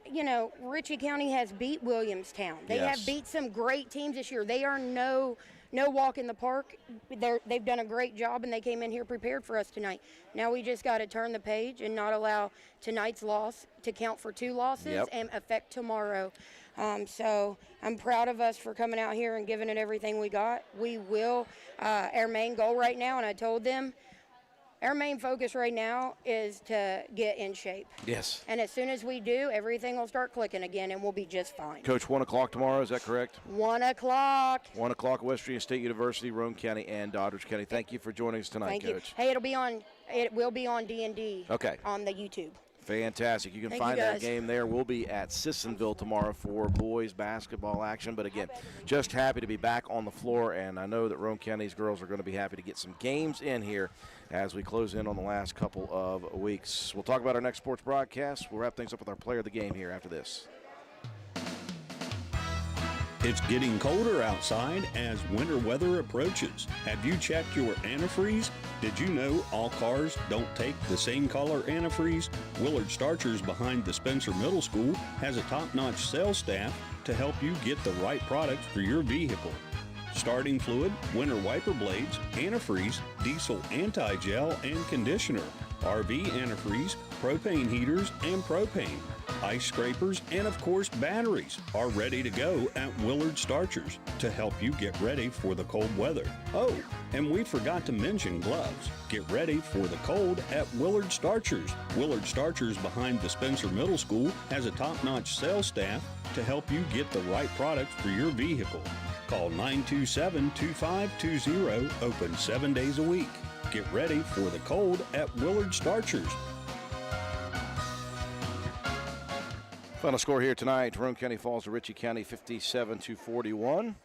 Ritchie County has beat Williamstown. They have beat some great teams this year. They are no walk in the park. They've done a great job, and they came in here prepared for us tonight. Now we just got to turn the page and not allow tonight's loss to count for 2 losses and affect tomorrow. So I'm proud of us for coming out here and giving it everything we got. We will. Our main goal right now, and I told them, our main focus right now is to get in shape. Yes. And as soon as we do, everything will start clicking again, and we'll be just fine. Coach, 1 o'clock tomorrow, is that correct? 1 o'clock. 1 o'clock, West Virginia State University, Roane County, and Doddridge County. Thank you for joining us tonight, Coach. Hey, it will be on D&D on the YouTube. Fantastic. You can find that game there. We'll be at Sissonville tomorrow for boys basketball action. But again, just happy to be back on the floor, and I know that Roane County's girls are going to be happy to get some games in here as we close in on the last couple of weeks. We'll talk about our next sports broadcast. We'll wrap things up with our player of the game here after this. It's getting colder outside as winter weather approaches. Have you checked your antifreeze? Did you know all cars don't take the same color antifreeze? Willard Starchers behind the Spencer Middle School has a top-notch sales staff to help you get the right products for your vehicle. Starting fluid, winter wiper blades, antifreeze, diesel anti-gel and conditioner, RV antifreeze, propane heaters and propane, ice scrapers, and of course batteries are ready to go at Willard Starchers to help you get ready for the cold weather. Oh, and we forgot to mention gloves. Get ready for the cold at Willard Starchers. Willard Starchers behind the Spencer Middle School has a top-notch sales staff to help you get the right products for your vehicle. Call 927-2520, open 7 days a week. Get ready for the cold at Willard Starchers. Final score here tonight, Roane County falls to Ritchie County 57-41. As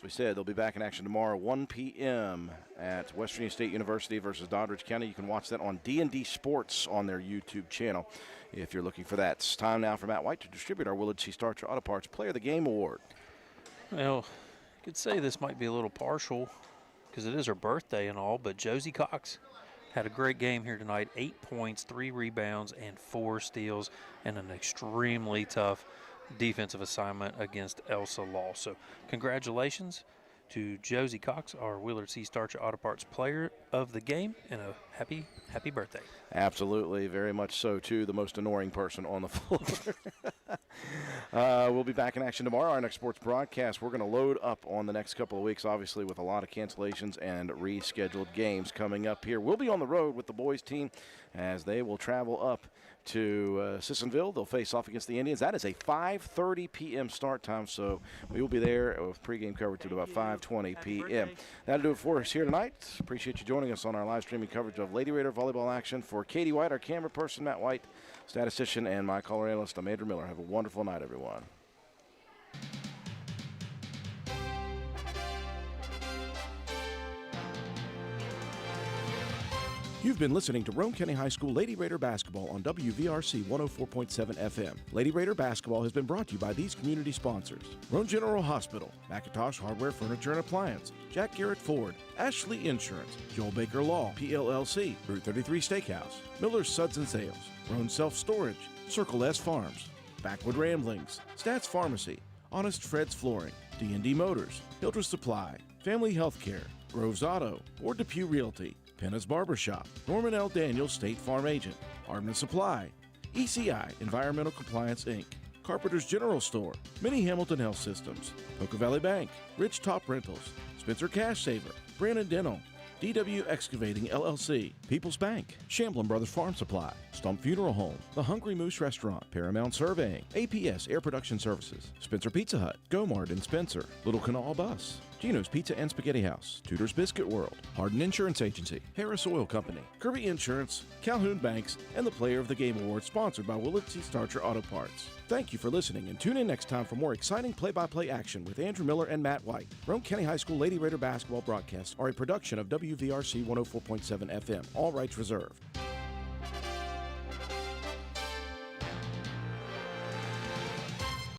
we said, they'll be back in action tomorrow, 1 p.m. at West Virginia State University versus Doddridge County. You can watch that on D&D Sports on their YouTube channel if you're looking for that. It's time now for Matt White to distribute our Willard C. Starcher Auto Parts Player of the Game Award. Well, you could say this might be a little partial because it is her birthday and all, but Josie Cox had a great game here tonight. 8 points, 3 rebounds, and 4 steals, and an extremely tough defensive assignment against Elsa Law. So congratulations to Josie Cox, our Willard C. Starcher Auto Parts Player of the Game, and a happy birthday. Absolutely, very much so, too. The most annoying person on the floor. We'll be back in action tomorrow, our next sports broadcast. We're going to load up on the next couple of weeks, obviously, with a lot of cancellations and rescheduled games coming up here. We'll be on the road with the boys team as they will travel up to Sissonville. They'll face off against the Indians. That is a 5:30 p.m. start time, so we will be there with pregame coverage at about 5:20 p.m. That'll do it for us here tonight. Appreciate you joining us on our live streaming coverage of Lady Raider volleyball action. For Katie White, our camera person, Matt White, statistician, and my caller analyst, I'm Andrew Miller. Have a wonderful night, everyone. You've been listening to Roane County High School Lady Raider basketball on WVRC 104.7 FM. Lady Raider basketball has been brought to you by these community sponsors: Roane General Hospital, McIntosh Hardware, Furniture and Appliance, Jack Garrett Ford, Ashley Insurance, Joel Baker Law, PLLC, Route 33 Steakhouse, Miller's Suds and Sales, Roane Self Storage, Circle S Farms, Backwood Ramblings, Stats Pharmacy, Honest Fred's Flooring, D&D Motors, Hildreth Supply, Family Healthcare, Groves Auto, Ward Depew Realty, Penna's Barbershop, Norman L. Daniels State Farm Agent, Hardman Supply, ECI Environmental Compliance Inc., Carpenter's General Store, Mini Hamilton Health Systems, Poca Valley Bank, Rich Top Rentals, Spencer Cash Saver, Brandon Dental, DW Excavating LLC, People's Bank, Shamblin Brothers Farm Supply, Stump Funeral Home, The Hungry Moose Restaurant, Paramount Surveying, APS Air Production Services, Spencer Pizza Hut, Gomard and Spencer, Little Canal Bus, Gino's Pizza and Spaghetti House, Tudor's Biscuit World, Hardin Insurance Agency, Harris Oil Company, Kirby Insurance, Calhoun Banks, and the Player of the Game Award sponsored by Willard C. Starcher Auto Parts. Thank you for listening, and tune in next time for more exciting play-by-play action with Andrew Miller and Matt White. Roane County High School Lady Raider basketball broadcasts are a production of WVRC 104.7 FM. All rights reserved.